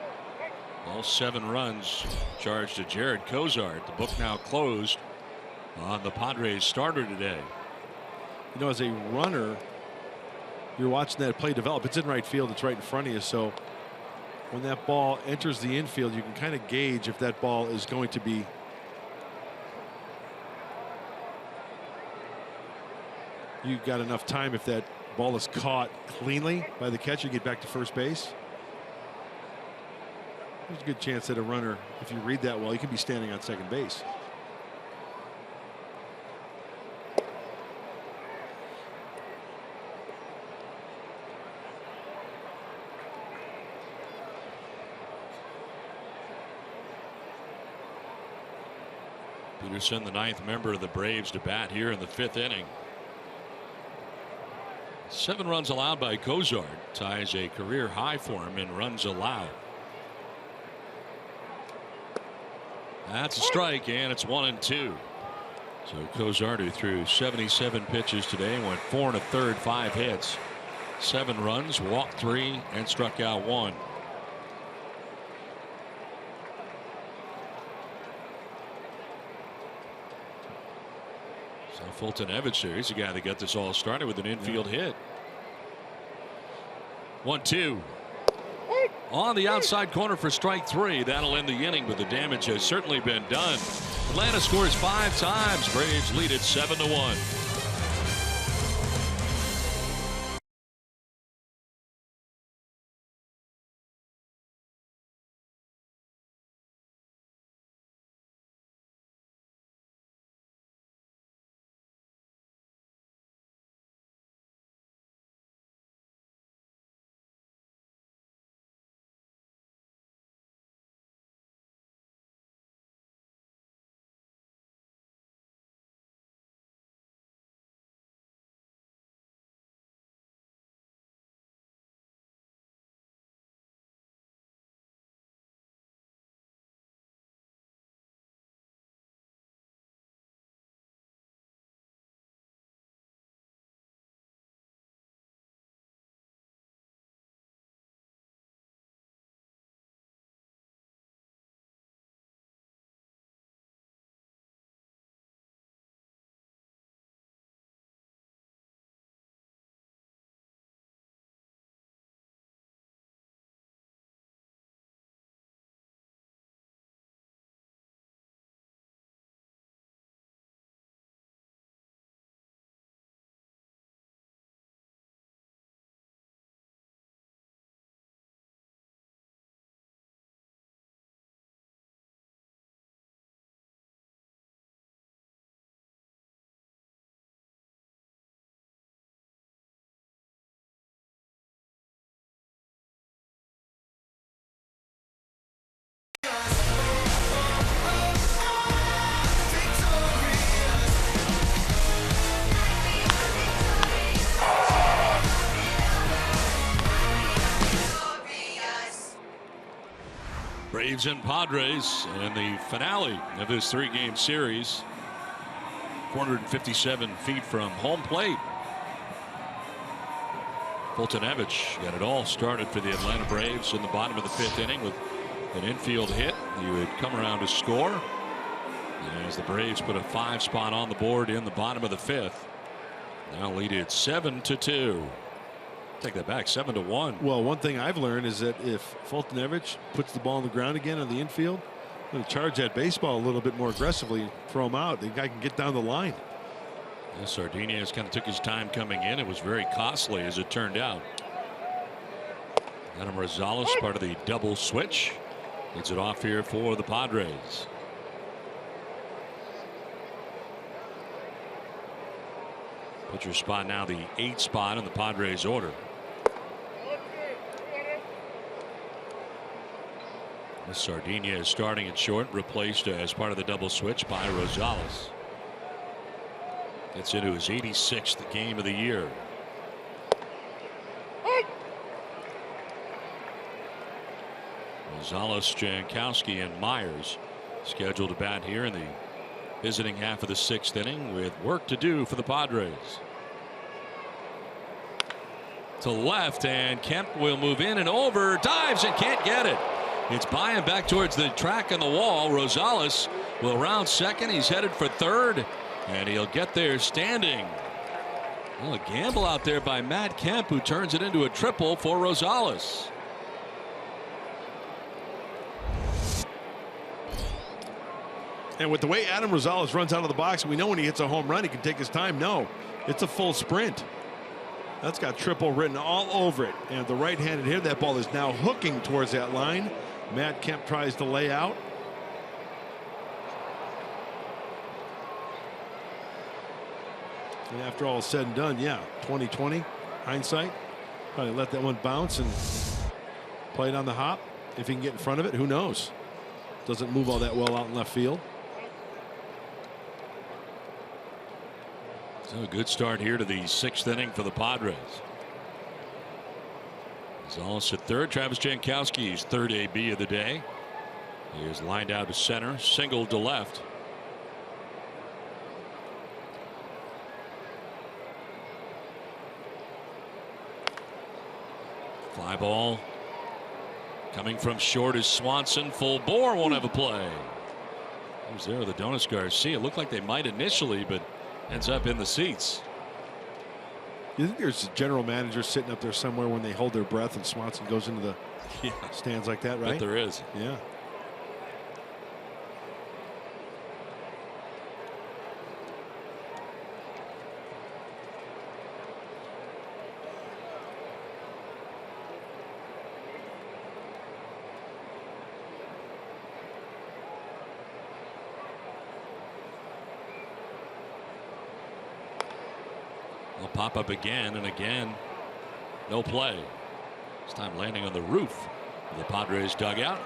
All 7 runs charged to Jared Cozart. The book now closed on the Padres starter today. You know, as a runner, you're watching that play develop. It's in right field. It's right in front of you. So when that ball enters the infield, you can kind of gauge if that ball is going to be you got enough time. If that ball is caught cleanly by the catcher, get back to first base. There's a good chance that a runner, if you read that well, you can be standing on second base. Peterson, the 9th member of the Braves, to bat here in the 5th inning. 7 runs allowed by Cozart, ties a career high for him in runs allowed. That's a strike, and it's 1-2. So Cozart, who threw 77 pitches today, went 4 1/3, 5 hits, 7 runs, walked 3, and struck out 1. So Fulton Evans here, he's the guy that got this all started with an infield hit. 1-2. On the outside corner for strike 3. That'll end the inning, but the damage has certainly been done. Atlanta scores 5 times. Braves lead it 7-1. Braves and Padres in the finale of this 3-game series. 457 feet from home plate. Fulton Evans got it all started for the Atlanta Braves in the bottom of the 5th inning with an infield hit. He would come around to score as the Braves put a 5 spot on the board in the bottom of the 5th. Now lead it 7-2. Take that back, 7-1. Well, one thing I've learned is that if Fulton Evans puts the ball on the ground again on the infield, I'm going to charge that baseball a little bit more aggressively, throw him out. The guy can get down the line. Yeah, Sardinez kind of took his time coming in. It was very costly as it turned out. Adam Rosales, part of the double switch, gets it off here for the Padres. Pitcher spot now the 8th spot in the Padres order. Sardinez is starting at short, replaced as part of the double switch by Rosales. Gets into his 86th game of the year. Rosales, Jankowski, and Myers scheduled to bat here in the visiting half of the 6th inning with work to do for the Padres. To left, and Kemp will move in and over, dives and can't get it. It's by him back towards the track and the wall. Rosales will round second. He's headed for third, and he'll get there standing. Well, a gamble out there by Matt Kemp, who turns it into a triple for Rosales. And with the way Adam Rosales runs out of the box, we know when he hits a home run, he can take his time. No, it's a full sprint. That's got triple written all over it. And the right-handed hitter, that ball is now hooking towards that line. Matt Kemp tries to lay out. And after all is said and done, yeah, 20/20 hindsight. Probably let that one bounce and play it on the hop. If he can get in front of it, who knows? Doesn't move all that well out in left field. So a good start here to the 6th inning for the Padres. Gonzalez at third. Travis Jankowski's third AB of the day. He is lined out to center, singled to left. Fly ball coming from short is Swanson. Full bore, won't have a play. Who's there? The Donis Garcia. Looked like they might initially, but ends up in the seats. You think there's a general manager sitting up there somewhere when they hold their breath and Swanson goes into the stands like that, right? Bet there is. Yeah. They'll pop up again and again. No play. This time landing on the roof of the Padres dugout.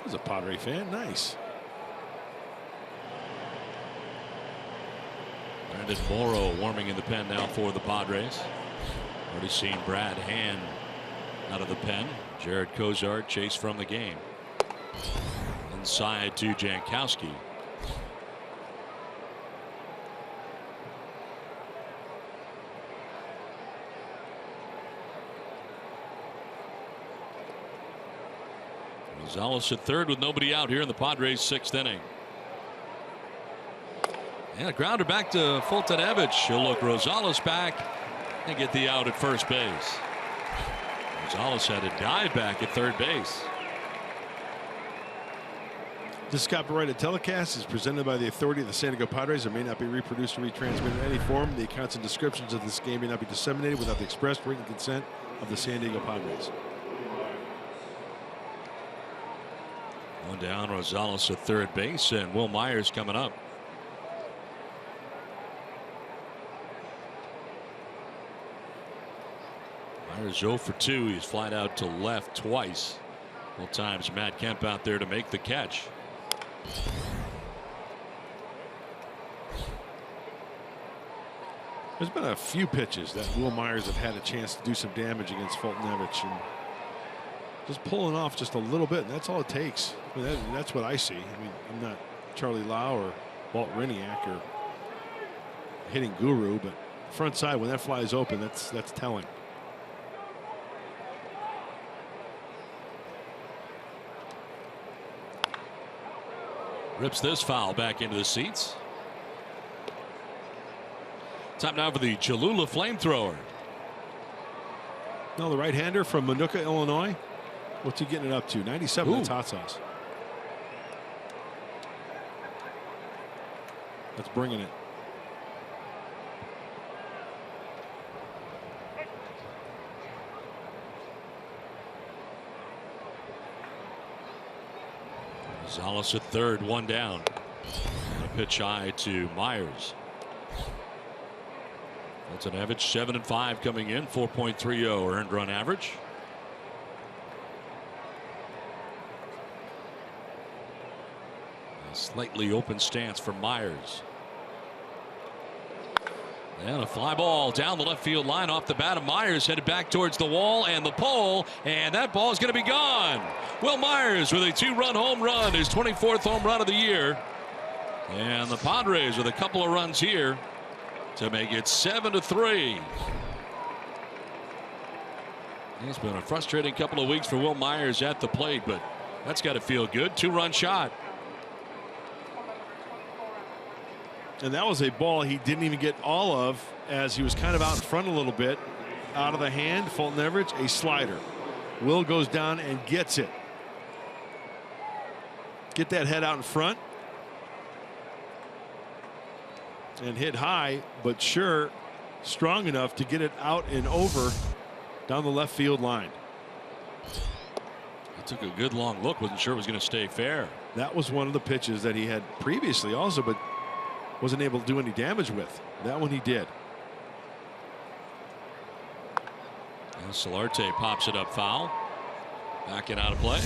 He's a Padre fan. Nice. Brandon Morrow warming in the pen now for the Padres. Already seen Brad Hand out of the pen. Jared Cozart chased from the game. Inside to Jankowski. Gonzalez at third with nobody out here in the Padres 6th inning. And a grounder back to Fulton-Evich. He'll look Rosales back and get the out at first base. Gonzalez had a dive back at third base. This copyrighted telecast is presented by the authority of the San Diego Padres and may not be reproduced or retransmitted in any form. The accounts and descriptions of this game may not be disseminated without the express written consent of the San Diego Padres. One down, Rosales at third base, and Will Myers coming up. Myers 0 for 2. He's flied out to left twice. Both times Matt Kemp out there to make the catch. There's been a few pitches that Will Myers have had a chance to do some damage against Fulton-Evich, and just pulling off just a little bit, and that's all it takes. I mean, that's what I see. I mean, I'm not Charlie Lau or Walt Riniak or hitting guru, but front side, when that flies open, that's telling. Rips this foul back into the seats. Time now for the Cholula flamethrower. No, the right-hander from Manuka, Illinois. What's he getting it up to? 97. Ooh. That's hot sauce. That's bringing it. Gonzalez at third, one down. A pitch high to Myers. That's an average 7-5 coming in, 4.30 earned run average. A slightly open stance for Myers. And a fly ball down the left field line off the bat of Myers, headed back towards the wall and the pole, and that ball is going to be gone. Will Myers with a 2-run home run, his 24th home run of the year. And the Padres with a couple of runs here to make it 7-3. It's been a frustrating couple of weeks for Will Myers at the plate, but that's got to feel good. 2-run shot. And that was a ball he didn't even get all of, as he was kind of out in front a little bit. Out of the hand, Fulton-Evich, a slider. Will goes down and gets it. Get that head out in front. And hit high, but sure, strong enough to get it out and over down the left field line. He took a good long look, wasn't sure it was going to stay fair. That was one of the pitches that he had previously also, but wasn't able to do any damage with. That one he did. And Solarte pops it up foul. Back and out of play.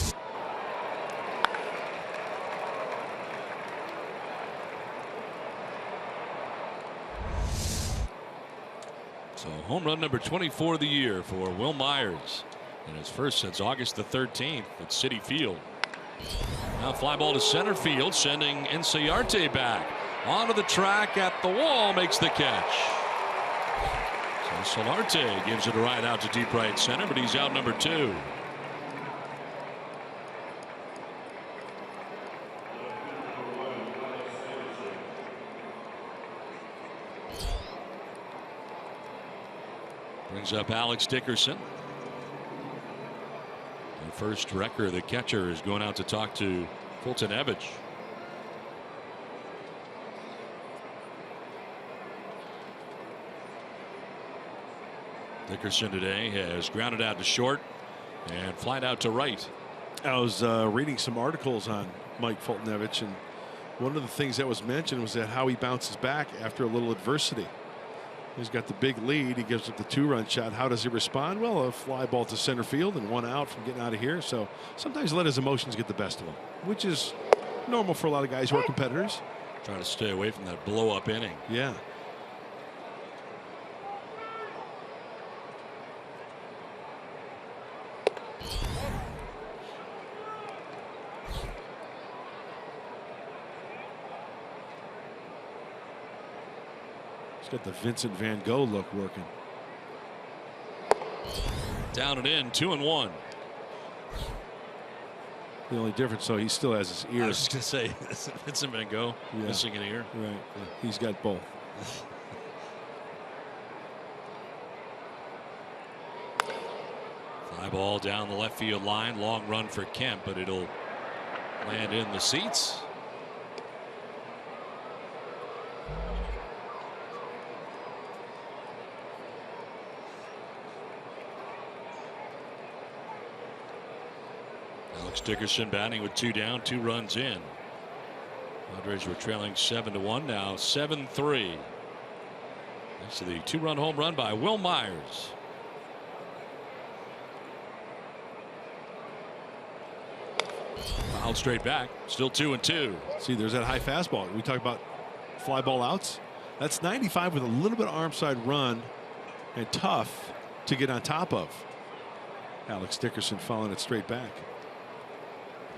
Home run number 24 of the year for Will Myers, and his first since August the 13th at Citi Field. Now fly ball to center field, sending Inciarte back onto the track at the wall, makes the catch. So Solarte gives it a ride out to deep right center, but he's out number 2. Brings up Alex Dickerson. The first wrecker, the catcher, is going out to talk to Fulton Evich. Dickerson today has grounded out to short and flied out to right. I was reading some articles on Mike Fultonevich, and one of the things that was mentioned was that how he bounces back after a little adversity. He's got the big lead. He gives up the 2-run shot. How does he respond? Well, a fly ball to center field and 1 out from getting out of here. So sometimes let his emotions get the best of him, which is normal for a lot of guys who are competitors. Trying to stay away from that blow-up inning. Yeah. He's got the Vincent Van Gogh look working. Down and in, 2-1. The only difference, so he still has his ear. I was just going to say, Vincent Van Gogh missing an ear. Right. Yeah. He's got both. Fly ball down the left field line. Long run for Kemp, but it'll land in the seats. Alex Dickerson batting with 2 down, 2 runs in. Padres were trailing 7-1, now 7-3. Thanks to the 2-run home run by Will Myers. Fouled straight back, still 2-2. See, there's that high fastball. We talk about fly ball outs. That's 95 with a little bit of arm side run and tough to get on top of. Alex Dickerson following it straight back.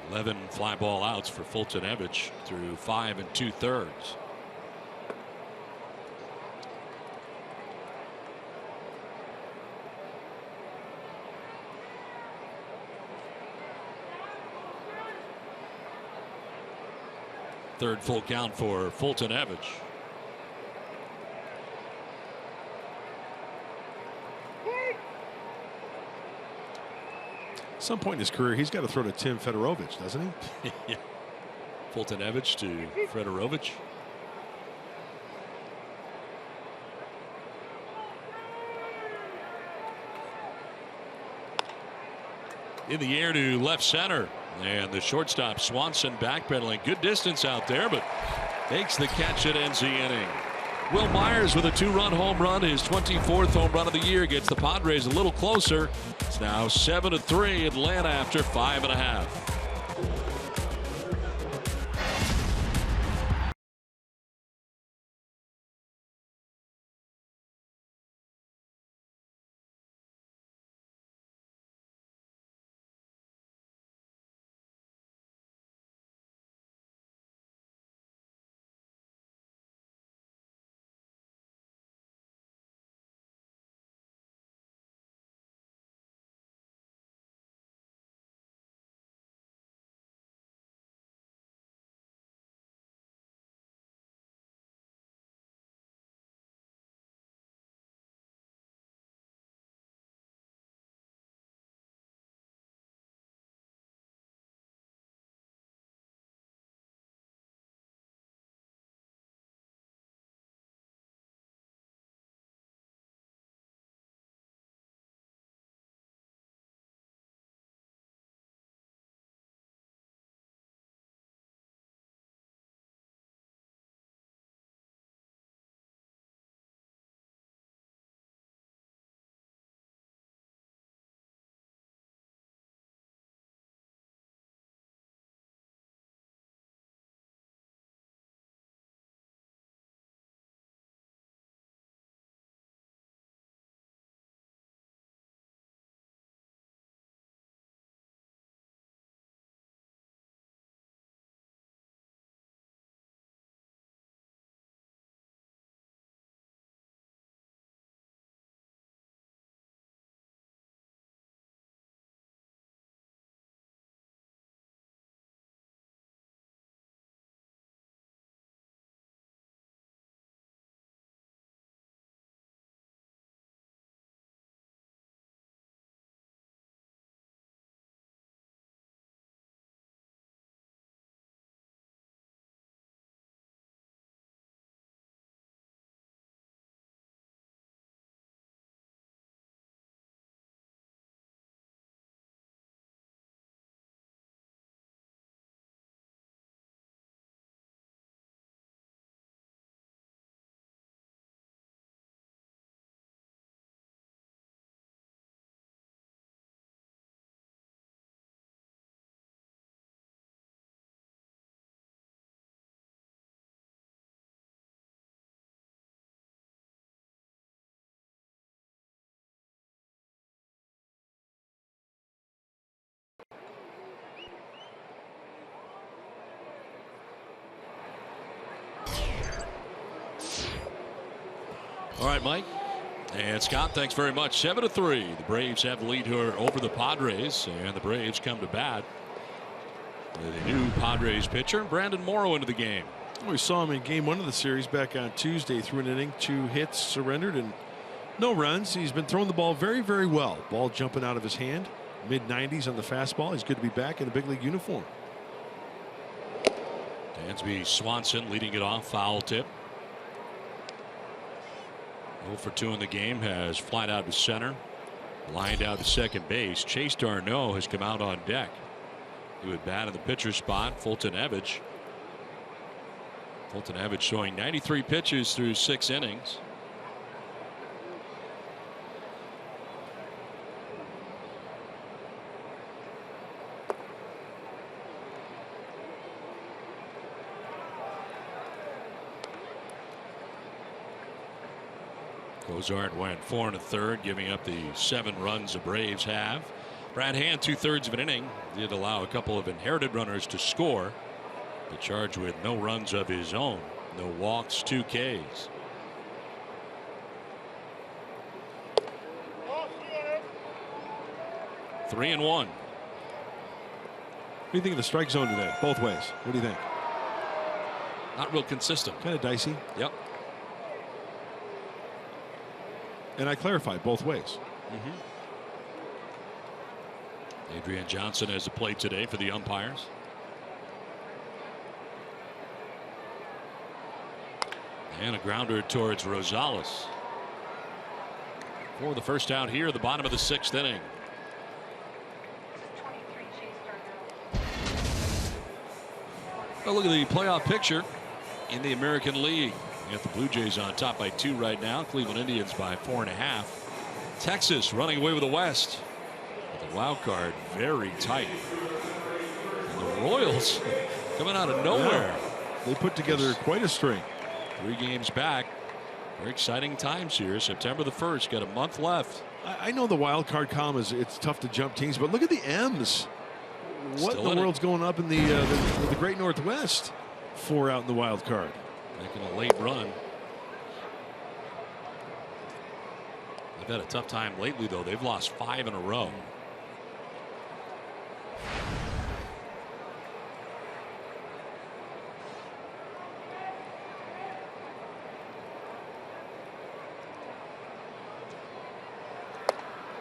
11 fly ball outs for Fulton Evich through 5 2/3. Third full count for Fulton Evich. At some point in his career, he's got to throw to Tim Fedorovich, doesn't he? Yeah. Fulton Evich to Fedorovich. In the air to left center. And the shortstop Swanson backpedaling. Good distance out there, but makes the catch that ends the inning. Will Myers with a 2-run home run, his 24th home run of the year, gets the Padres a little closer. It's now 7-3 Atlanta after 5.5. right, Mike. And Scott, thanks very much. 7-3. The Braves have the lead here over the Padres, and the Braves come to bat with a new Padres pitcher, Brandon Morrow, into the game. We saw him in game 1 of the series back on Tuesday. Threw an inning, 2 hits, surrendered, and no runs. He's been throwing the ball very, very well. Ball jumping out of his hand. Mid-90s on the fastball. He's good to be back in a big league uniform. Dansby Swanson leading it off. Foul tip. 0 for 2 in the game. Has flied out to center. Lined out to second base. Chase Darno has come out on deck. He would bat in the pitcher spot. Fulton Evans. Fulton Evans showing 93 pitches through 6 innings. Cozart went 4 1/3, giving up the 7 runs the Braves have. Brad Hand 2/3 of an inning did allow a couple of inherited runners to score, but charged with no runs of his own. No walks, 2 Ks. Three and 1. What do you think of the strike zone today? Both ways. What do you think? Not real consistent. Kind of dicey. Yep. And I clarified both ways. Adrian Johnson has a play today for the umpires. And a grounder towards Rosales. For the first out here, the bottom of the 6th inning. Well, look at the playoff picture in the American League. You got the Blue Jays on top by 2 right now. Cleveland Indians by 4.5. Texas running away with the West. But the wild card very tight. And the Royals coming out of nowhere. Yeah. They put together quite a string. 3 games back. Very exciting times here. September the 1st. Got a month left. I know the wild card column it's tough to jump teams, but look at the M's. What in the world's going up in the Great Northwest? 4 out in the wild card. Making a late run. They've had a tough time lately, though. They've lost 5 in a row.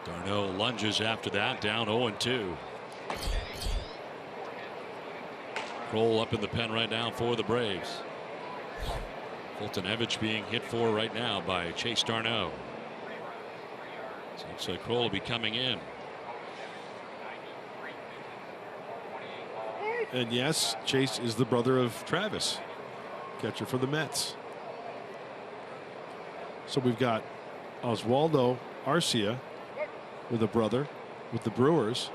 Darno lunges after that, down 0-2. Kroll up in the pen right now for the Braves. Fulton Evans being hit for right now by Chase Darno. So it looks like Kroll will be coming in. And yes, Chase is the brother of Travis, catcher for the Mets. So we've got Oswaldo Arcia with a brother with the Brewers.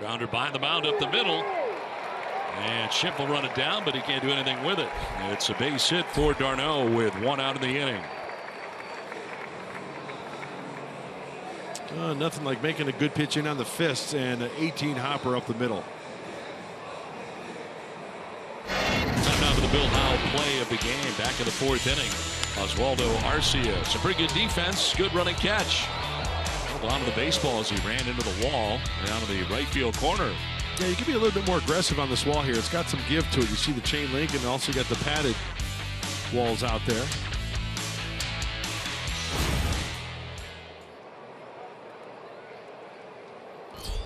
Grounder by the mound up the middle. And Schiff will run it down, but he can't do anything with it. It's a base hit for Darno with 1 out in the inning. Nothing like making a good pitch in on the fists and an 18 hopper up the middle. Time now for the Bill Howell play of the game. Back in the 4th inning. Oswaldo Arcia. Some pretty good defense. Good running catch. Held on to the baseball as he ran into the wall down to the right field corner. Yeah, you can be a little bit more aggressive on this wall here. It's got some give to it. You see the chain link and also got the padded walls out there.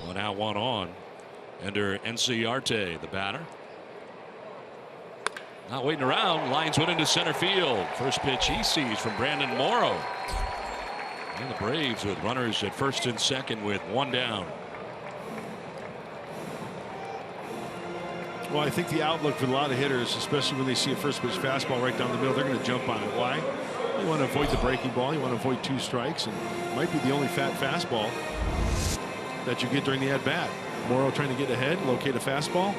One out, 1 on. Ender Enciarte, the batter. Not waiting around. Lines one into center field. First pitch he sees from Brandon Morrow. And the Braves with runners at first and second with 1 down. Well, I think the outlook for a lot of hitters, especially when they see a first pitch fastball right down the middle, they're going to jump on it. Why? You want to avoid the breaking ball. You want to avoid 2 strikes, and it might be the only fat fastball that you get during the at bat. Morrow trying to get ahead, locate a fastball,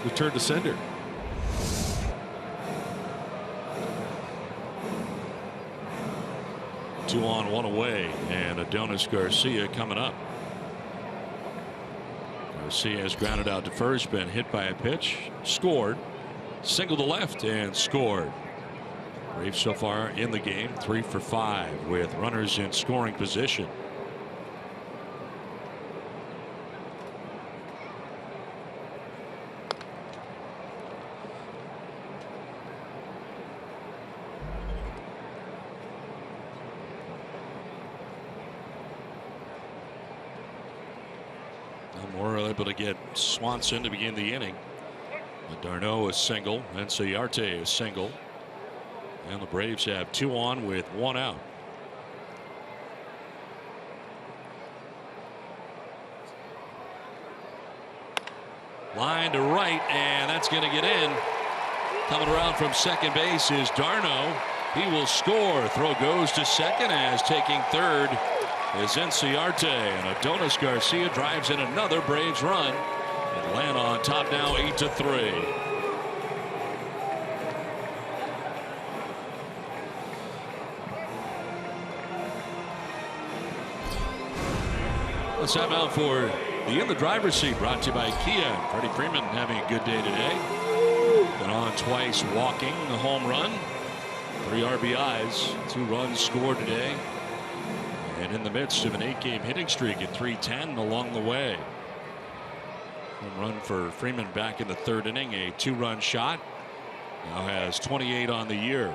return to sender. Two on, 1 away, and Adonis Garcia coming up. Garcia has grounded out to first, been hit by a pitch, scored, single to left, and scored. Braves so far in the game 3 for 5 with runners in scoring position. Moore able to get Swanson to begin the inning. Darno is single, and Ciarte is single. And the Braves have 2 on with 1 out. Line to right, and that's going to get in. Coming around from second base is Darno. He will score. Throw goes to second as taking third is Ciarte, and Adonis Garcia drives in another Braves run. Atlanta on top now 8-3. Let's have out for the In the Driver's Seat, brought to you by Kia. Freddie Freeman having a good day today. Been on twice, walking, a home run, 3 RBIs, 2 runs scored today. And in the midst of an 8-game hitting streak at .310 along the way. Home run for Freeman back in the 3rd inning, a 2-run shot. Now has 28 on the year.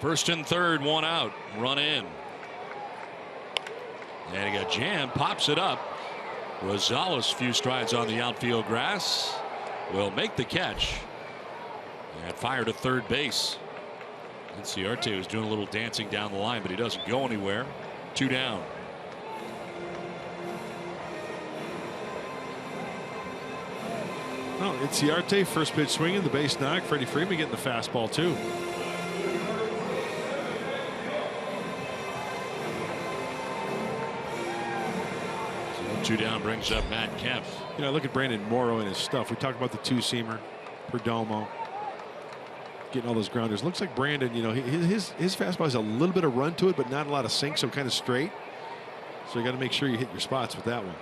First and third, 1 out, run in. And he got jammed, pops it up. Rosales, few strides on the outfield grass, will make the catch and fire to third base. And Ciarte was doing a little dancing down the line, but he doesn't go anywhere. 2 down. Oh, it's Ciarte, first pitch swinging, the base knock. Freddie Freeman getting the fastball too. So 2 down brings up Matt Kemp. You know, look at Brandon Morrow and his stuff. We talked about the 2-seamer, Perdomo, getting all those grounders. Looks like Brandon, you know, his fastball has a little bit of run to it, but not a lot of sink, so kind of straight. So you got to make sure you hit your spots with that one.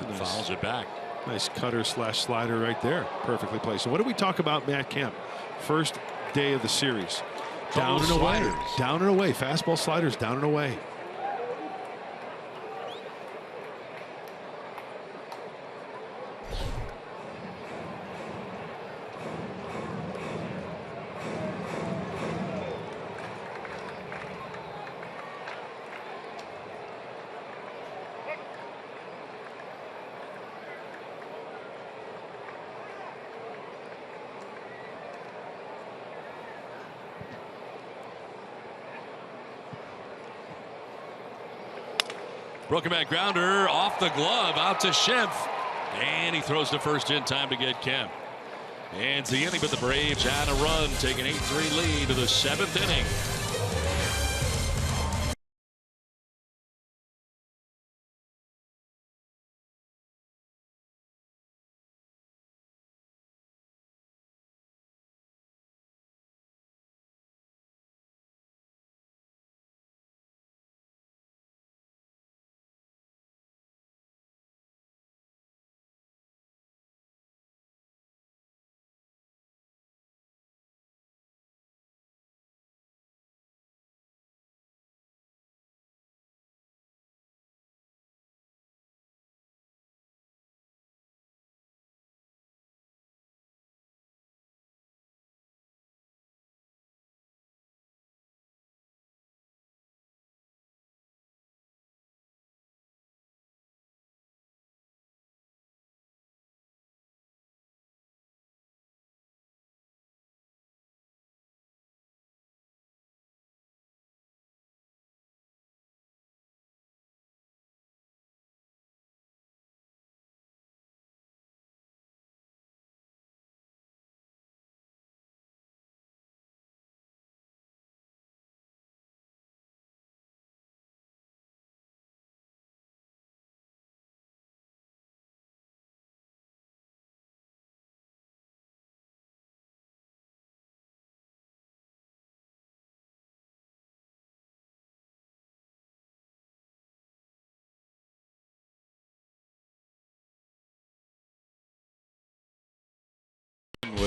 Nice. Fouls it back. Nice cutter slash slider right there. Perfectly placed. So what do we talk about Matt Kemp? First day of the series. Down and away. Down and away. Fastball sliders down and away. Broken back grounder off the glove out to Schimpf, and he throws the first in time to get Kemp. And it's the inning, but the Braves had a run, taking 8-3 lead to the 7th inning.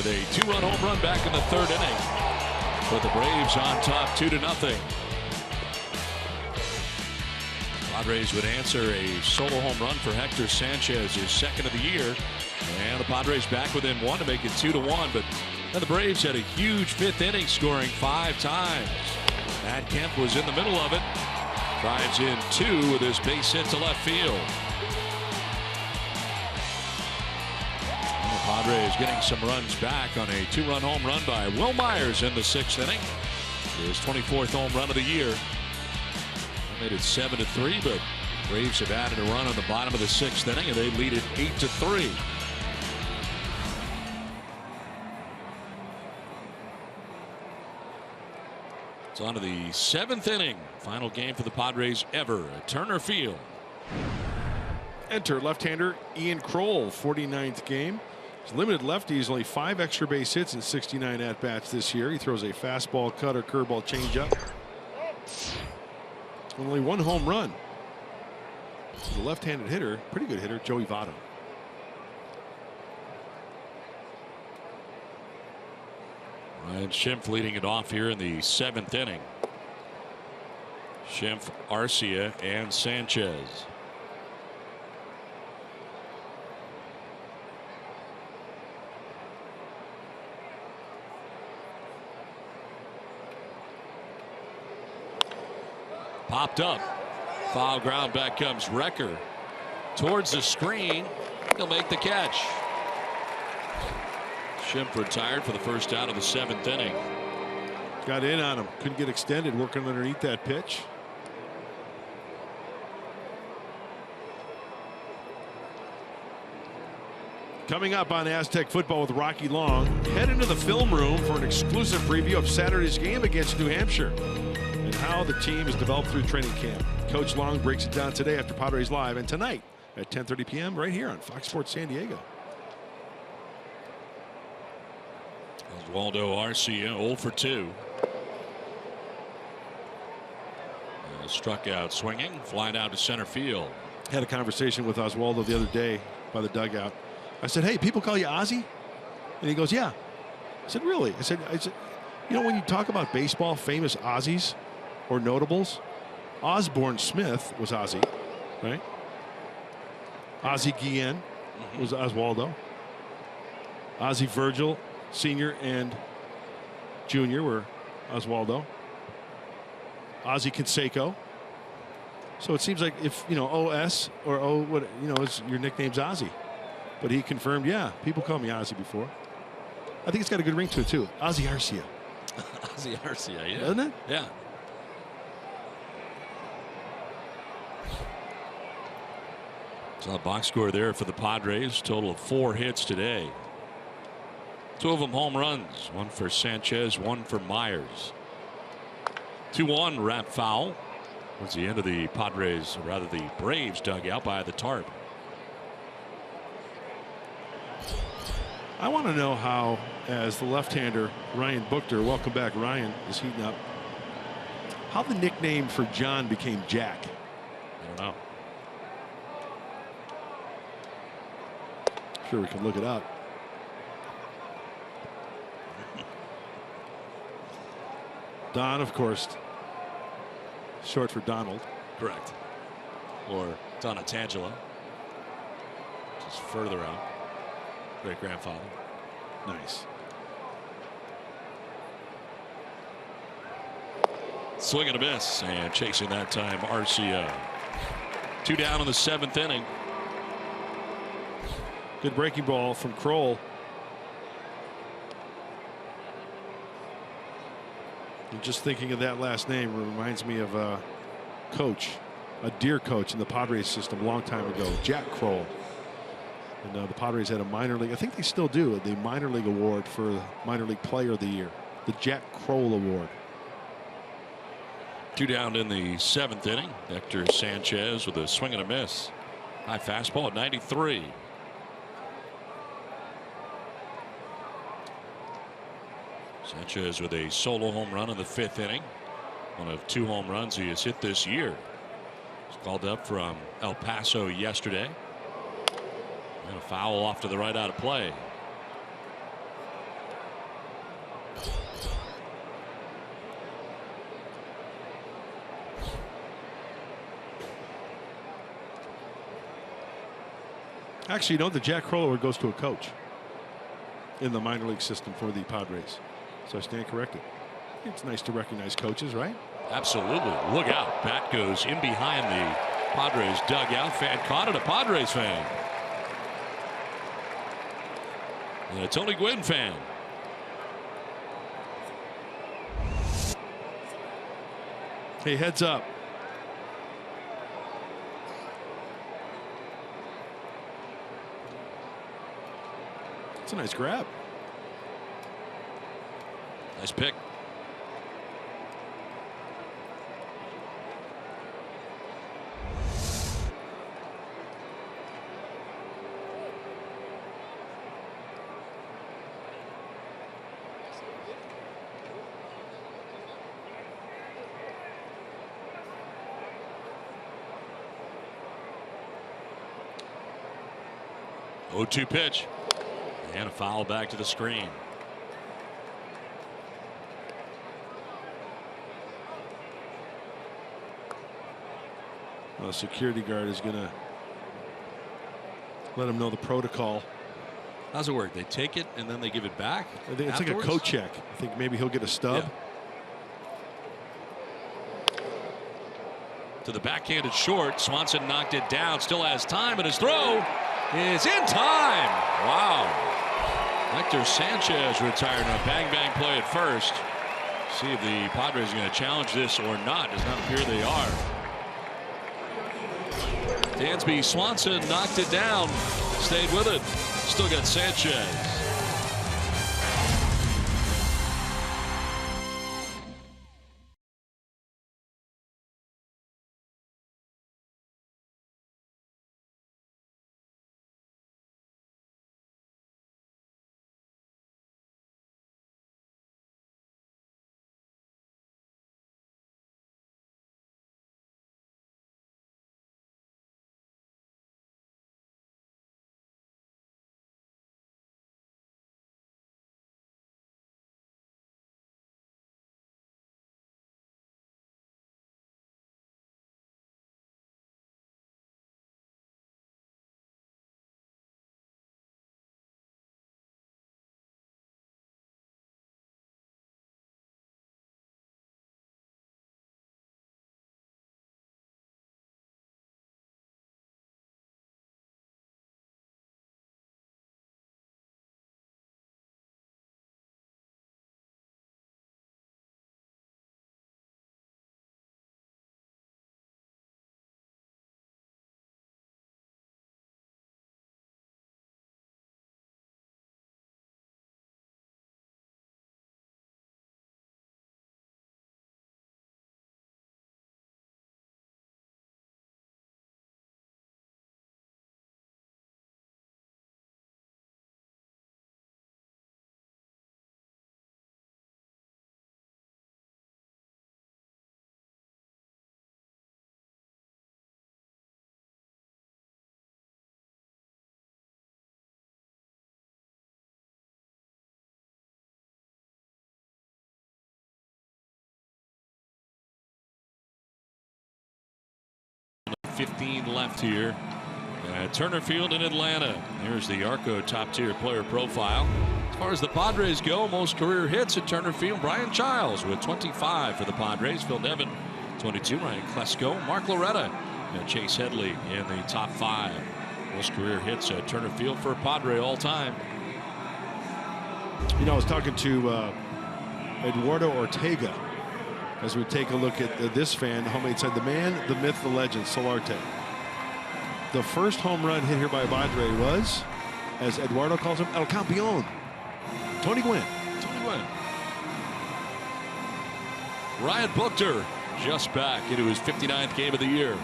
with a 2-run home run back in the 3rd inning. Put the Braves on top 2-0. Padres would answer a solo home run for Hector Sanchez, his 2nd of the year. And the Padres back within 1 to make it 2-1. But then the Braves had a huge 5th inning, scoring 5 times. Matt Kemp was in the middle of it. Drives in 2 with his base hit to left field. And the Padres getting some runs back on a 2-run home run by Will Myers in the 6th inning. His 24th home run of the year. Made it 7-3, but Braves have added a run on the bottom of the 6th inning, and they lead it 8-3. It's on to the 7th inning. Final game for the Padres ever at Turner Field. Enter left-hander Ian Kroll, 49th game. He's limited lefties, only 5 extra base hits in 69 at-bats this year. He throws a fastball, cutter, curveball, changeup. Only 1 home run. The left-handed hitter, pretty good hitter, Joey Votto. Ryan Schimpf leading it off here in the 7th inning. Schimpf, Arcia, and Sanchez. Popped up. Foul ground. Back comes Recker. Towards the screen. He'll make the catch. Schimpf retired for the first out of the 7th inning. Got in on him. Couldn't get extended, working underneath that pitch. Coming up on Aztec Football with Rocky Long, head into the film room for an exclusive preview of Saturday's game against New Hampshire and how the team is developed through training camp. Coach Long breaks it down today after Padres Live and tonight at 10:30 p.m. right here on Fox Sports San Diego. Oswaldo Arcia 0 for 2. Struck out swinging, flying out to center field. Had a conversation with Oswaldo the other day by the dugout. I said, hey, people call you Ozzy? And he goes, yeah. I said, really? I said, you know, when you talk about baseball, famous Ozzies or notables, Osborne Smith was Ozzy, right? Ozzie Guillen was Oswaldo. Ozzie Virgil Sr. and Jr. were Oswaldo. Ozzie Canseco. So it seems like if, you know, OS or O, what, you know, your nickname's Ozzy. But he confirmed, yeah, people call me Ozzy before. I think it's got a good ring to it, too. Ozzy Arcia. Ozzy Arcia, yeah. Doesn't it? Yeah. So a box score there for the Padres. Total of 4 hits today. 2 of them home runs. 1 for Sanchez, 1 for Myers. 2-1 wrap foul. Towards the end of the Padres, or rather the Braves dugout by the tarp. I want to know how, as the left-hander Ryan Buchter, welcome back Ryan, is heating up, how the nickname for John became Jack. I don't know. Sure, we can look it up. Don, of course, short for Donald. Correct. Or Donatangelo, just further out. Great grandfather. Nice. Swing and a miss, and chasing that time Arcia. 2 down in the 7th inning. Good breaking ball from Kroll. And just thinking of that last name reminds me of a coach, a dear coach in the Padres system a long time ago, Jack Kroll. And the Padres had a minor league, I think they still do, the minor league award for minor league player of the year, the Jack Kroll Award. 2 down in the 7th inning. Hector Sanchez with a swing and a miss. High fastball at 93. Sanchez with a solo home run in the 5th inning. One of 2 home runs he has hit this year. He's called up from El Paso yesterday. And a foul off to the right out of play. Actually, you know, the Jack Crow Award goes to a coach in the minor league system for the Padres. So I stand corrected. It's nice to recognize coaches, right? Absolutely. Look out. Bat goes in behind the Padres dugout. Fan caught it. A Padres fan. And a Tony Gwynn fan. Hey, heads up. It's a nice grab. Nice pick. Oh, 2 pitch. And a foul back to the screen. Well, security guard is going to let him know the protocol. How's it work? They take it and then they give it back? I think it's afterwards? like a coat check. I think maybe he'll get a stub. Yeah. To the backhanded short. Swanson knocked it down. Still has time, but his throw is in time. Wow. Hector Sanchez retired on a bang-bang play at first. See if the Padres are going to challenge this or not. Does not appear they are. Dansby Swanson knocked it down. Stayed with it. Still got Sanchez. .15 left here at Turner Field in Atlanta. Here's the Arco top tier player profile. As far as the Padres go, most career hits at Turner Field. Brian Childs with 25 for the Padres. Phil Nevin 22. Ryan Klesko, Mark Loretta, and Chase Headley in the top 5. Most career hits at Turner Field for a Padre all time. You know, I was talking to Eduardo Ortega as we take a look at this fan, the homemade side, the man, the myth, the legend, Solarte. The first home run hit here by Padre was, as Eduardo calls him, El Campeón, Tony Gwynn. Tony Gwynn. Ryan Buchter just back into his 59th game of the year.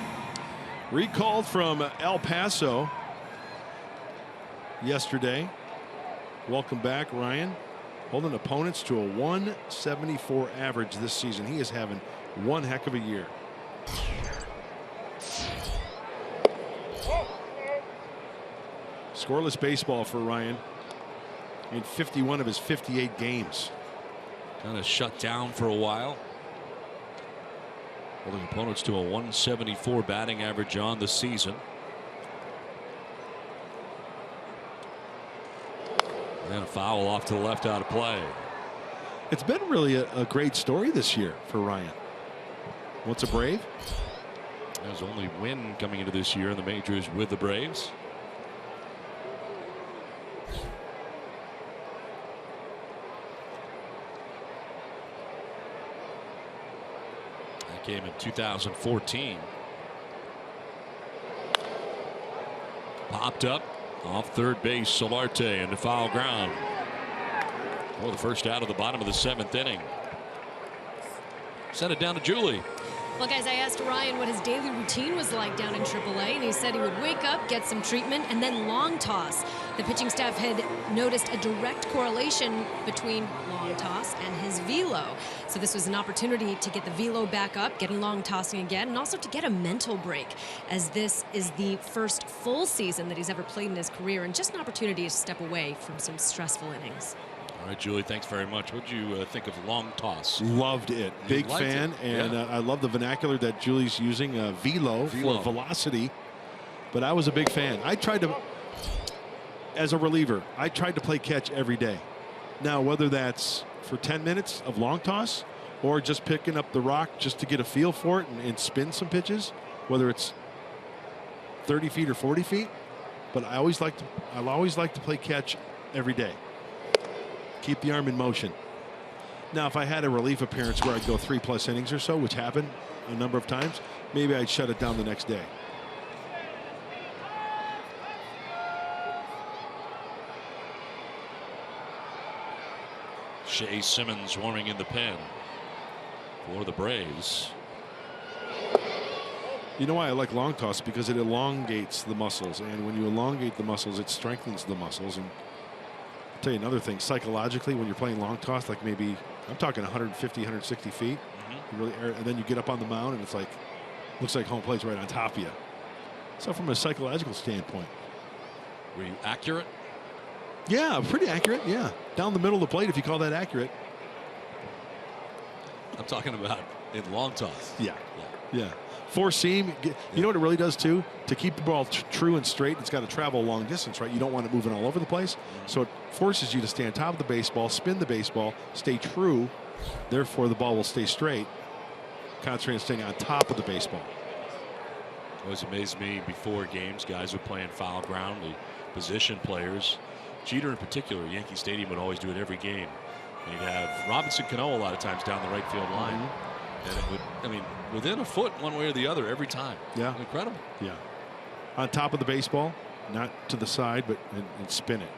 Recalled from El Paso yesterday. Welcome back, Ryan. Holding opponents to a 174 average this season. He is having one heck of a year. Scoreless baseball for Ryan in 51 of his 58 games. Kind of shut down for a while. Holding opponents to a 174 batting average on the season. And a foul off to the left out of play. It's been really a great story this year for Ryan. What's a Brave? His only win coming into this year in the majors with the Braves. That came in 2014. Popped up off third base. Solarte into foul ground. Oh, the first out of the bottom of the 7th inning. Sent it down to Julie. Well, guys, I asked Ryan what his daily routine was like down in AAA, and he said he would wake up, get some treatment, and then long toss. The pitching staff had noticed a direct correlation between long toss and his velo. So this was an opportunity to get the velo back up, getting long tossing again, and also to get a mental break, as this is the first full season that he's ever played in his career, and just an opportunity to step away from some stressful innings. All right, Julie, thanks very much. What did you think of long toss? Loved it. Big fan, and I love the vernacular that Julie's using, velo for velocity. But I was a big fan. I tried to, as a reliever, I tried to play catch every day. Now, whether that's for 10 minutes of long toss or just picking up the rock just to get a feel for it and spin some pitches, whether it's 30 feet or 40 feet, but I'll always like to play catch every day. Keep the arm in motion. Now, if I had a relief appearance where I'd go 3+ innings or so, which happened a number of times, maybe I'd shut it down the next day. Shea Simmons warming in the pen for the Braves. You know why I like long toss? Because it elongates the muscles, and when you elongate the muscles, it strengthens the muscles. And I'll tell you another thing, psychologically, when you're playing long toss, like maybe I'm talking 150, 160 feet, you really, and then you get up on the mound and it's like, looks like home plate's right on top of you. So from a psychological standpoint, were you accurate? Yeah, pretty accurate. Yeah, down the middle of the plate, if you call that accurate. I'm talking about in long toss. Yeah. Four seam. You know what it really does too? To keep the ball true and straight, it's got to travel a long distance, right? You don't want it moving all over the place. So it forces you to stay on top of the baseball, spin the baseball, stay true. Therefore, the ball will stay straight. Concentrate on staying on top of the baseball. It always amazed me before games, guys were playing foul ground, the position players. Jeter in particular, Yankee Stadium would always do it every game. And you'd have Robinson Cano a lot of times down the right field line. And it would, I mean, within a foot one way or the other every time. Yeah. Incredible. Yeah. On top of the baseball, not to the side, but and spin it.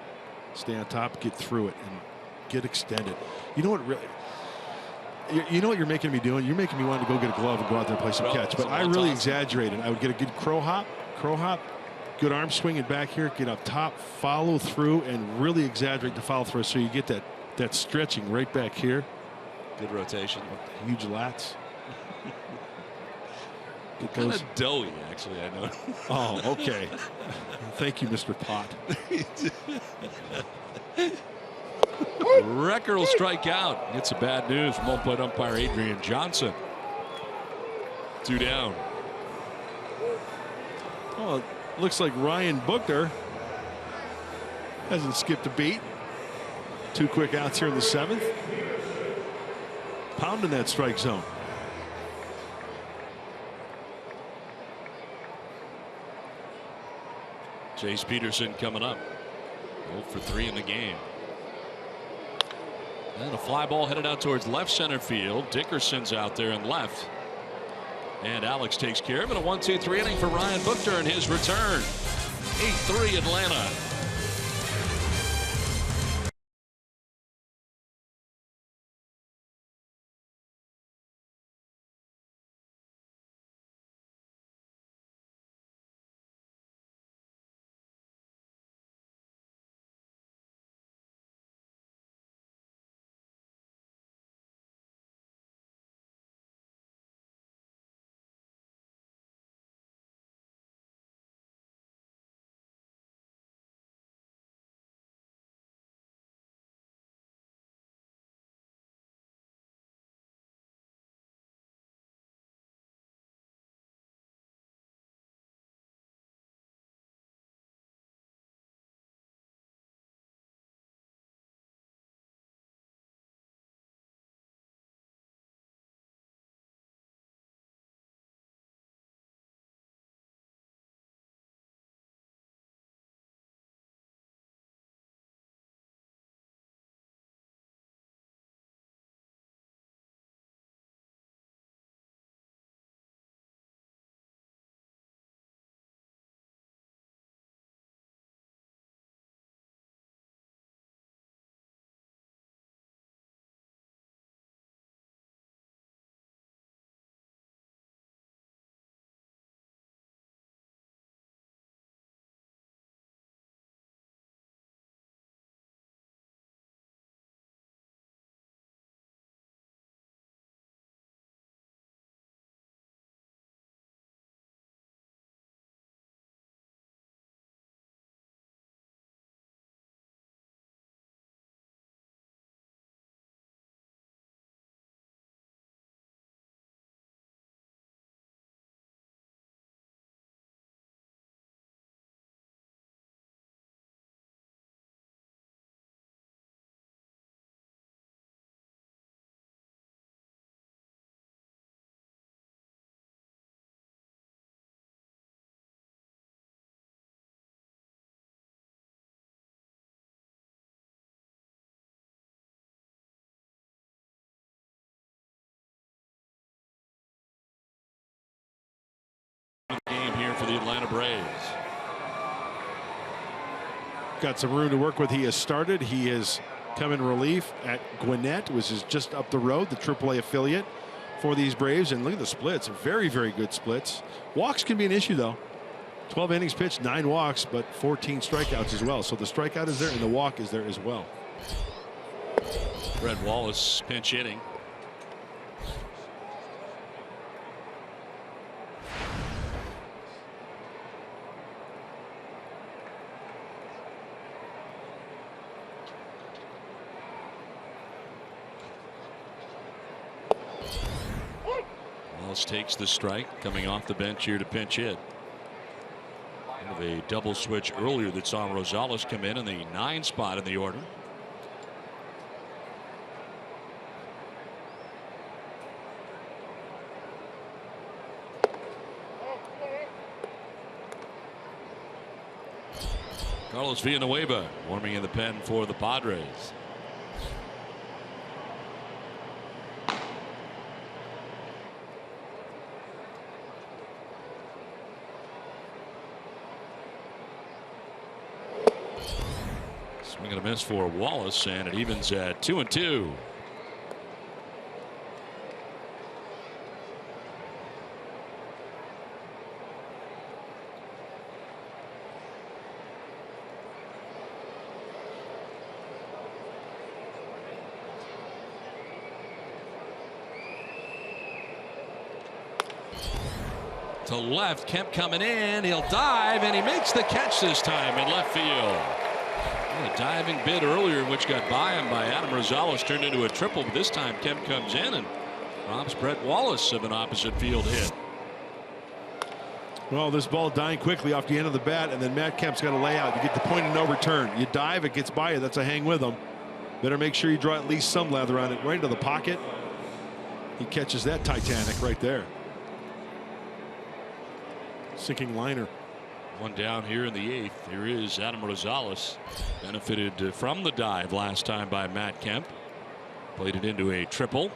Stay on top, get through it, and get extended. You know what really, you know what you're making me doing? You're making me want to go get a glove and go out there and play some catch. But I really exaggerated. I would get a good crow hop, good arm swinging back here, get up top, follow through, and really exaggerate the follow through so you get that stretching right back here. Good rotation. Huge lats. Kind of doughy, actually, I know. Oh, okay. Thank you, Mr. Pot. Recker will strike out. Get some bad news from home plate umpire Adrian Johnson. 2 down. Oh, it looks like Ryan Buckner hasn't skipped a beat. 2 quick outs here in the 7th. Pounding that strike zone. Chase Peterson coming up. 0 for 3 in the game. And a fly ball headed out towards left center field. Dickerson's out there in left. And Alex takes care of it. A 1-2-3 inning for Ryan Buckner in his return. 8-3 Atlanta. for the Atlanta Braves. Got some room to work with. He has started. He has come in relief at Gwinnett, which is just up the road, the AAA affiliate for these Braves. And look at the splits. Very, very good splits. Walks can be an issue, though. 12 innings pitched, 9 walks, but 14 strikeouts as well. So the strikeout is there and the walk is there as well. Brett Wallace pinch hitting. Wallace takes the strike, coming off the bench here to pinch hit. Kind of a double switch earlier that saw Rosales come in the 9 spot in the order. Carlos Villanueva warming in the pen for the Padres. Swing and a miss for Wallace, and it evens at 2-2. To left, Kemp coming in. He'll dive, and he makes the catch this time in left field. A diving bid earlier, which got by him by Adam Rosales, turned into a triple, but this time Kemp comes in and robs Brett Wallace of an opposite field hit. Well, this ball dying quickly off the end of the bat, and then Matt Kemp's got to lay out. You get the point of no return. You dive, it gets by you. That's a hang with him. Better make sure you draw at least some lather on it. Right into the pocket. He catches that Titanic right there. Sinking liner. One down here in the 8th. Here is Adam Rosales. Benefited from the dive last time by Matt Kemp. Played it into a triple.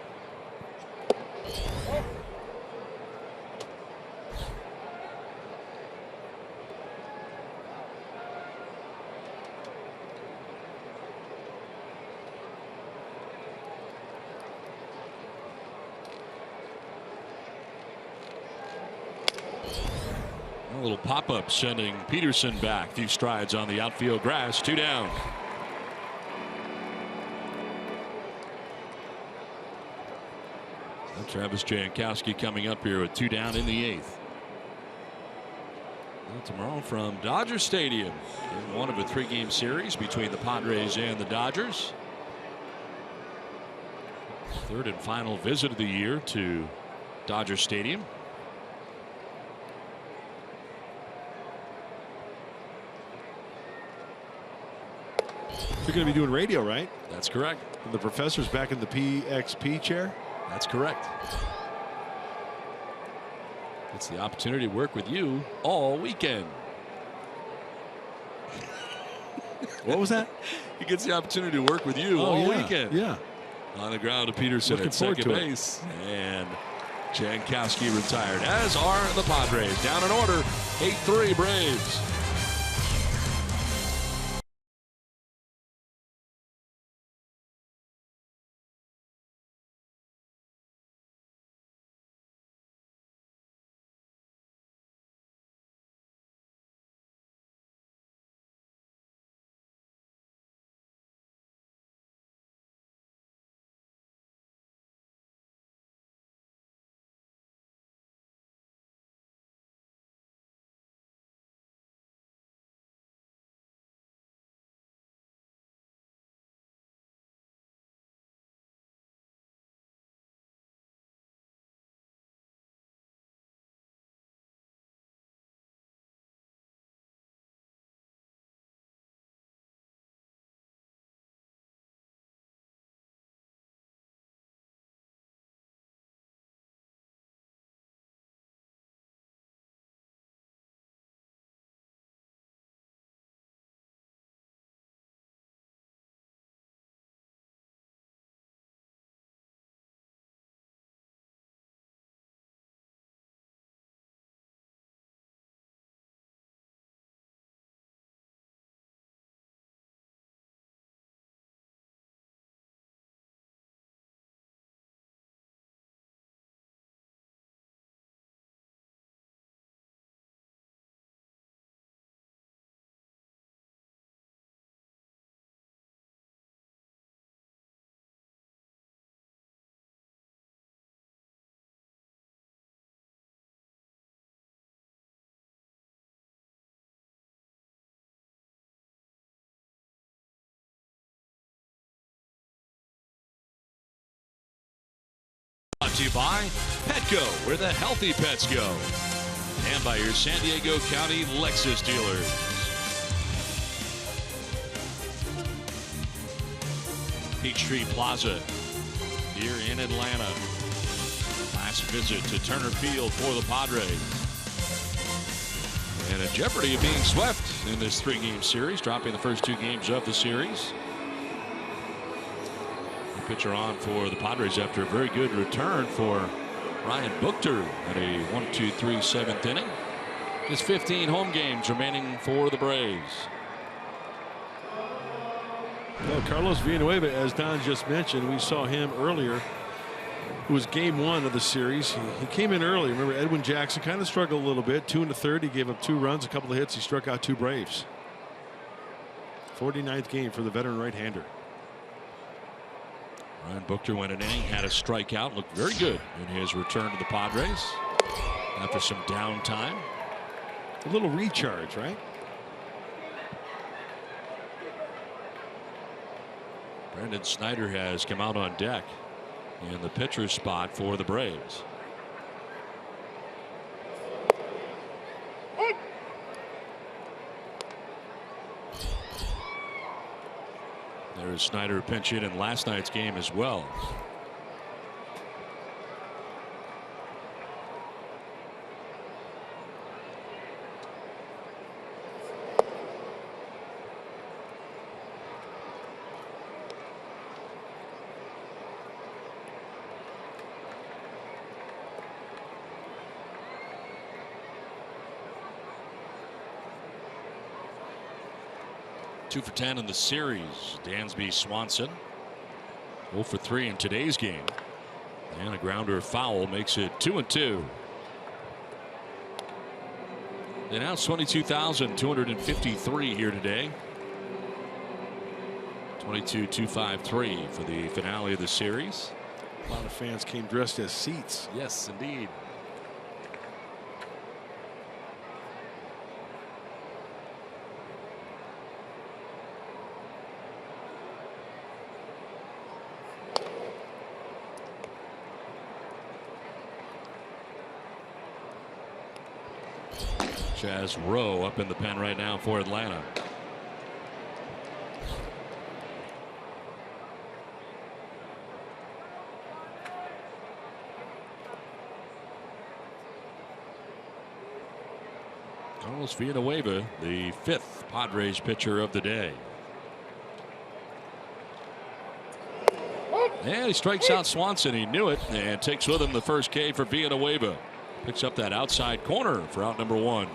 A little pop-up sending Peterson back a few strides on the outfield grass. 2 down. And Travis Jankowski coming up here with 2 down in the 8th. Well, tomorrow from Dodger Stadium, in one of a 3-game series between the Padres and the Dodgers. 3rd and final visit of the year to Dodger Stadium. You're going to be doing radio, right? That's correct. And the professor's back in the PXP chair? That's correct. It's the opportunity to work with you all weekend. What was that? He gets the opportunity to work with you all weekend. Yeah. On the ground to Peterson Looking at second base. And Jankowski retired, as are the Padres. Down in order, 8-3 Braves. Brought to you by Petco, where the healthy pets go. And by your San Diego County Lexus dealers. Peachtree Plaza here in Atlanta. Last visit to Turner Field for the Padres. And in jeopardy of being swept in this 3-game series, dropping the first 2 games of the series. The pitcher on for the Padres after a very good return for Ryan Buchter at a 1-2-3 7th inning. Just 15 home games remaining for the Braves. Well, Carlos Villanueva, as Don just mentioned, we saw him earlier. It was game 1 of the series. He came in early. Remember, Edwin Jackson kind of struggled a little bit. 2 1/3. He gave up 2 runs, a couple of hits. He struck out 2 Braves. 49th game for the veteran right-hander. Ryan Buchter went an inning, had a strikeout, looked very good in his return to the Padres after some downtime. A little recharge, right? Brandon Snyder has come out on deck in the pitcher's spot for the Braves. There's Snyder pinch hit in last night's game as well. Two for 10 in the series. Dansby Swanson 0 for 3 in today's game. And a grounder foul makes it 2-2. They announced 22,253 here today. 22,253 for the finale of the series. A lot of fans came dressed as seats. Yes, indeed. Chaz Rowe up in the pen right now for Atlanta. Carlos Villanueva, the 5th Padres pitcher of the day. And he strikes out Swanson. He knew it and takes with him the first K for Villanueva. Picks up that outside corner for out number 1.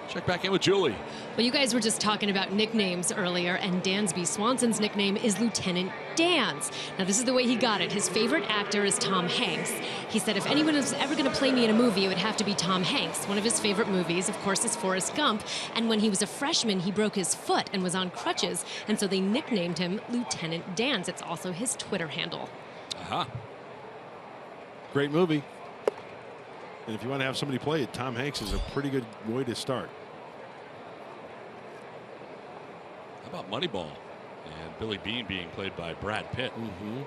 Check back in with Julie. Well, you guys were just talking about nicknames earlier, and Dansby Swanson's nickname is Lieutenant Dans. Now, this is the way he got it. His favorite actor is Tom Hanks. He said if anyone was ever going to play me in a movie, it would have to be Tom Hanks. One of his favorite movies, of course, is Forrest Gump. And when he was a freshman, he broke his foot and was on crutches, and so they nicknamed him Lieutenant Dans. It's also his Twitter handle. Aha. Great movie. And if you want to have somebody play it, Tom Hanks is a pretty good way to start. How about Moneyball and Billy Bean being played by Brad Pitt?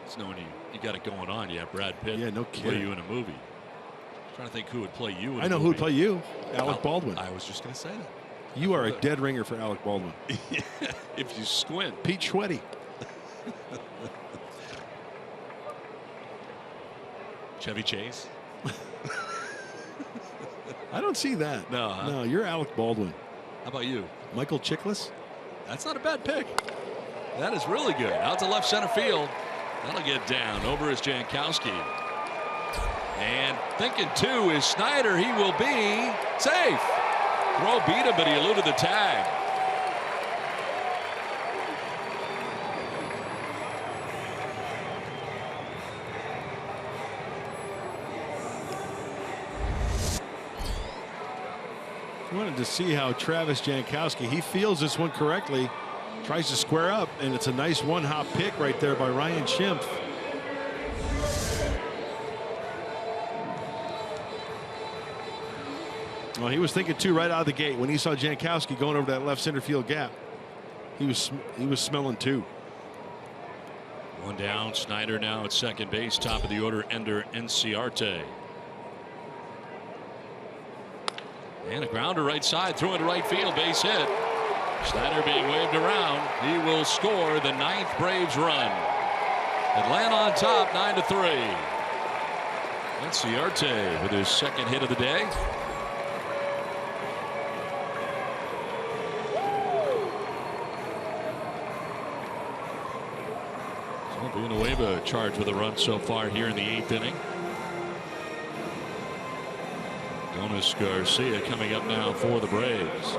It's knowing you got it going on. You have Brad Pitt play you in a movie. I'm trying to think who would play you in a movie. I know who would play you. Alec Baldwin. I was just going to say that. You are a dead ringer for Alec Baldwin. If you squint. Pete Schweddy. Chevy Chase. I don't see that. No, huh? No, you're Alec Baldwin. How about you? Michael Chiklis? That's not a bad pick. That is really good. Out to left center field. That'll get down. Over is Jankowski. And thinking 2 is Snyder. He will be safe. Throw beat him, but he eluded the tag. Wanted to see how Travis Jankowski, he feels this one correctly, tries to square up, and it's a nice one-hop pick right there by Ryan Schimpf. Well, he was thinking too right out of the gate when he saw Jankowski going over that left center field gap. He was smelling too. One down. Snyder now at second base. Top of the order, Ender Enciarte. And a grounder right side. Threw into right field. Base hit. Snyder being waved around. He will score the 9th Braves run. Atlanta on top, 9-3. Enciarte with his second hit of the day. So Villanueva charged with a run so far here in the 8th inning. Adonis Garcia coming up now for the Braves.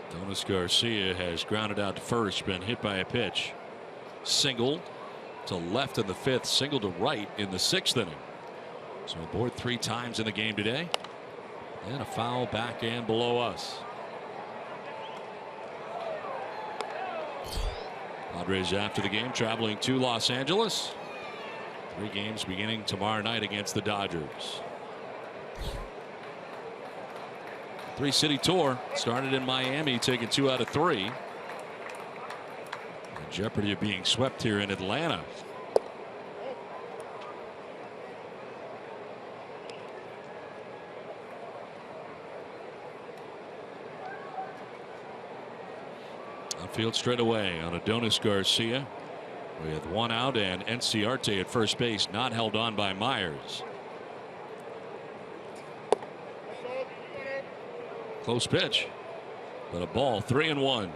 Adonis Garcia has grounded out to first, been hit by a pitch. Single to left in the 5th, single to right in the 6th inning. So aboard 3 times in the game today. And a foul back and below us. Padres after the game traveling to Los Angeles. 3 games beginning tomorrow night against the Dodgers. 3-city tour started in Miami, taking 2 out of 3. In jeopardy of being swept here in Atlanta. Outfield straight away on Adonis Garcia with 1 out, and Enciarte at first base, not held on by Myers. Close pitch, but a ball. 3-1.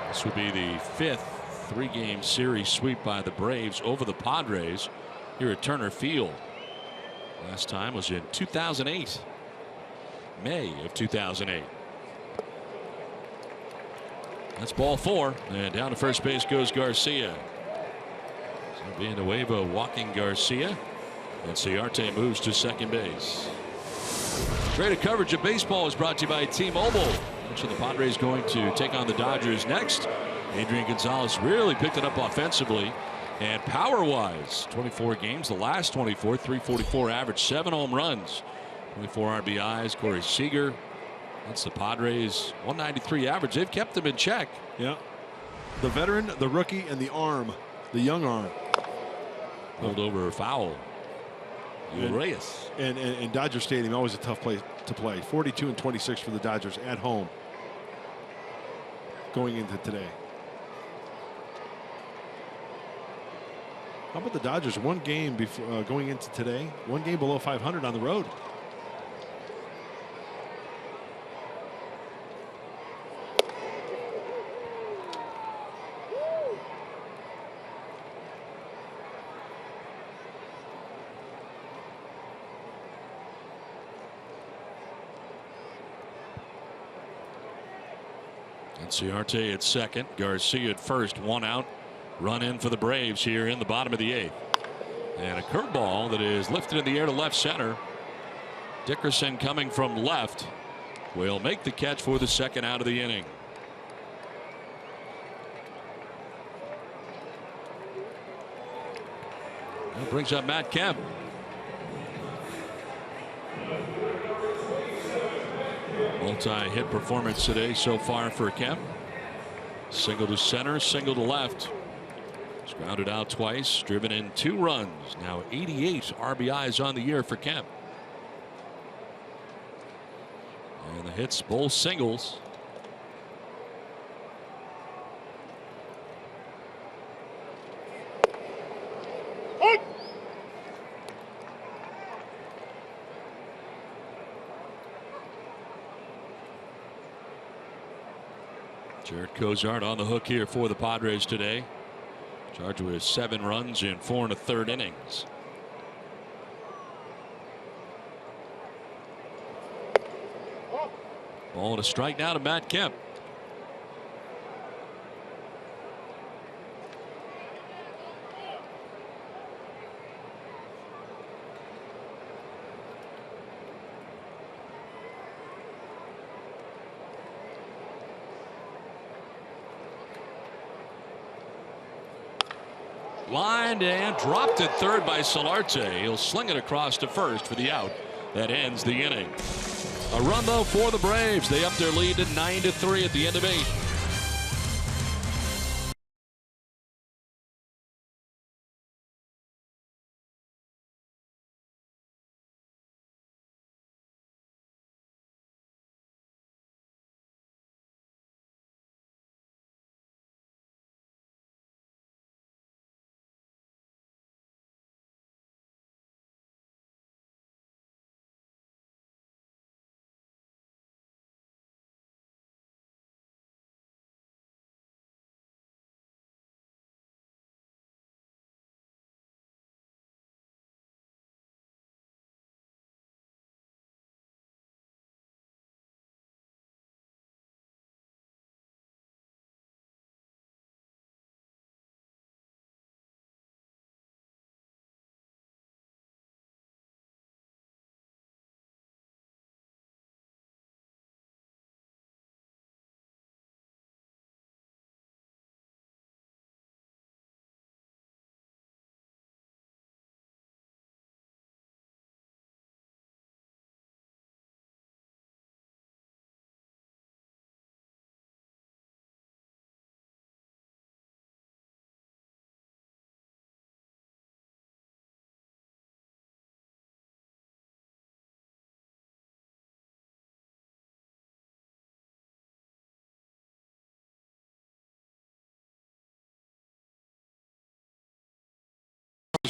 This would be the 5th 3-game series sweep by the Braves over the Padres here at Turner Field. Last time was in 2008, May of 2008. That's ball 4, and down to first base goes Garcia. So Villanueva walking Garcia. Enciarte moves to second base. Great coverage of baseball is brought to you by T-Mobile. So the Padres going to take on the Dodgers next. Adrian Gonzalez really picked it up offensively and power-wise. 24 games, the last 24, 344 average, 7 home runs, 24 RBIs. Corey Seager. That's the Padres 193 average. They've kept them in check. Yeah. The veteran, the rookie, and the arm, the young arm. Pulled over a foul. Reyes. And Dodger Stadium, always a tough place to play. 42-26 for the Dodgers at home going into today. How about the Dodgers? 1 game before going into today. 1 game below 500 on the road. Enciarte at second, Garcia at first, 1 out, run in for the Braves here in the bottom of the 8th. And a curveball that is lifted in the air to left center. Dickerson coming from left will make the catch for the 2nd out of the inning. That brings up Matt Kemp. Multi-hit performance today so far for Kemp. Single to center, single to left. He's grounded out twice, driven in 2 runs. Now 88 RBIs on the year for Kemp. And the hits, both singles. Jared Cozart on the hook here for the Padres today. Charged with 7 runs in 4 1/3 innings. Ball and a strike now to Matt Kemp. Lined and dropped at third by Solarte. He'll sling it across to first for the out. That ends the inning. A run, though, for the Braves. They up their lead to 9-3 at the end of 8.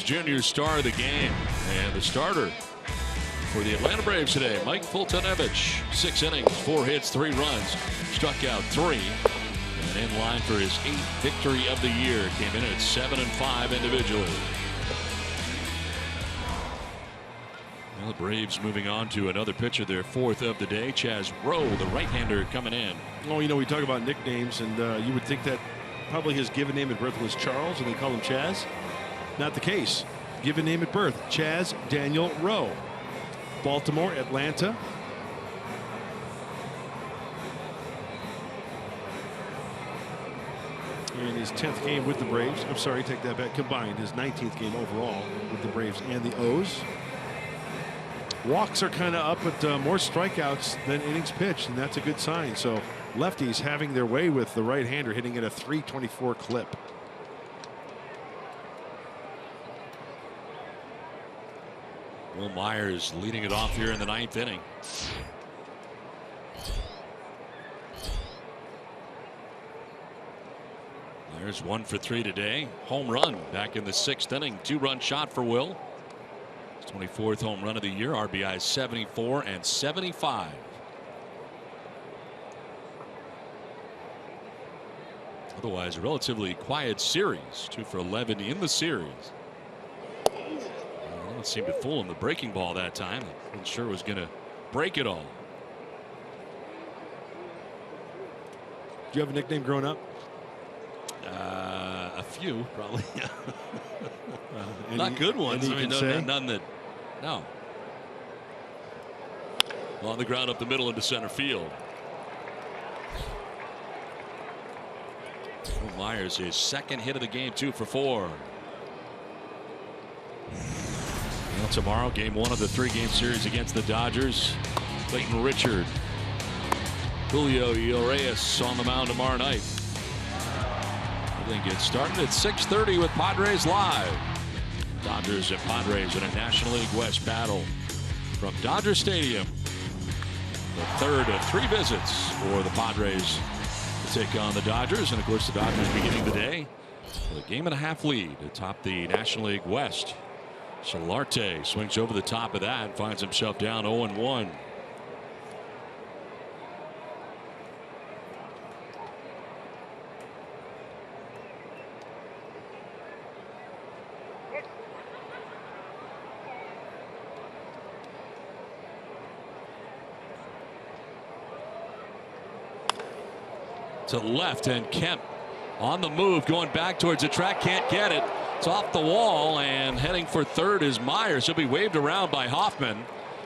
Junior star of the game, and the starter for the Atlanta Braves today, Mike Fultonevich. 6 innings, 4 hits, 3 runs, struck out 3, and in line for his 8th victory of the year. Came in at 7-5 individually. Well, the Braves moving on to another pitcher, their 4th of the day, Chaz Rowe, the right-hander, coming in. Oh, you know, we talk about nicknames, and you would think that probably his given name at birth was Charles, and they call him Chaz. Not the case. Given name at birth, Chaz Daniel Rowe. Baltimore, Atlanta. In his 10th game with the Braves. I'm sorry, take that back. Combined, his 19th game overall with the Braves and the O's. Walks are kind of up, but more strikeouts than innings pitched, and that's a good sign. So lefties having their way with the right-hander, hitting at a .324 clip. Will Myers leading it off here in the 9th inning. There's 1 for 3 today. Home run back in the 6th inning. 2-run shot for Will. His 24th home run of the year. RBI 74 and 75. Otherwise, a relatively quiet series. 2 for 11 in the series. It seemed to fool him. The breaking ball that time. I wasn't sure it was going to break it all. Do you have a nickname growing up? A few, probably. Not good ones. I mean, none that. No. On the ground up the middle into center field. Myers, his 2nd hit of the game, 2 for 4. Well, tomorrow, game 1 of the 3-game series against the Dodgers. Clayton Richard, Julio Urias on the mound tomorrow night. Everything gets started at 6:30 with Padres Live. Dodgers and Padres in a National League West battle from Dodger Stadium. The 3rd of 3 visits for the Padres to take on the Dodgers. And, of course, the Dodgers beginning the day with a 1.5 game lead atop the National League West. Solarte swings over the top of that and finds himself down 0-1. to left, and Kemp on the move, going back towards the track, can't get it. It's off the wall, and heading for third is Myers. He'll be waved around by Hoffman.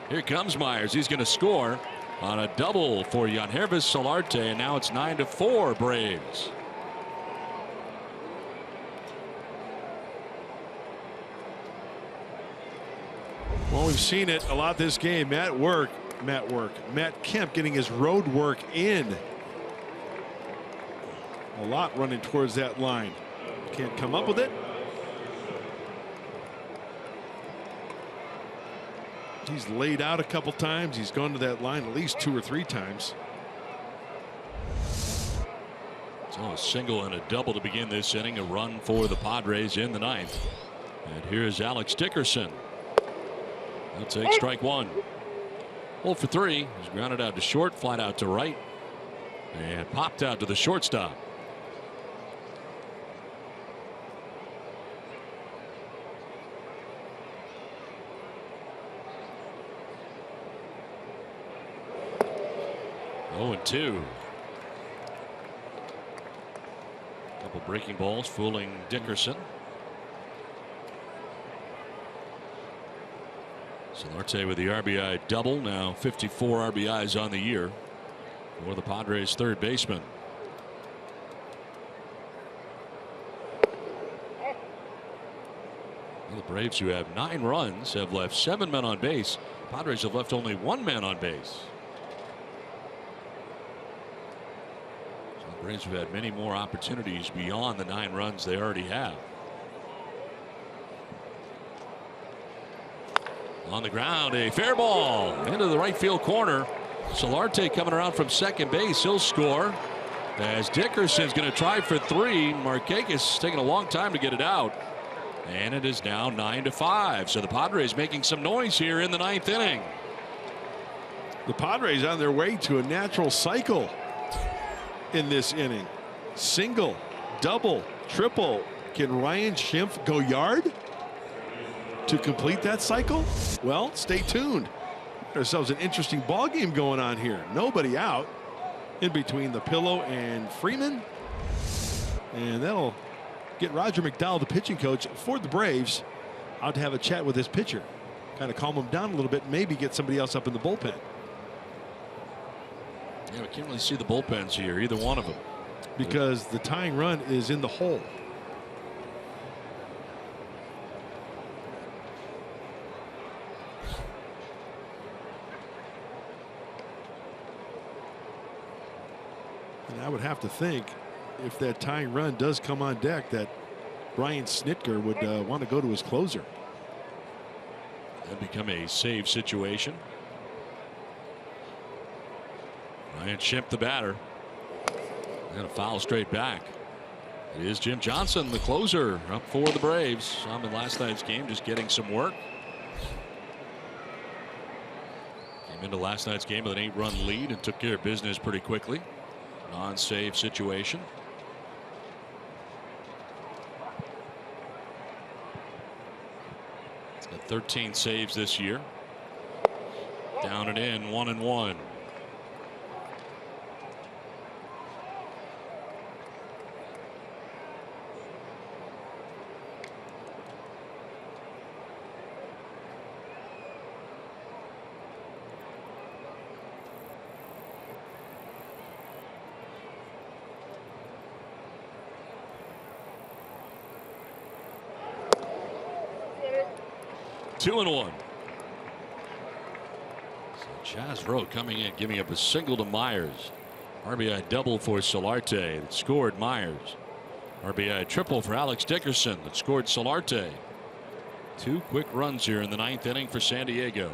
Here comes Myers. He's going to score on a double for Yangervis Solarte, and now it's 9-4 Braves. Well, we've seen it a lot this game. Matt Kemp getting his road work in. A lot running towards that line. Can't come up with it. He's laid out a couple times. He's gone to that line at least 2 or 3 times. So a single and a double to begin this inning. A run for the Padres in the 9th. And here's Alex Dickerson. He'll take strike 1. 0 for 3. He's grounded out to short, flat out to right, and popped out to the shortstop. Oh, and 2. Couple breaking balls fooling Dickerson. Solarte with the RBI double, now 54 RBIs on the year for the Padres third baseman. Well, the Braves, who have 9 runs, have left 7 men on base. Padres have left only 1 man on base. So the Braves have had many more opportunities beyond the 9 runs they already have. On the ground, a fair ball into the right field corner. Solarte coming around from second base. He'll score as Dickerson's going to try for 3. Markakis taking a long time to get it out. And it is now 9-5. So the Padres making some noise here in the 9th inning. The Padres on their way to a natural cycle in this inning. Single, double, triple. Can Ryan Schimpf go yard to complete that cycle? Well, stay tuned. Ourselves an interesting ball game going on here. Nobody out in between the pillow and Freeman, and that'll get Roger McDowell, the pitching coach for the Braves, out to have a chat with his pitcher, kind of calm him down a little bit, maybe get somebody else up in the bullpen. Yeah, we can't really see the bullpens here, either one of them, because the tying run is in the hole. I would have to think, if that tying run does come on deck, that Brian Snitker would want to go to his closer. That'd become a save situation. Ryan Schimpf, the batter, and a foul straight back. It is Jim Johnson, the closer, up for the Braves. Saw him in last night's game, just getting some work. Came into last night's game with an 8-run lead and took care of business pretty quickly. Non-save situation. He's got 13 saves this year. Down and in, 1-1. Two and 1. So Chaz Rowe coming in, giving up a single to Myers. RBI double for Solarte that scored Myers. RBI triple for Alex Dickerson that scored Solarte. 2 quick runs here in the 9th inning for San Diego.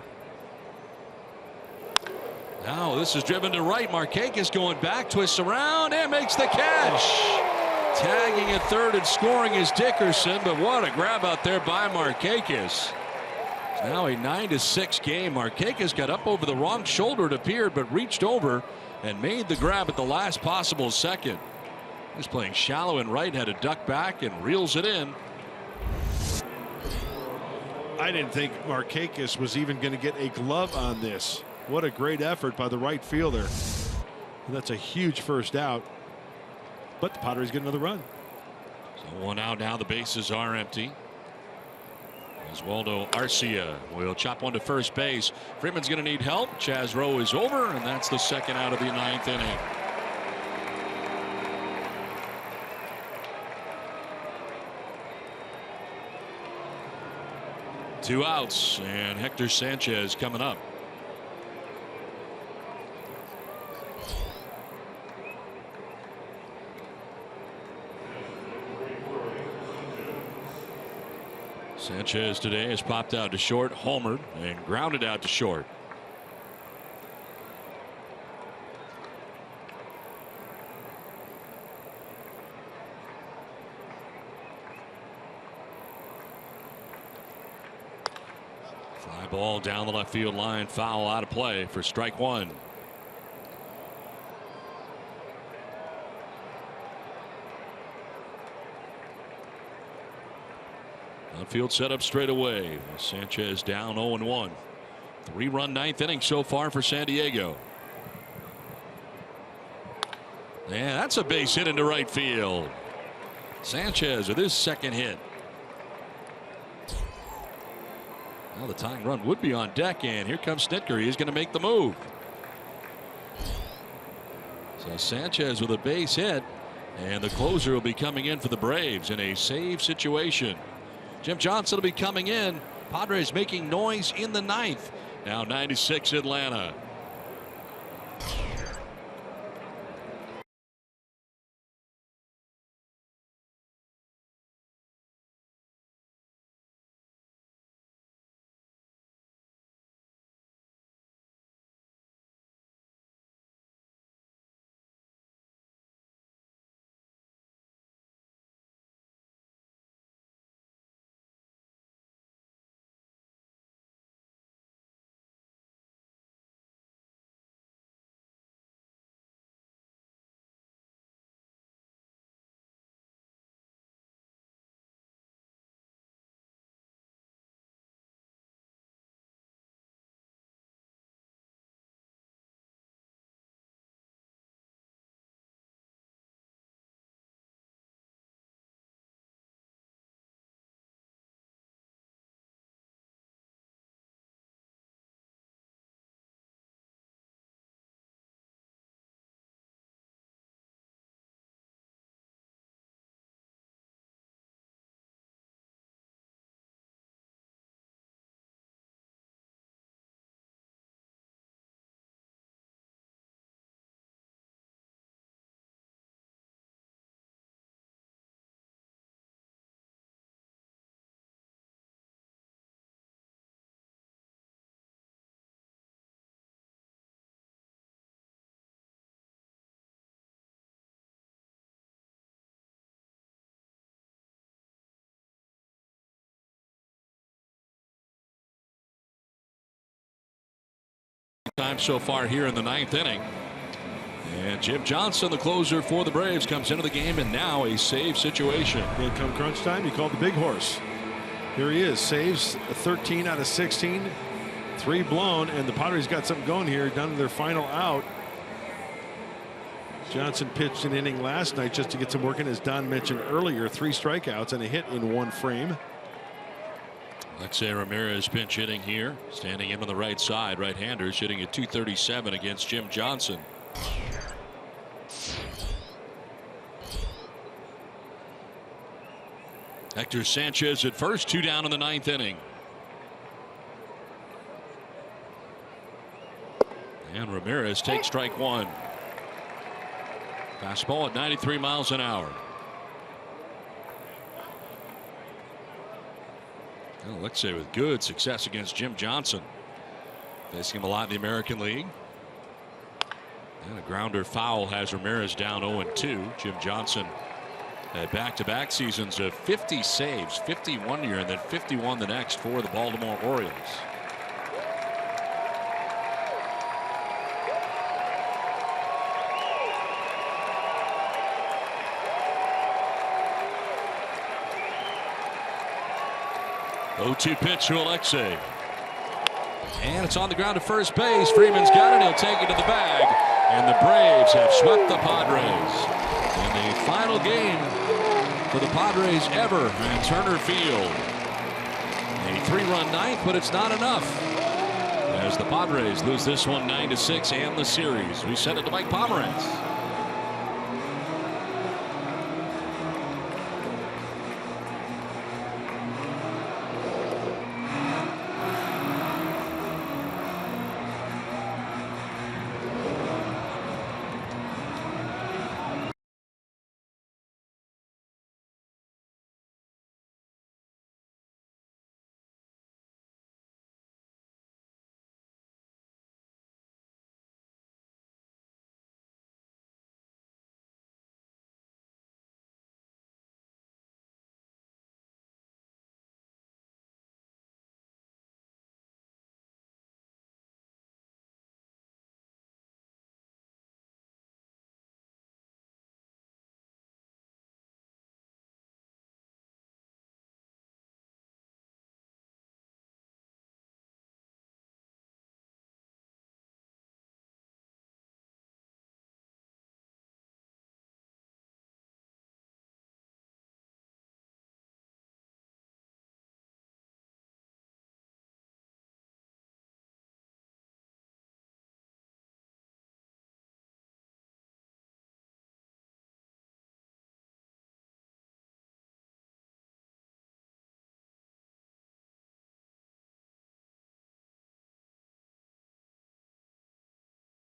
Now this is driven to right. Markakis going back, twists around and makes the catch. Tagging at third and scoring is Dickerson, but what a grab out there by Markakis. Now a 9-6 game. Markakis got up over the wrong shoulder, it appeared, but reached over and made the grab at the last possible second. He's playing shallow and right, had to duck back and reels it in. I didn't think Markakis was even going to get a glove on this. What a great effort by the right fielder. And that's a huge first out. but the Padres get another run. So 1 out now. The bases are empty. Oswaldo Arcia will chop one to first base. Freeman's going to need help. Chaz Rowe is over, and that's the second out of the 9th inning. Two outs, and Hector Sanchez coming up. Sanchez today has popped out to short, homered, and grounded out to short. Fly ball down the left field line, foul out of play for strike one. Outfield set up straight away. Sanchez down 0-1. 3-run 9th inning so far for San Diego. Yeah, that's a base hit into right field. Sanchez with his second hit. Now the tying run would be on deck, and here comes Snitker. He's going to make the move. So Sanchez with a base hit, and the closer will be coming in for the Braves in a save situation. Jim Johnson will be coming in. Padres making noise in the 9th. Now 96 Atlanta. Time so far here in the 9th inning. And Jim Johnson, the closer for the Braves, comes into the game, and now a save situation. And come crunch time, you call the big horse. Here he is, saves 13 out of 16, 3 blown, and the Padres got something going here down to their final out. Johnson pitched an inning last night just to get some work in, as Don mentioned earlier. 3 strikeouts and a hit in 1 frame. Alexei Ramirez pinch hitting here, standing in on the right side. Right-handers hitting at .237 against Jim Johnson. Hector Sanchez at first, 2 down in the 9th inning. And Ramirez takes strike 1. Fastball at 93 miles an hour. Alexei with good success against Jim Johnson. Facing him a lot in the American League. And a grounder foul has Ramirez down 0-2. Jim Johnson had back-to-back seasons of 50 saves, 51 year, and then 51 the next for the Baltimore Orioles. Oh-2 pitch to Alexei. And it's on the ground to first base. Freeman's got it. He'll take it to the bag. And the Braves have swept the Padres. in the final game for the Padres ever at Turner Field. A 3-run ninth, but it's not enough as the Padres lose this one 9-6 and the series. We send it to Mike Pomerantz.